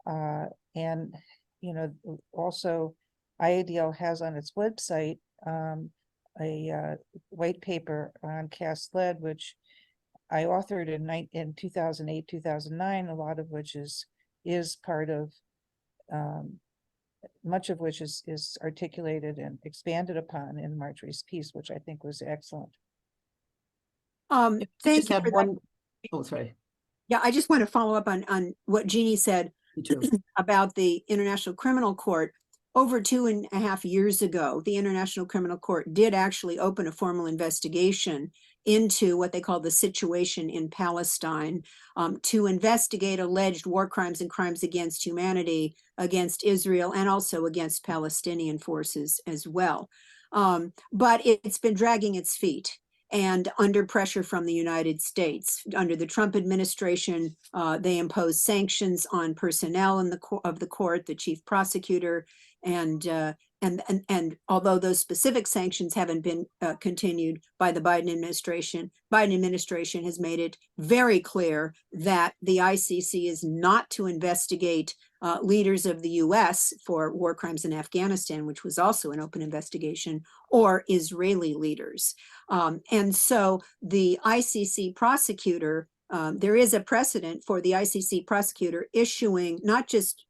And, also IADL has on its website a white paper on cast lead, which I authored in 2008, 2009, a lot of which is part of, much of which is articulated and expanded upon in Marjorie's piece, which I think was excellent. Thank Just you have for that. one. Oh, sorry. Yeah, I just want to follow up on what Jeannie said Me too. about the International Criminal Court. Over 2.5 years ago, the International Criminal Court did actually open a formal investigation into what they call the situation in Palestine, to investigate alleged war crimes and crimes against humanity against Israel and also against Palestinian forces as well. But it's been dragging its feet and under pressure from the United States. Under the Trump administration, they imposed sanctions on personnel of the court, the chief prosecutor, and although those specific sanctions haven't been continued by the Biden administration has made it very clear that the ICC is not to investigate leaders of the U.S. for war crimes in Afghanistan, which was also an open investigation, or Israeli leaders. And so the ICC prosecutor, there is a precedent for the ICC prosecutor issuing, not just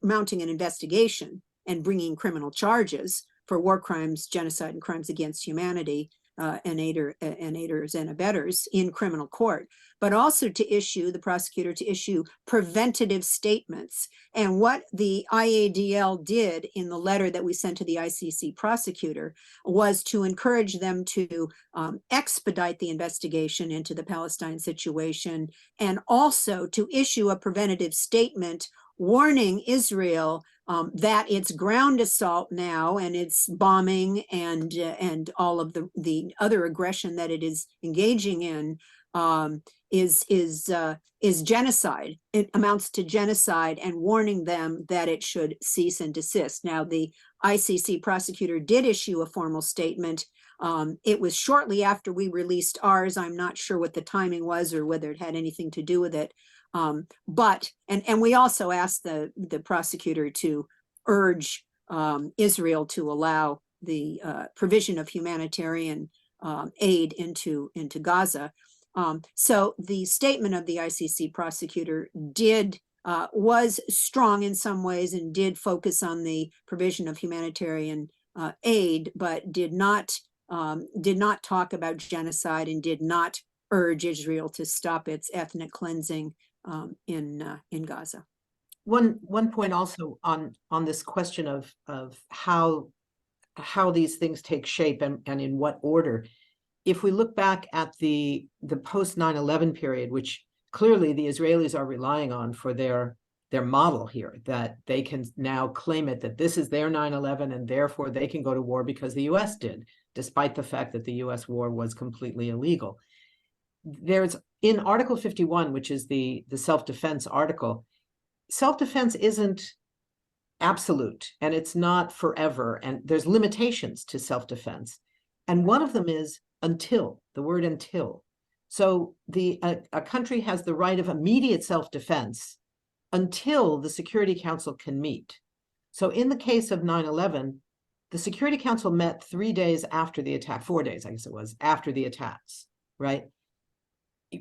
mounting an investigation and bringing criminal charges for war crimes, genocide, and crimes against humanity, and aiders and abettors in criminal court, but also the prosecutor to issue preventative statements. And what the IADL did in the letter that we sent to the ICC prosecutor was to encourage them to expedite the investigation into the Palestine situation, and also to issue a preventative statement warning Israel that its ground assault now and its bombing and all of the other aggression that it is engaging in is genocide. It amounts to genocide, and warning them that it should cease and desist. Now, the ICC prosecutor did issue a formal statement. It was shortly after we released ours. I'm not sure what the timing was or whether it had anything to do with it. But we also asked the prosecutor to urge Israel to allow the provision of humanitarian aid into Gaza. So the statement of the ICC prosecutor was strong in some ways and did focus on the provision of humanitarian aid, but did not talk about genocide and did not urge Israel to stop its ethnic cleansing in Gaza. One point also on this question of how these things take shape and in what order. If we look back at the post 9/11 period, which clearly the Israelis are relying on for their model here, that they can now claim it, that this is their 9/11 and therefore they can go to war because the US did, despite the fact that the US war was completely illegal. There's in Article 51, which is the self-defense article, self-defense isn't absolute and it's not forever, and there's limitations to self-defense. And one of them is until, the word until. So a country has the right of immediate self-defense until the Security Council can meet. So in the case of 9/11, the Security Council met 3 days after the attack, 4 days, I guess it was, after the attacks, right?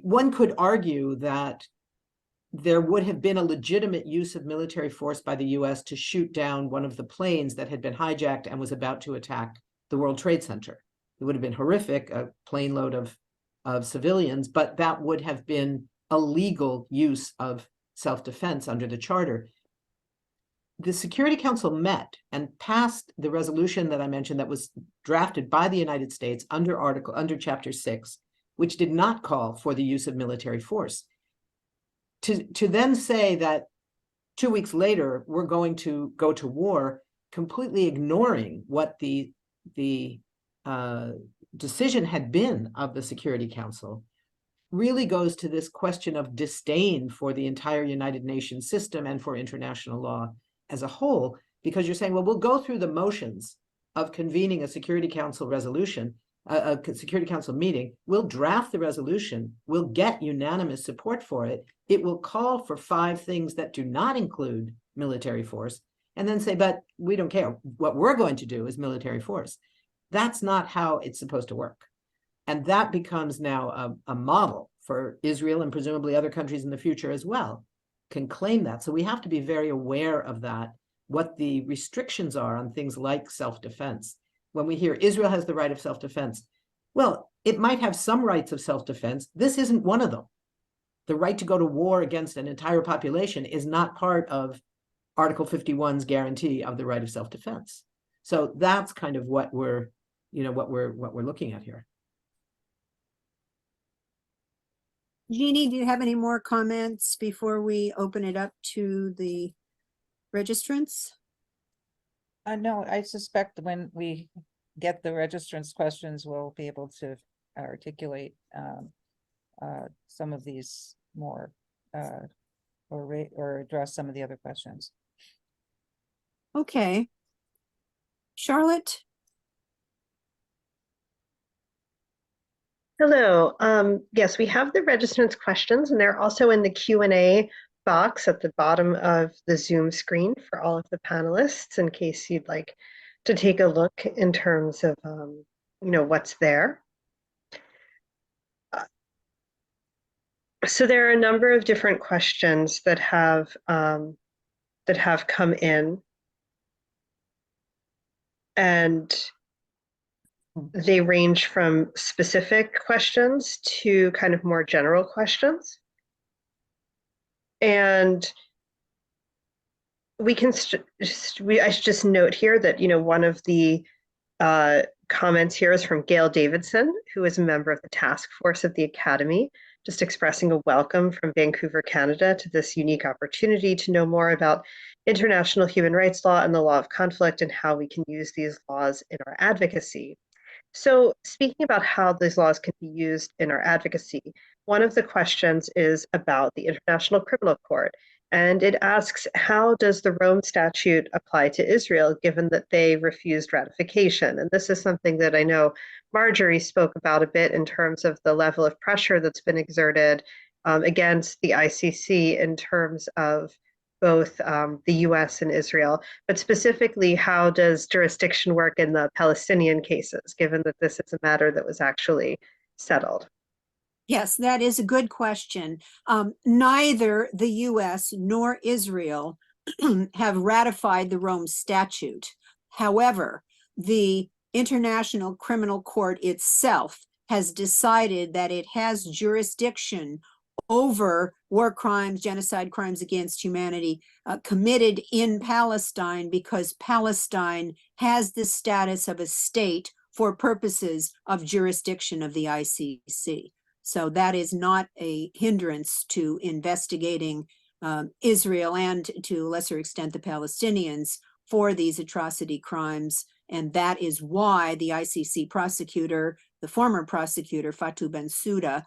One could argue that there would have been a legitimate use of military force by the US to shoot down one of the planes that had been hijacked and was about to attack the World Trade Center. It would have been horrific, a plane load of civilians, but that would have been a legal use of self-defense under the Charter. The Security Council met and passed the resolution that I mentioned that was drafted by the United States under Chapter 6, which did not call for the use of military force. To then say that 2 weeks later we're going to go to war, completely ignoring what the decision had been of the Security Council, really goes to this question of disdain for the entire United Nations system and for international law as a whole, because you're saying, well, we'll go through the motions of convening a Security Council resolution, a Security Council meeting, we'll draft the resolution, we'll get unanimous support for it. It will call for 5 things that do not include military force, and then say, but we don't care. What we're going to do is military force. That's not how it's supposed to work. And that becomes now a model for Israel and presumably other countries in the future as well, can claim that. So we have to be very aware of that, what the restrictions are on things like self-defense. When we hear Israel has the right of self-defense, well, it might have some rights of self-defense. This isn't one of them. The right to go to war against an entire population is not part of Article 51's guarantee of the right of self-defense. So that's kind of what we're looking at here. Jeannie, do you have any more comments before we open it up to the registrants? No, I suspect when we get the registrants' questions, we'll be able to articulate some of these more or address some of the other questions. Okay. Charlotte? Hello. Yes, we have the registrants' questions, and they're also in the Q&A box at the bottom of the Zoom screen for all of the panelists, in case you'd like to take a look in terms of, what's there. So there are a number of different questions that have come in, and they range from specific questions to kind of more general questions. And we can, I should just note here that, one of the comments here is from Gail Davidson, who is a member of the task force of the Academy, just expressing a welcome from Vancouver, Canada, to this unique opportunity to know more about international human rights law and the law of conflict and how we can use these laws in our advocacy. So speaking about how these laws can be used in our advocacy, one of the questions is about the International Criminal Court. And it asks, how does the Rome Statute apply to Israel, given that they refused ratification? And this is something that I know Marjorie spoke about a bit in terms of the level of pressure that's been exerted against the ICC in terms of both the US and Israel, but specifically, how does jurisdiction work in the Palestinian cases, given that this is a matter that was actually settled? Yes, that is a good question. Neither the US nor Israel have ratified the Rome Statute. However, the International Criminal Court itself has decided that it has jurisdiction over war crimes, genocide, crimes against humanity committed in Palestine, because Palestine has the status of a state for purposes of jurisdiction of the ICC. So that is not a hindrance to investigating Israel and, to a lesser extent, the Palestinians for these atrocity crimes. And that is why the ICC prosecutor, the former prosecutor, Fatou Bensouda,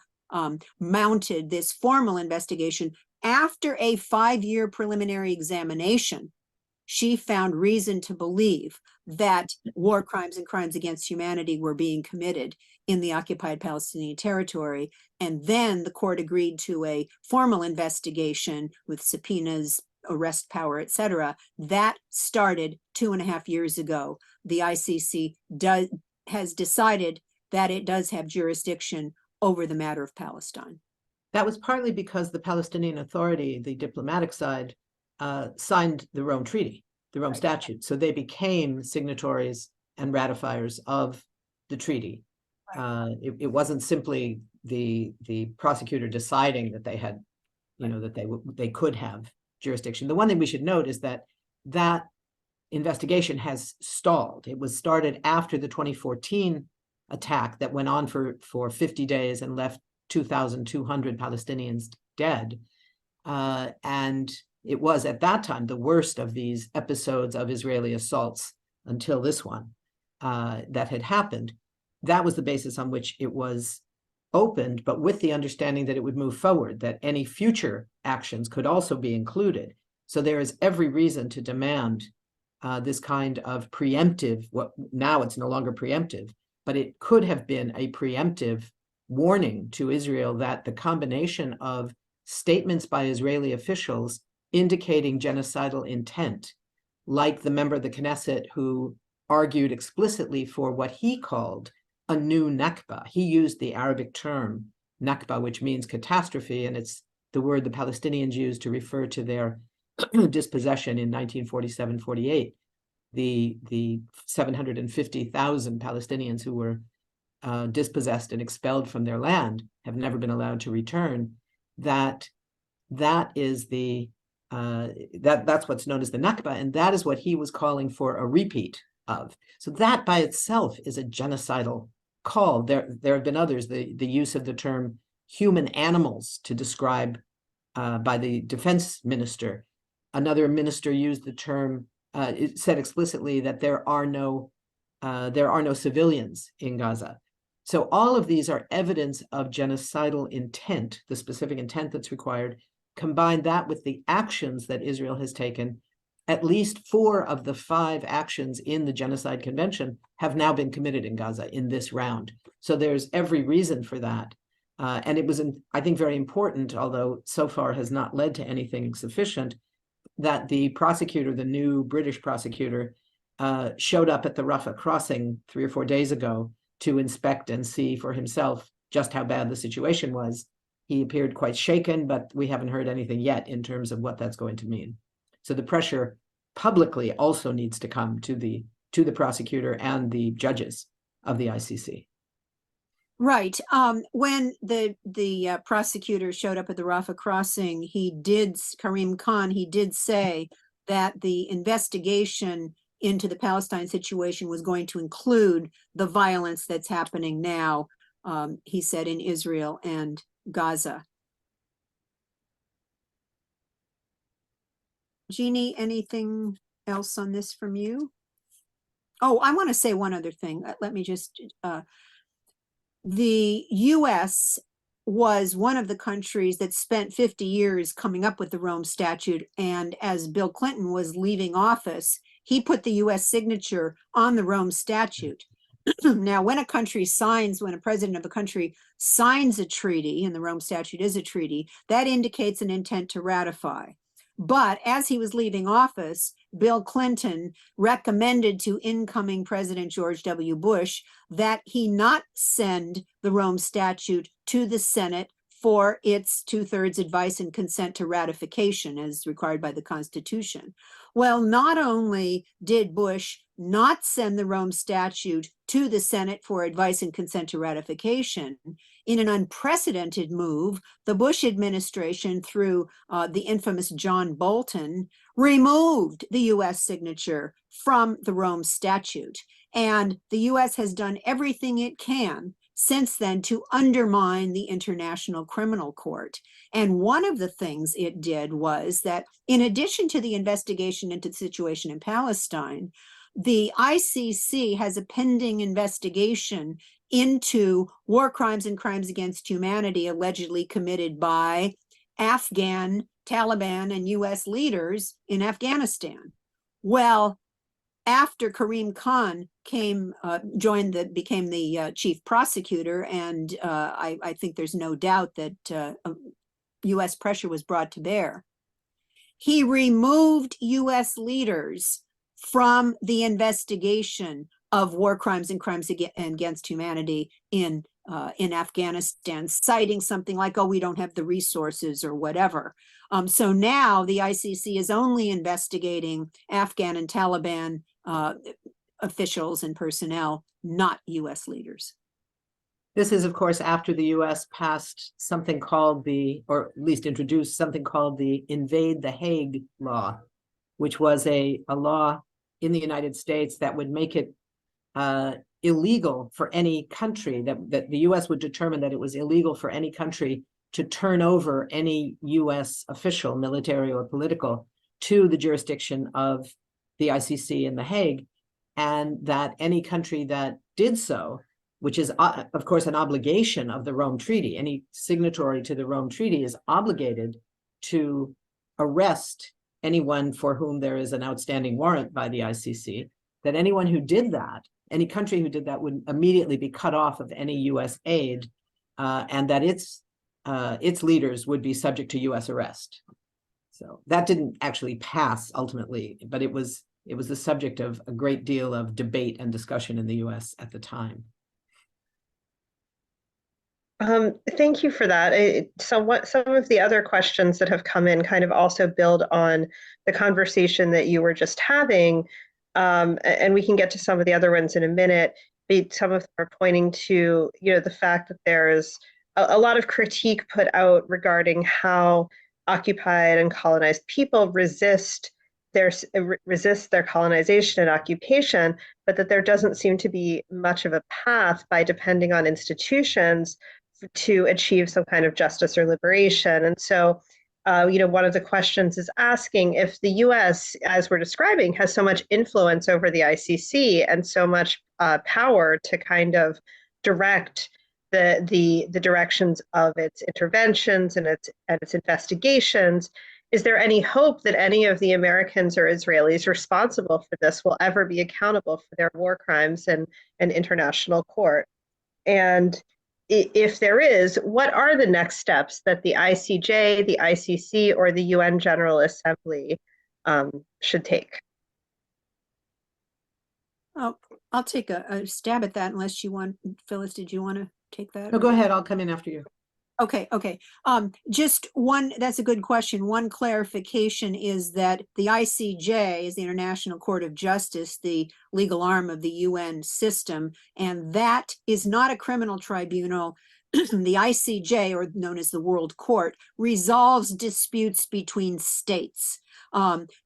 mounted this formal investigation. After a 5-year preliminary examination, she found reason to believe that war crimes and crimes against humanity were being committed in the occupied Palestinian territory. And then the court agreed to a formal investigation with subpoenas, arrest power, etc. That started 2.5 years ago. The ICC has decided that it does have jurisdiction over the matter of Palestine. That was partly because the Palestinian Authority, the diplomatic side, signed the Rome Treaty, the Rome Statute. So they became signatories and ratifiers of the treaty. It wasn't simply the prosecutor deciding that they had, that they could have jurisdiction. The one thing we should note is that that investigation has stalled. It was started after the 2014 attack that went on for 50 days and left 2,200 Palestinians dead. And it was at that time the worst of these episodes of Israeli assaults until this one that had happened. That was the basis on which it was opened, but with the understanding that it would move forward, that any future actions could also be included. So there is every reason to demand this kind of preemptive, now it's no longer preemptive, but it could have been a preemptive warning to Israel that the combination of statements by Israeli officials indicating genocidal intent, like the member of the Knesset who argued explicitly for what he called a new Nakba. He used the Arabic term Nakba, which means catastrophe, and it's the word the Palestinians used to refer to their dispossession in 1947-48. The 750,000 Palestinians who were dispossessed and expelled from their land have never been allowed to return. That is the that's what's known as the Nakba, and that is what he was calling for a repeat of. So that by itself is a genocidal call. There have been others. The use of the term human animals to describe by the defense minister. Another minister used the term. It said explicitly that there are no civilians in Gaza. So all of these are evidence of genocidal intent, the specific intent that's required. Combine that with the actions that Israel has taken. At least 4 of the 5 actions in the Genocide Convention have now been committed in Gaza in this round. So there's every reason for that. And it was, I think, very important, although so far has not led to anything sufficient, that the prosecutor, the new British prosecutor, showed up at the Rafah crossing 3 or 4 days ago to inspect and see for himself just how bad the situation was. He appeared quite shaken, but we haven't heard anything yet in terms of what that's going to mean. So the pressure publicly also needs to come to the prosecutor and the judges of the ICC. Right. When the prosecutor showed up at the Rafah crossing, Karim Khan, he did say that the investigation into the Palestine situation was going to include the violence that's happening now, he said, in Israel and Gaza. Jeannie, anything else on this from you? Oh, I want to say one other thing. Let me just, the US was one of the countries that spent 50 years coming up with the Rome Statute. And as Bill Clinton was leaving office, he put the US signature on the Rome Statute. Now, when a president of a country signs a treaty, and the Rome Statute is a treaty, that indicates an intent to ratify. But as he was leaving office, Bill Clinton recommended to incoming President George W. Bush that he not send the Rome Statute to the Senate for its 2/3 advice and consent to ratification as required by the Constitution. Well, not only did Bush not send the Rome Statute to the Senate for advice and consent to ratification, in an unprecedented move, the Bush administration, through the infamous John Bolton, removed the US signature from the Rome Statute. And the US has done everything it can since then to undermine the International Criminal Court. And one of the things it did was that, in addition to the investigation into the situation in Palestine, the ICC has a pending investigation into war crimes and crimes against humanity allegedly committed by Afghan, Taliban, and US leaders in Afghanistan. Well, after Karim Khan became the chief prosecutor, and I think there's no doubt that US pressure was brought to bear, he removed US leaders from the investigation of war crimes and crimes against humanity in Afghanistan, citing something like, oh, we don't have the resources or whatever. So now the ICC is only investigating Afghan and Taliban officials and personnel, not US leaders. This is, of course, after the US passed something called or at least introduced something called the Invade the Hague law, which was a law in the United States that would make it illegal for any country, that the US would determine that it was illegal for any country to turn over any US official, military or political, to the jurisdiction of the ICC in The Hague, and that any country that did so, which is, of course, an obligation of the Rome Treaty, any signatory to the Rome Treaty is obligated to arrest anyone for whom there is an outstanding warrant by the ICC, that anyone who did that Any country who did that would immediately be cut off of any US aid, and that its leaders would be subject to US arrest. So that didn't actually pass ultimately, but it was the subject of a great deal of debate and discussion in the US at the time. Thank you for that. Some of the other questions that have come in kind of also build on the conversation that you were just having, and we can get to some of the other ones in a minute. But some of them are pointing to, the fact that there's a lot of critique put out regarding how occupied and colonized people resist their colonization and occupation, but that there doesn't seem to be much of a path by depending on institutions to achieve some kind of justice or liberation. And so, one of the questions is asking if the US, as we're describing, has so much influence over the ICC and so much power to kind of direct the directions of its interventions and its investigations, is there any hope that any of the Americans or Israelis responsible for this will ever be accountable for their war crimes in an international court? And if there is, what are the next steps that the ICJ, the ICC, or the UN General Assembly should take? Oh, I'll take a stab at that unless you want, Phyllis, did you want to take that? No, go ahead. I'll come in after you. Okay. Just one, that's a good question. One clarification is that the ICJ is the International Court of Justice, the legal arm of the UN system, and that is not a criminal tribunal. The ICJ, or known as the World Court, resolves disputes between states.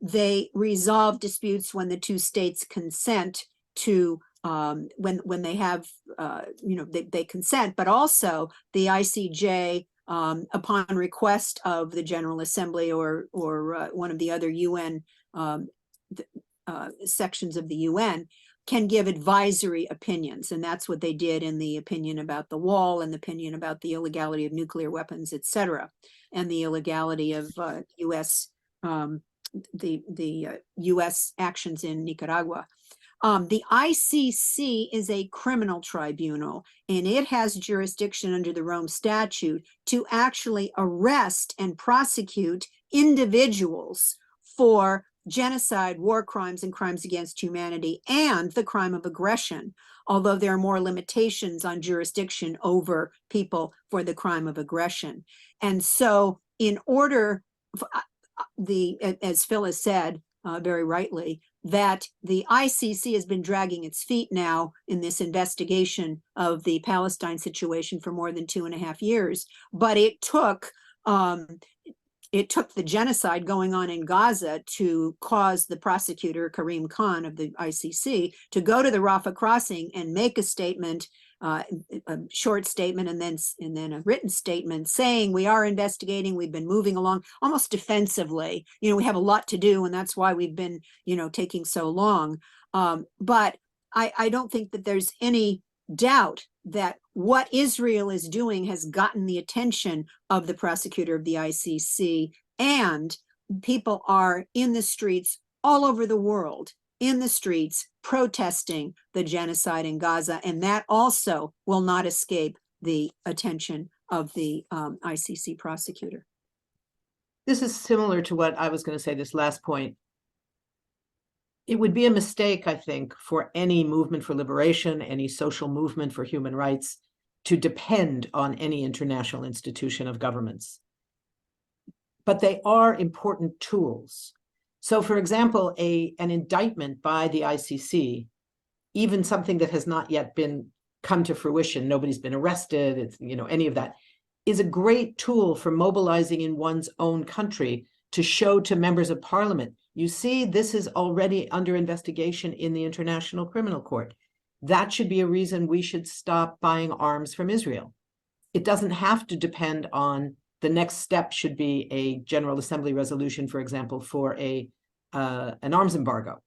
They resolve disputes when the two states consent to when they have, they consent, but also the ICJ, upon request of the General Assembly or one of the other UN sections of the UN, can give advisory opinions. And that's what they did in the opinion about the wall and the opinion about the illegality of nuclear weapons, et cetera, and the illegality of US, the US actions in Nicaragua. The ICC is a criminal tribunal, and it has jurisdiction under the Rome Statute to actually arrest and prosecute individuals for genocide, war crimes, and crimes against humanity, and the crime of aggression, although there are more limitations on jurisdiction over people for the crime of aggression. And so in order, as Phyllis said very rightly, that the ICC has been dragging its feet now in this investigation of the Palestine situation for more than 2.5 years. But it took the genocide going on in Gaza to cause the prosecutor, Karim Khan of the ICC, to go to the Rafah crossing and make a statement, a short statement, and then a written statement saying we are investigating, we've been moving along almost defensively. We have a lot to do, and that's why we've been, taking so long. But I don't think that there's any doubt that what Israel is doing has gotten the attention of the prosecutor of the ICC, and people are in the streets all over the world, in the streets protesting the genocide in Gaza, and that also will not escape the attention of the ICC prosecutor. This is similar to what I was going to say, this last point. It would be a mistake, I think, for any movement for liberation, any social movement for human rights, to depend on any international institution of governments. But they are important tools. So, for example, an indictment by the ICC, even something that has not yet come to fruition, nobody's been arrested, it's, any of that, is a great tool for mobilizing in one's own country to show to members of parliament, you see, this is already under investigation in the International Criminal Court. That should be a reason we should stop buying arms from Israel. It doesn't have to depend on the next step should be a General Assembly resolution, for example, for an arms embargo,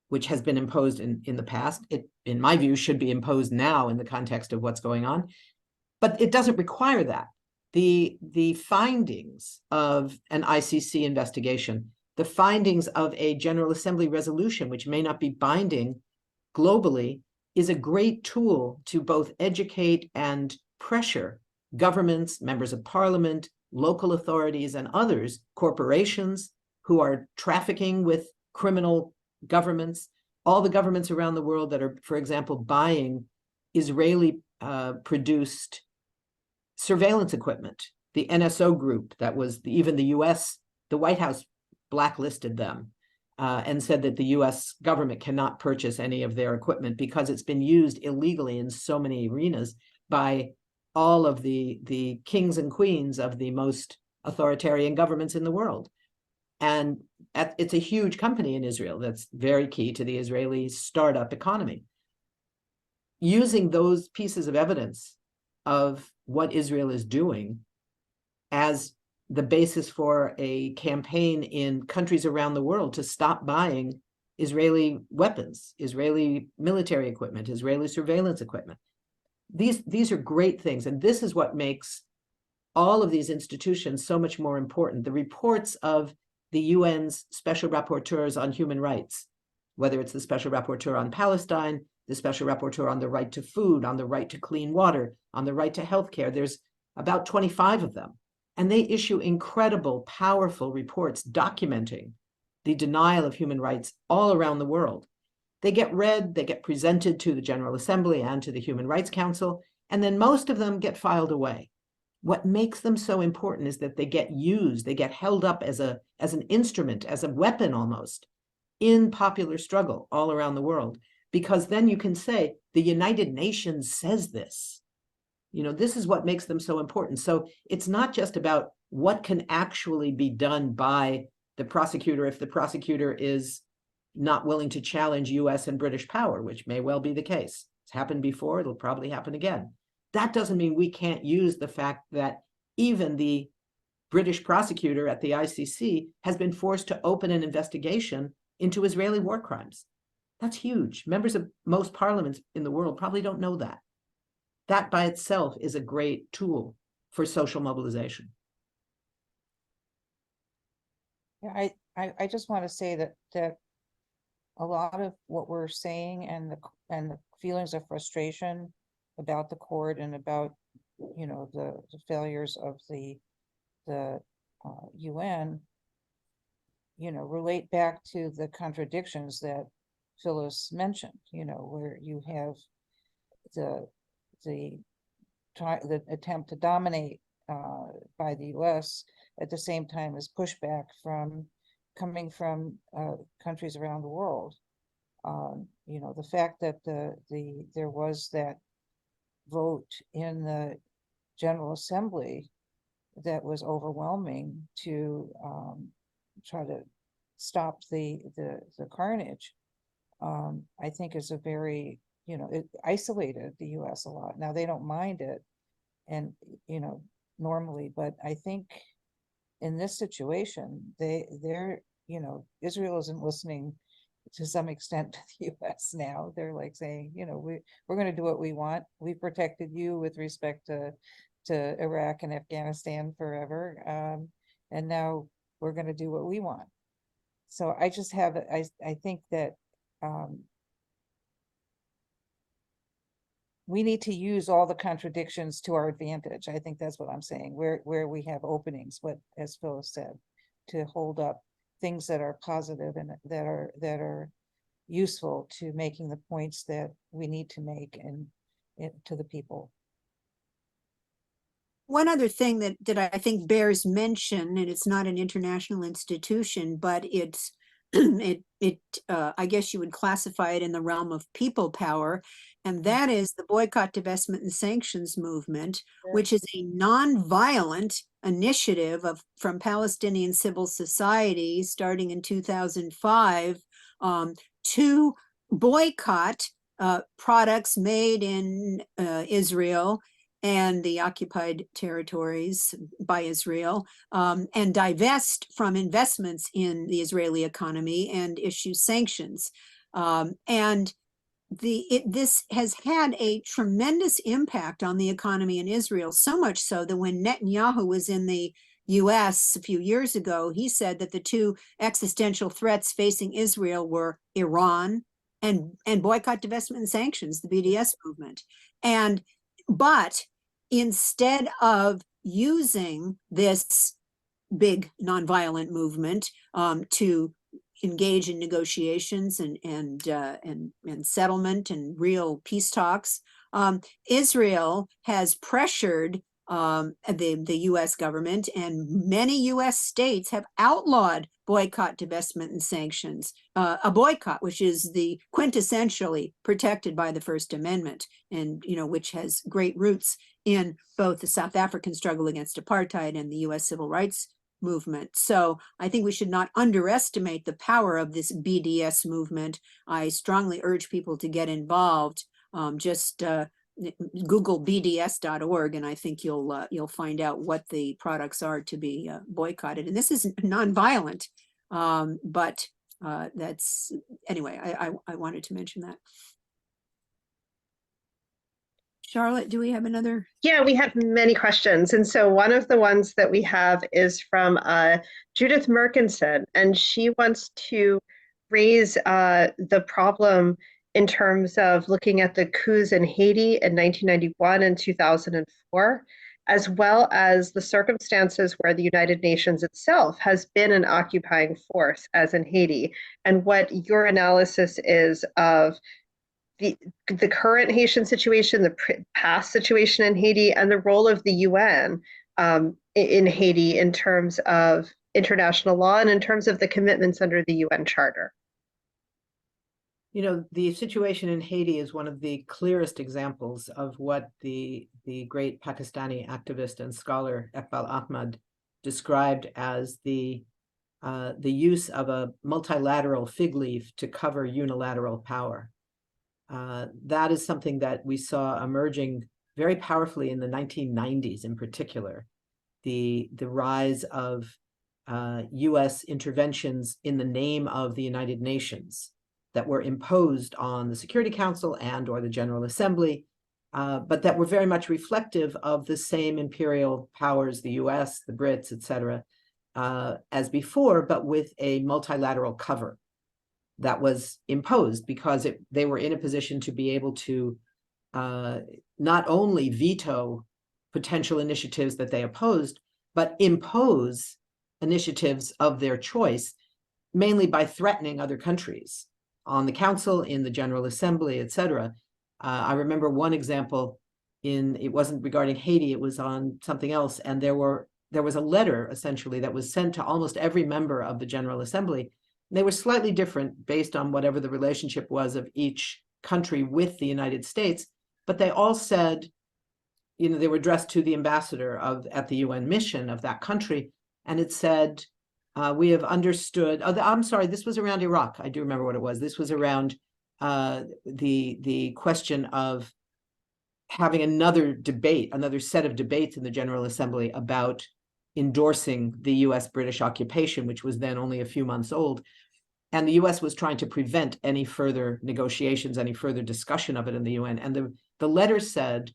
which has been imposed in the past. It, in my view, should be imposed now in the context of what's going on. But it doesn't require that. The findings of an ICC investigation, the findings of a General Assembly resolution, which may not be binding globally, is a great tool to both educate and pressure governments, members of parliament, local authorities, and others, corporations who are trafficking with criminal governments, all the governments around the world that are, for example, buying Israeli produced surveillance equipment. The NSO group that was even the US, the White House blacklisted them and said that the US government cannot purchase any of their equipment because it's been used illegally in so many arenas by all of the kings and queens of the most authoritarian governments in the world. And it's a huge company in Israel that's very key to the Israeli startup economy. Using those pieces of evidence of what Israel is doing as the basis for a campaign in countries around the world to stop buying Israeli weapons, Israeli military equipment, Israeli surveillance equipment. These are great things. And this is what makes all of these institutions so much more important. The reports of the UN's special rapporteurs on human rights, whether it's the special rapporteur on Palestine, the special rapporteur on the right to food, on the right to clean water, on the right to healthcare, there's about 25 of them. And they issue incredible, powerful reports documenting the denial of human rights all around the world. They get read, they get presented to the General Assembly and to the Human Rights Council, and then most of them get filed away. What makes them so important is that they get used, they get held up as an instrument, as a weapon almost, in popular struggle all around the world. Because then you can say, the United Nations says this. You know, this is what makes them so important. So it's not just about what can actually be done by the prosecutor if the prosecutor is not willing to challenge US and British power, which may well be the case. It's happened before, it'll probably happen again. That doesn't mean we can't use the fact that even the British prosecutor at the ICC has been forced to open an investigation into Israeli war crimes. That's huge. Members of most parliaments in the world probably don't know that. That by itself is a great tool for social mobilization. Yeah, I just want to say that a lot of what we're saying and the feelings of frustration about the court and about, you know, the failures of the UN, you know, relate back to the contradictions that Phyllis mentioned, you know, where you have the attempt to dominate by the US at the same time as pushback coming from countries around the world. You know, the fact that there was that vote in the General Assembly that was overwhelming to try to stop the carnage, I think is a very, you know, it isolated the US a lot. Now they don't mind it, and, you know, normally, but I think in this situation, they're, you know, Israel isn't listening to some extent to the US now. They're like saying, you know, we're going to do what we want. We protected you with respect to Iraq and Afghanistan forever. And now we're going to do what we want. So I just have, I think that we need to use all the contradictions to our advantage. I think that's what I'm saying, where we have openings, but as Phyllis said, to hold up things that are positive and that are useful to making the points that we need to make and to the people. One other thing that I think bears mention, and it's not an international institution, but it's I guess you would classify it in the realm of people power, and that is the boycott, divestment, and sanctions movement, which is a non-violent initiative from Palestinian civil society starting in 2005 to boycott products made in Israel and the occupied territories by Israel, and divest from investments in the Israeli economy and issue sanctions. And this has had a tremendous impact on the economy in Israel, so much so that when Netanyahu was in the US a few years ago, he said that the two existential threats facing Israel were Iran and boycott, divestment, and sanctions, the BDS movement. But instead of using this big nonviolent movement to engage in negotiations and settlement and real peace talks, Israel has pressured the U.S. government, and many U.S. states have outlawed boycott, divestment, and sanctions. A boycott, which is the quintessentially protected by the First Amendment, and which has great roots in both the South African struggle against apartheid and the U.S. civil rights movement. So I think we should not underestimate the power of this BDS movement. I strongly urge people to get involved. Just Google bds.org, and I think you'll find out what the products are to be boycotted. And this is nonviolent, but that's anyway. I wanted to mention that. Charlotte, do we have another? Yeah, we have many questions. And so one of the ones that we have is from Judith Merkinson, and she wants to raise the problem in terms of looking at the coups in Haiti in 1991 and 2004, as well as the circumstances where the United Nations itself has been an occupying force, as in Haiti, and what your analysis is of the current Haitian situation, the past situation in Haiti, and the role of the UN in Haiti in terms of international law and in terms of the commitments under the UN Charter. The situation in Haiti is one of the clearest examples of what the great Pakistani activist and scholar Iqbal Ahmad described as the use of a multilateral fig leaf to cover unilateral power. That is something that we saw emerging very powerfully in the 1990s in particular. The rise of US interventions in the name of the United Nations that were imposed on the Security Council and or the General Assembly, but that were very much reflective of the same imperial powers, the US, the Brits, etc., as before, but with a multilateral cover that was imposed because they were in a position to be able to not only veto potential initiatives that they opposed, but impose initiatives of their choice, mainly by threatening other countries on the council, in the General Assembly, etc. I remember one example it wasn't regarding Haiti, it was on something else. And there was a letter essentially that was sent to almost every member of the General Assembly. They were slightly different based on whatever the relationship was of each country with the United States, but they all said, they were addressed to the ambassador at the UN mission of that country, and it said, we have understood, I'm sorry, this was around Iraq. I do remember what it was. This was around the question of having another set of debates in the General Assembly about endorsing the US-British occupation, which was then only a few months old. And the US was trying to prevent any further negotiations, any further discussion of it in the UN. And the letter said,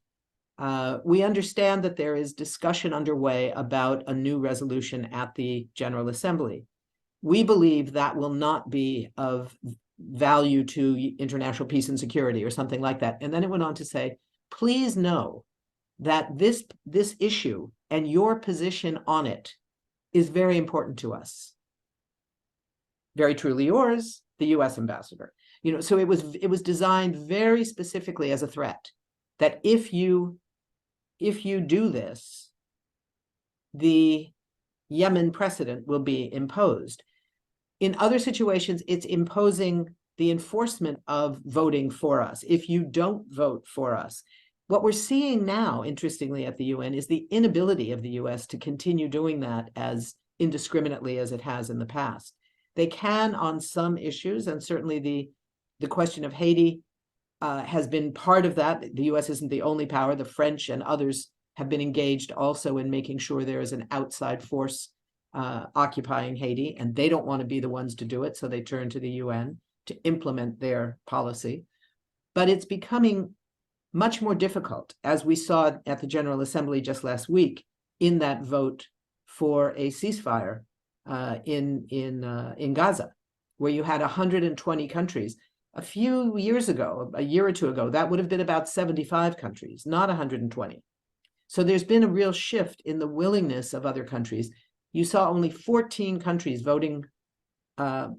we understand that there is discussion underway about a new resolution at the General Assembly. We believe that will not be of value to international peace and security or something like that. And then it went on to say, please know that this issue and your position on it is very important to us. Very truly yours, the US ambassador. So it was designed very specifically as a threat that if you do this, the Yemen precedent will be imposed. In other situations, it's imposing the enforcement of voting for us. If you don't vote for us, what we're seeing now, interestingly, at the UN is the inability of the US to continue doing that as indiscriminately as it has in the past. They can on some issues, and certainly the question of Haiti has been part of that. The US isn't the only power. The French and others have been engaged also in making sure there is an outside force occupying Haiti, and they don't want to be the ones to do it, so they turn to the UN to implement their policy. But it's becoming much more difficult, as we saw at the General Assembly just last week in that vote for a ceasefire in Gaza, where you had 120 countries. A few years ago, a year or two ago, that would have been about 75 countries, not 120. So there's been a real shift in the willingness of other countries. You saw only 14 countries voting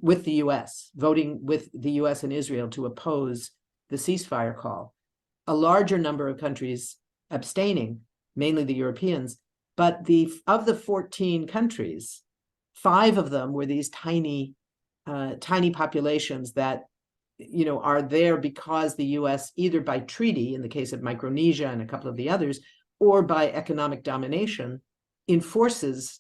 with the US, voting with the US and Israel to oppose the ceasefire call. A larger number of countries abstaining, mainly the Europeans, but of the 14 countries, 5 of them were these tiny populations that are there because the US, either by treaty, in the case of Micronesia and a couple of the others, or by economic domination, enforces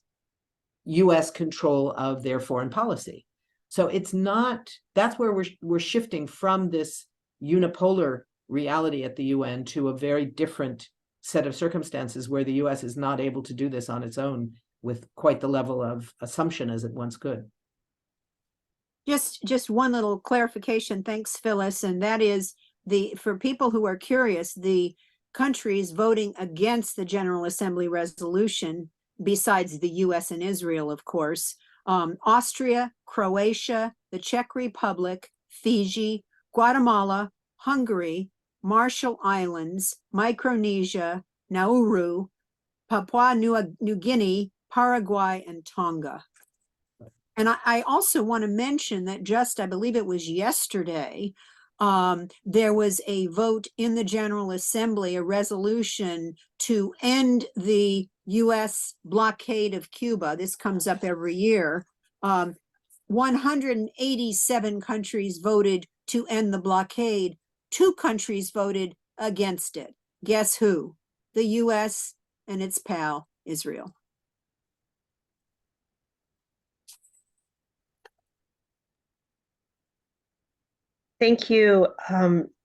US control of their foreign policy. So it's not, that's where we're shifting from this unipolar reality at the UN to a very different set of circumstances where the US is not able to do this on its own with quite the level of assumption as it once could. Just one little clarification. Thanks, Phyllis. And that is for people who are curious, the countries voting against the General Assembly resolution, besides the US and Israel, of course, Austria, Croatia, the Czech Republic, Fiji, Guatemala, Hungary, Marshall Islands, Micronesia, Nauru, Papua New Guinea, Paraguay, and Tonga. And I also want to mention that I believe it was yesterday, there was a vote in the General Assembly, a resolution to end the US blockade of Cuba. This comes up every year. 187 countries voted to end the blockade. 2 countries voted against it. Guess who? The US and its pal, Israel. Thank you,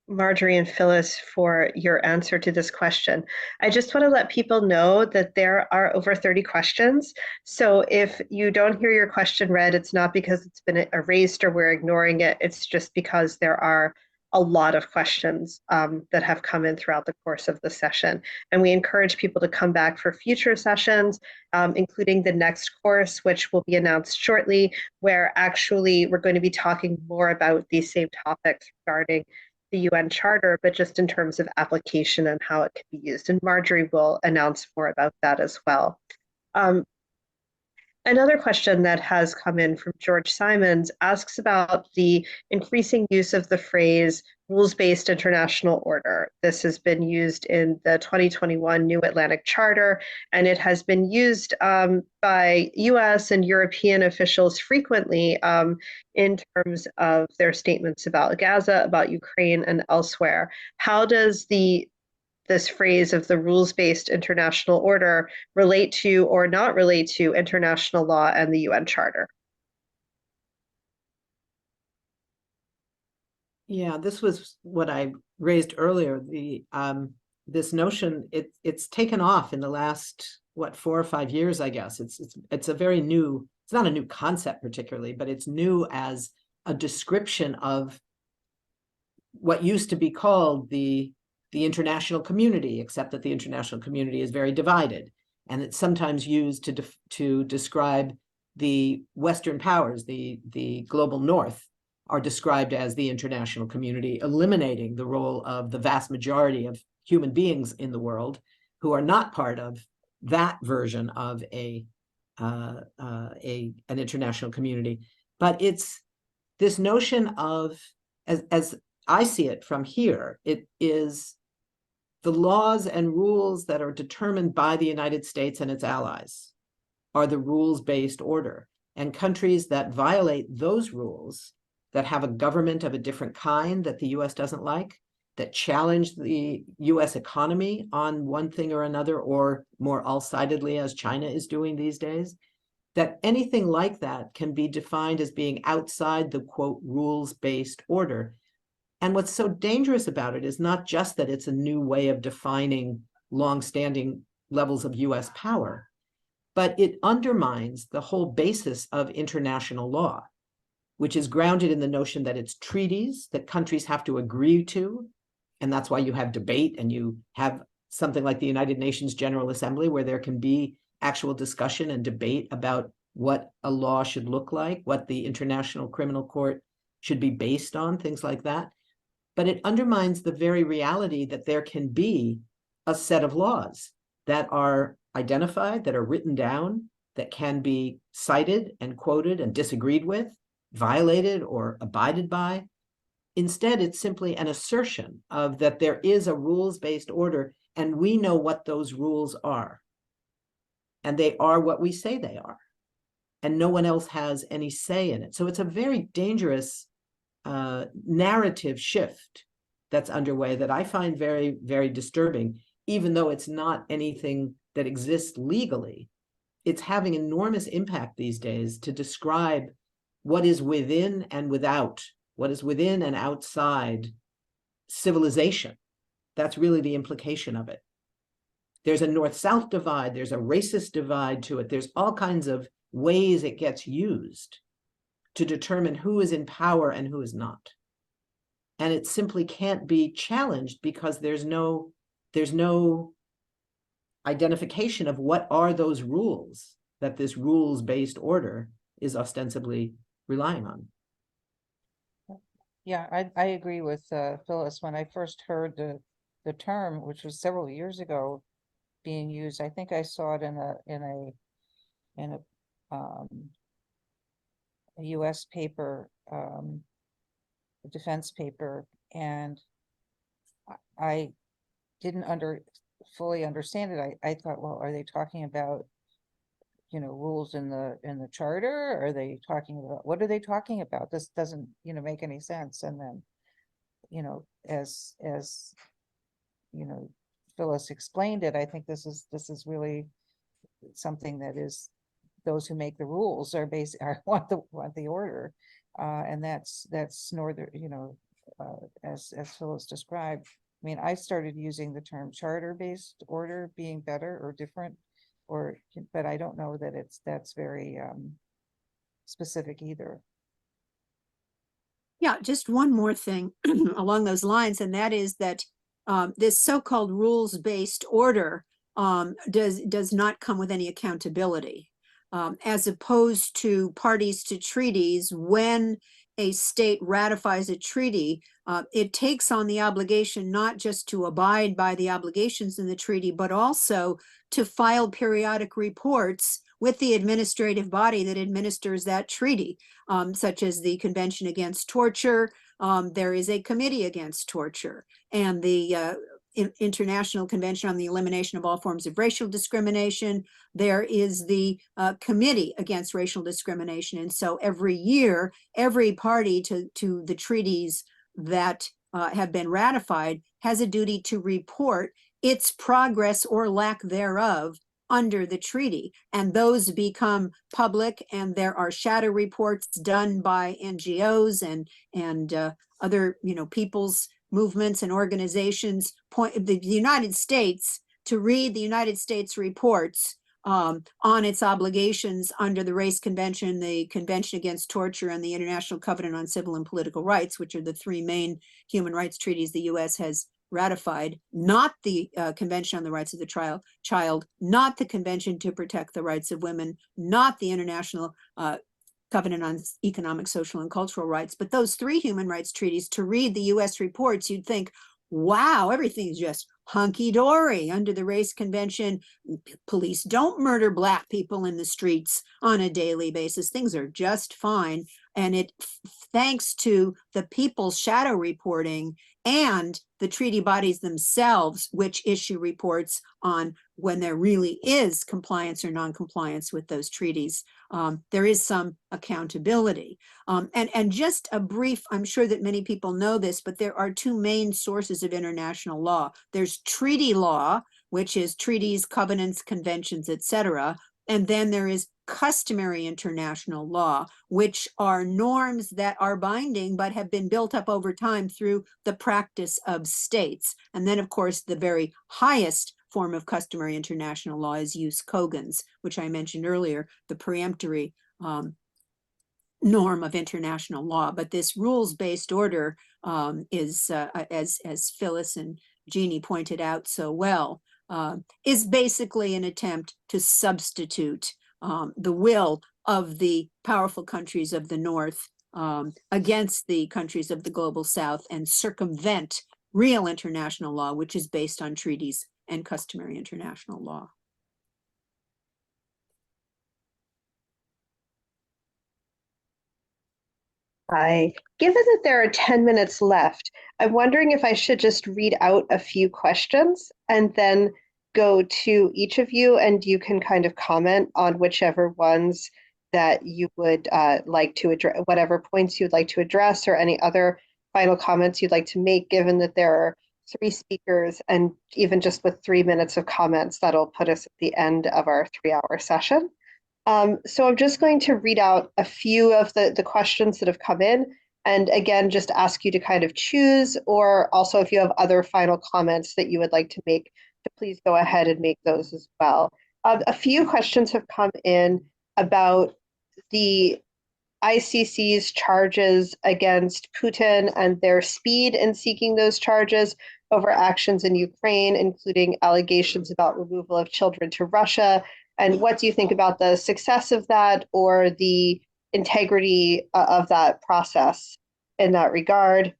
Marjorie and Phyllis, for your answer to this question. I just want to let people know that there are over 30 questions. So if you don't hear your question read, it's not because it's been erased or we're ignoring it. It's just because there are a lot of questions that have come in throughout the course of the session. And we encourage people to come back for future sessions, including the next course, which will be announced shortly, where actually we're going to be talking more about these same topics regarding the UN Charter, but just in terms of application and how it can be used. And Marjorie will announce more about that as well. Another question that has come in from George Simons asks about the increasing use of the phrase rules-based international order. This has been used in the 2021 New Atlantic Charter, and it has been used by US and European officials frequently in terms of their statements about Gaza, about Ukraine, and elsewhere. How does this phrase of the rules-based international order relate to or not relate to international law and the UN Charter? Yeah, this was what I raised earlier. This notion, it's taken off in the last 4 or 5 years, I guess. It's a very new, it's not a new concept particularly, but it's new as a description of what used to be called the international community, except that the international community is very divided. And it's sometimes used to describe the Western powers, the global North, are described as the international community, eliminating the role of the vast majority of human beings in the world who are not part of that version of an international community. But it's this notion of, as I see it from here, it is the laws and rules that are determined by the United States and its allies are the rules-based order. And countries that violate those rules, that have a government of a different kind that the US doesn't like, that challenge the US economy on one thing or another, or more all-sidedly as China is doing these days, that anything like that can be defined as being outside the, quote, rules-based order. And what's so dangerous about it is not just that it's a new way of defining longstanding levels of US power, but it undermines the whole basis of international law, which is grounded in the notion that it's treaties that countries have to agree to. And that's why you have debate and you have something like the United Nations General Assembly, where there can be actual discussion and debate about what a law should look like, what the International Criminal Court should be based on, things like that. But it undermines the very reality that there can be a set of laws that are identified, that are written down, that can be cited and quoted and disagreed with, violated or abided by. Instead, it's simply an assertion of that there is a rules-based order, and we know what those rules are. And they are what we say they are. And no one else has any say in it. So it's a very dangerous narrative shift that's underway that I find very, very disturbing, even though it's not anything that exists legally. It's having enormous impact these days to describe what is within and without, what is within and outside civilization. That's really the implication of it. There's a North-South divide, there's a racist divide to it, there's all kinds of ways it gets used to determine who is in power and who is not. And it simply can't be challenged because there's no identification of what are those rules that this rules-based order is ostensibly relying on. Yeah, I agree with Phyllis. When I first heard the term, which was several years ago, being used, I think I saw it in a U.S. paper, a defense paper, and I didn't fully understand it. I thought, well, are they talking about, rules in the charter? Are they talking about, what are they talking about? This doesn't, make any sense. And then, as Phyllis explained it, I think this is really something that is, those who make the rules are want the order, and that's northern, as Phyllis described. I mean, I started using the term charter-based order being better or different, but I don't know that that's very specific either. Yeah, just one more thing along those lines, and that is that this so-called rules-based order does not come with any accountability, as opposed to parties to treaties. When a state ratifies a treaty, it takes on the obligation not just to abide by the obligations in the treaty, but also to file periodic reports with the administrative body that administers that treaty, such as the Convention Against Torture. There is a committee against torture, and the International Convention on the Elimination of All Forms of Racial Discrimination. There is the Committee Against Racial Discrimination. And so every year, every party to the treaties that have been ratified has a duty to report its progress or lack thereof under the treaty. And those become public, and there are shadow reports done by NGOs and other, people's movements and organizations. The United States, to read the United States reports on its obligations under the Race Convention, the Convention Against Torture, and the International Covenant on Civil and Political Rights, which are the three main human rights treaties the U.S. has ratified, not the Convention on the Rights of the Child, not the Convention to Protect the Rights of Women, not the International Covenant on Economic, Social, and Cultural Rights, but those three human rights treaties. To read the U.S. reports, you'd think, wow, everything's just hunky-dory. Under the Race Convention, police don't murder Black people in the streets on a daily basis. Things are just fine. And it, thanks to the people's shadow reporting and the treaty bodies themselves, which issue reports on when there really is compliance or non-compliance with those treaties, there is some accountability. And just a brief, I'm sure that many people know this, but there are two main sources of international law. There's treaty law, which is treaties, covenants, conventions, etc. And then there is customary international law, which are norms that are binding but have been built up over time through the practice of states. And then, of course, the very highest form of customary international law is jus cogens, which I mentioned earlier, the peremptory norm of international law. But this rules-based order is, as Phyllis and Jeannie pointed out so well, is basically an attempt to substitute the will of the powerful countries of the North against the countries of the global south and circumvent real international law, which is based on treaties and customary international law. Given that there are 10 minutes left, I'm wondering if I should just read out a few questions and then go to each of you, and you can kind of comment on whichever ones that you would like to address, whatever points you'd like to address, or any other final comments you'd like to make, given that there are 3 speakers, and even just with 3 minutes of comments, that'll put us at the end of our 3-hour session. So I'm just going to read out a few of the questions that have come in, and again, just ask you to kind of choose, or also if you have other final comments that you would like to make, to please go ahead and make those as well. A few questions have come in about the ICC's charges against Putin and their speed in seeking those charges over actions in Ukraine, including allegations about removal of children to Russia. And what do you think about the success of that, or the integrity of that process in that regard?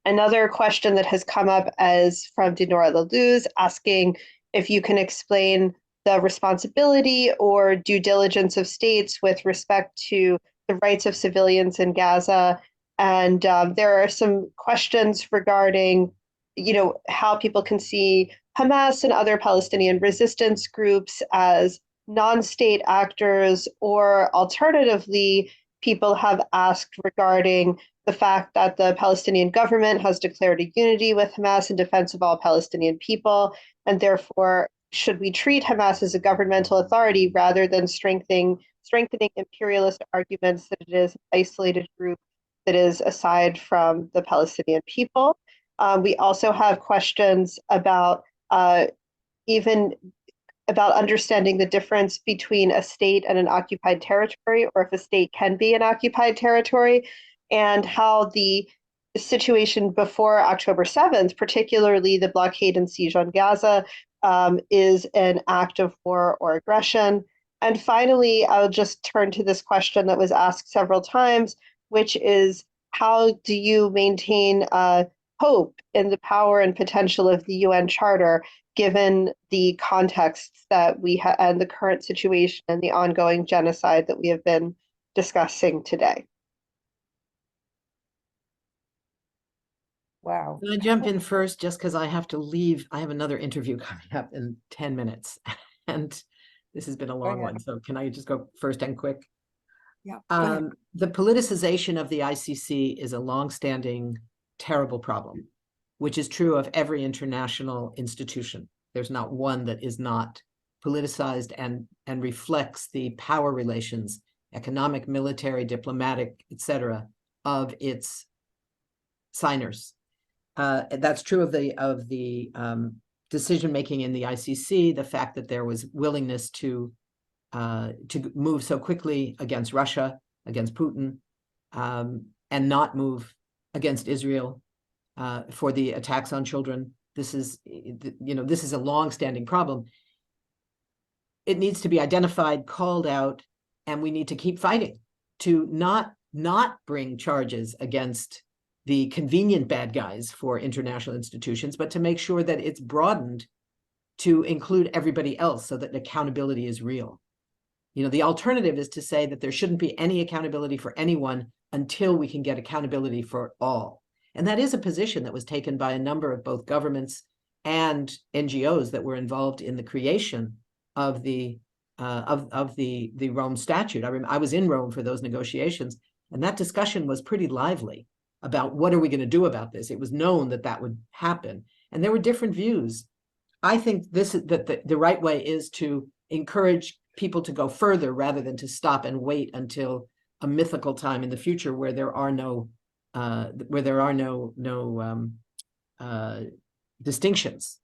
Another question that has come up is from Dinora Laluz, asking if you can explain the responsibility or due diligence of states with respect to the rights of civilians in Gaza. And there are some questions regarding, how people can see Hamas and other Palestinian resistance groups as non-state actors, or alternatively, people have asked regarding the fact that the Palestinian government has declared a unity with Hamas in defense of all Palestinian people, and therefore, should we treat Hamas as a governmental authority rather than strengthening imperialist arguments that it is an isolated group that is aside from the Palestinian people? We also have questions about even about understanding the difference between a state and an occupied territory, or if a state can be an occupied territory, and how the situation before October 7th, particularly the blockade and siege on Gaza, is an act of war or aggression. And finally, I'll just turn to this question that was asked several times, which is, how do you maintain hope in the power and potential of the UN Charter, given the contexts that we have and the current situation and the ongoing genocide that we have been discussing today? Wow. Can I jump in first, just because I have to leave? I have another interview coming up in 10 minutes, and this has been a long one. So can I just go first and quick? Yeah. The politicization of the ICC is a longstanding, terrible problem, which is true of every international institution. There's not one that is not politicized and reflects the power relations, economic, military, diplomatic, etc., of its signers. That's true of the decision making in the ICC. The fact that there was willingness to move so quickly against Russia, against Putin, and not move against Israel for the attacks on children. This is a long-standing problem. It needs to be identified, called out, and we need to keep fighting to not bring charges against the convenient bad guys for international institutions, but to make sure that it's broadened to include everybody else so that accountability is real. The alternative is to say that there shouldn't be any accountability for anyone until we can get accountability for all. And that is a position that was taken by a number of both governments and NGOs that were involved in the creation of the Rome Statute. I was in Rome for those negotiations, and that discussion was pretty lively about what are we going to do about this. It was known that that would happen, and there were different views. I think that the right way is to encourage people to go further rather than to stop and wait until a mythical time in the future where there are no distinctions.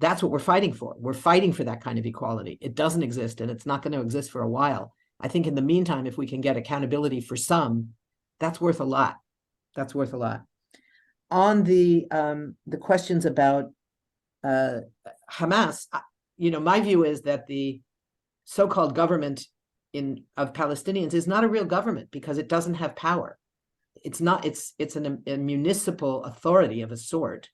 That's what we're fighting for. We're fighting for that kind of equality. It doesn't exist, and it's not going to exist for a while. I think in the meantime, if we can get accountability for some, that's worth a lot. That's worth a lot. On the questions about Hamas, my view is that the so-called government of Palestinians is not a real government because it doesn't have power. It's not, it's a municipal authority of a sort.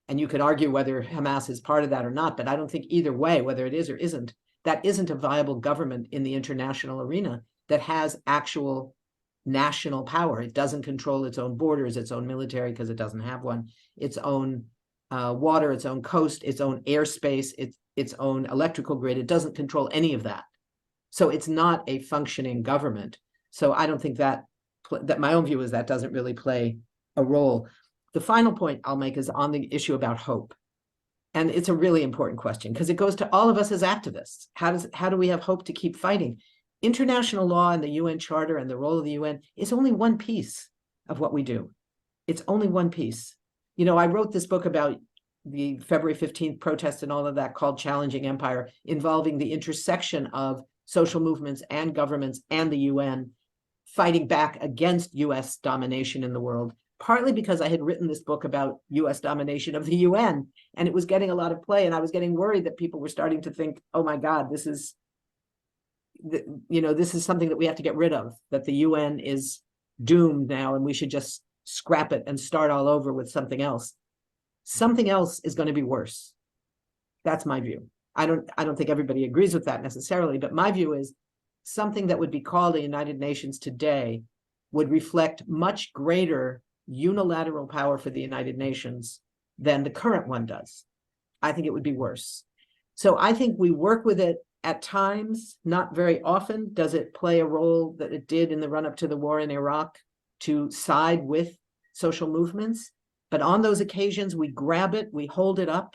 And you could argue whether Hamas is part of that or not, but I don't think either way, whether it is or isn't, that isn't a viable government in the international arena that has actual national power. It doesn't control its own borders, its own military, because it doesn't have one, its own water, its own coast, its own airspace, its own electrical grid. It doesn't control any of that. So it's not a functioning government. So I don't think that my own view is that doesn't really play a role. The final point I'll make is on the issue about hope. And it's a really important question because it goes to all of us as activists. How do we have hope to keep fighting? International law and the UN Charter and the role of the UN is only one piece of what we do. It's only one piece. You know, I wrote this book about the February 15th protests and all of that called Challenging Empire, involving the intersection of social movements and governments and the UN fighting back against US domination in the world, partly because I had written this book about US domination of the UN and it was getting a lot of play, and I was getting worried that people were starting to think, oh my God, this is something that we have to get rid of, that the UN is doomed now and we should just scrap it and start all over with something else. Something else is going to be worse. That's my view. I don't think everybody agrees with that necessarily, but my view is something that would be called the United Nations today would reflect much greater unilateral power for the United Nations than the current one does. I think it would be worse. So I think we work with it at times, not very often. Does it play a role that it did in the run-up to the war in Iraq to side with social movements? But on those occasions, we grab it, we hold it up,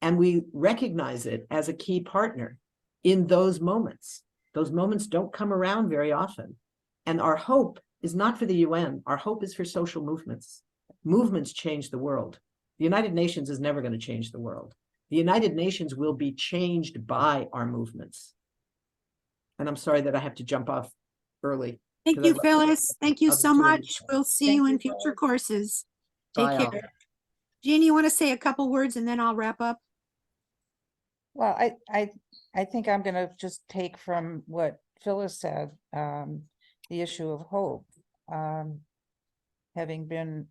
and we recognize it as a key partner in those moments. Those moments don't come around very often. And our hope is not for the UN. Our hope is for social movements. Movements change the world. The United Nations is never going to change the world. The United Nations will be changed by our movements. And I'm sorry that I have to jump off early. Thank you, Phyllis. Thank you so much. We'll see you in future Phyllis. courses. Take Bye all. care. Jeannie, you want to say a couple words and then I'll wrap up? Well, I think I'm going to just take from what Phyllis said, the issue of hope. Having been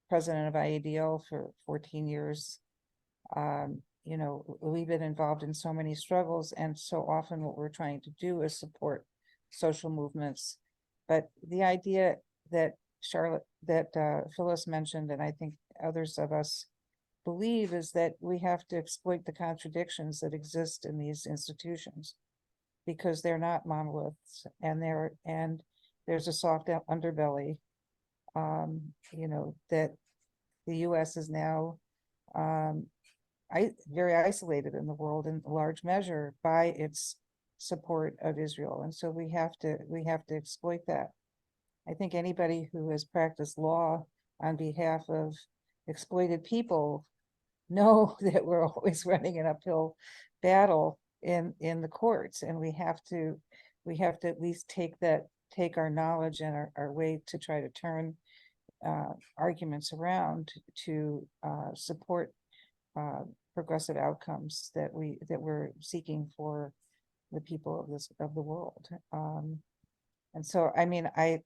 president of IADL for 14 years, you know, we've been involved in so many struggles, and so often what we're trying to do is support social movements. But the idea that Phyllis mentioned, and I think others of us believe, is that we have to exploit the contradictions that exist in these institutions, because they're not monoliths, and there's a soft underbelly. You know, that the US is now very isolated in the world in large measure by its support of Israel, and so we have to exploit that. I think anybody who has practiced law on behalf of exploited people know that we're always running an uphill battle in the courts, and we have to at least take our knowledge and our way to try to turn arguments around to support progressive outcomes that we're seeking for the people of the world. And so, I mean, I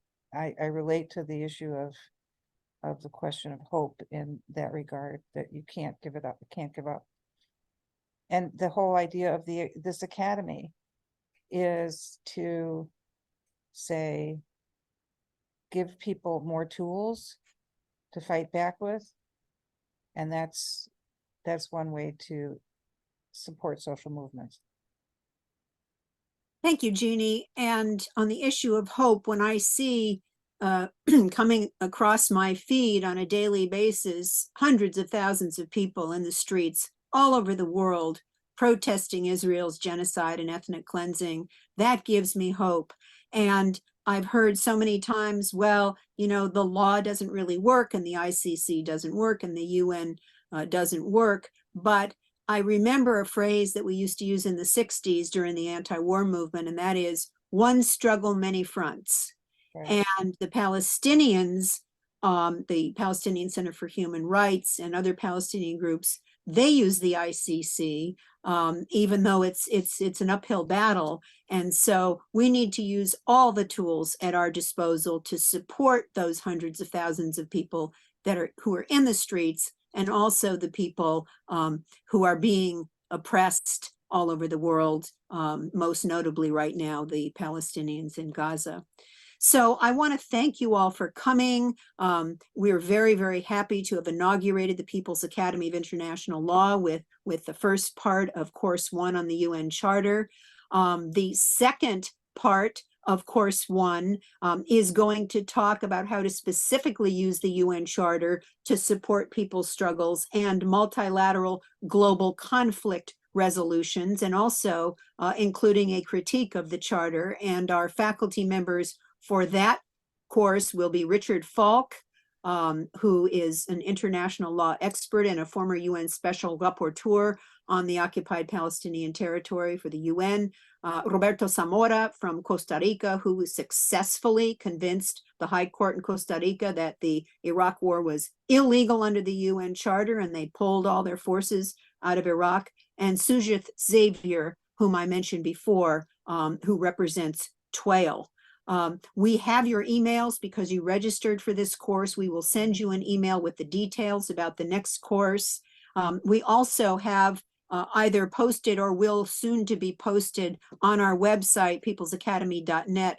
relate to the issue of the question of hope in that regard, that you can't give it up, you can't give up. And the whole idea of this academy is to say, give people more tools to fight back with, and that's one way to support social movements. Thank you, Jeannie. And on the issue of hope, when I see coming across my feed on a daily basis, hundreds of thousands of people in the streets all over the world protesting Israel's genocide and ethnic cleansing, that gives me hope. And I've heard so many times, well, you know, the law doesn't really work, and the ICC doesn't work, and the UN doesn't work. But I remember a phrase that we used to use in the 60s during the anti-war movement, and that is one struggle, many fronts. Right. And the Palestinians, the Palestinian Center for Human Rights and other Palestinian groups, they use the ICC. even though it's an uphill battle. And so we need to use all the tools at our disposal to support those hundreds of thousands of people who are in the streets, and also the people who are being oppressed all over the world, most notably right now, the Palestinians in Gaza. So I want to thank you all for coming. We're very, very happy to have inaugurated the People's Academy of International Law with the first part of Course 1 on the UN Charter. The second part of Course 1 is going to talk about how to specifically use the UN Charter to support people's struggles and multilateral global conflict resolutions, and also including a critique of the Charter. And our faculty members for that course will be Richard Falk, who is an international law expert and a former UN Special Rapporteur on the occupied Palestinian territory for the UN. Roberto Zamora from Costa Rica, who successfully convinced the High Court in Costa Rica that the Iraq War was illegal under the UN Charter, and they pulled all their forces out of Iraq. And Sujith Xavier, whom I mentioned before, who represents TWAIL. We have your emails because you registered for this course. We will send you an email with the details about the next course. We also have either posted or will soon to be posted on our website, peoplesacademy.net,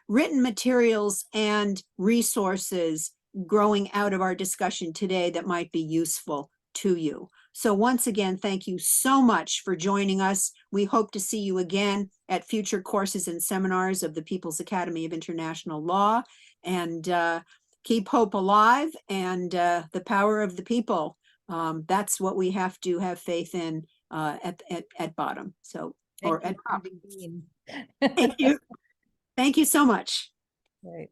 written materials and resources growing out of our discussion today that might be useful to you. So once again, thank you so much for joining us. We hope to see you again at future courses and seminars of the People's Academy of International Law. And keep hope alive and the power of the people. That's what we have to have faith in at bottom. So, or at top. Thank you. Thank you so much. Right.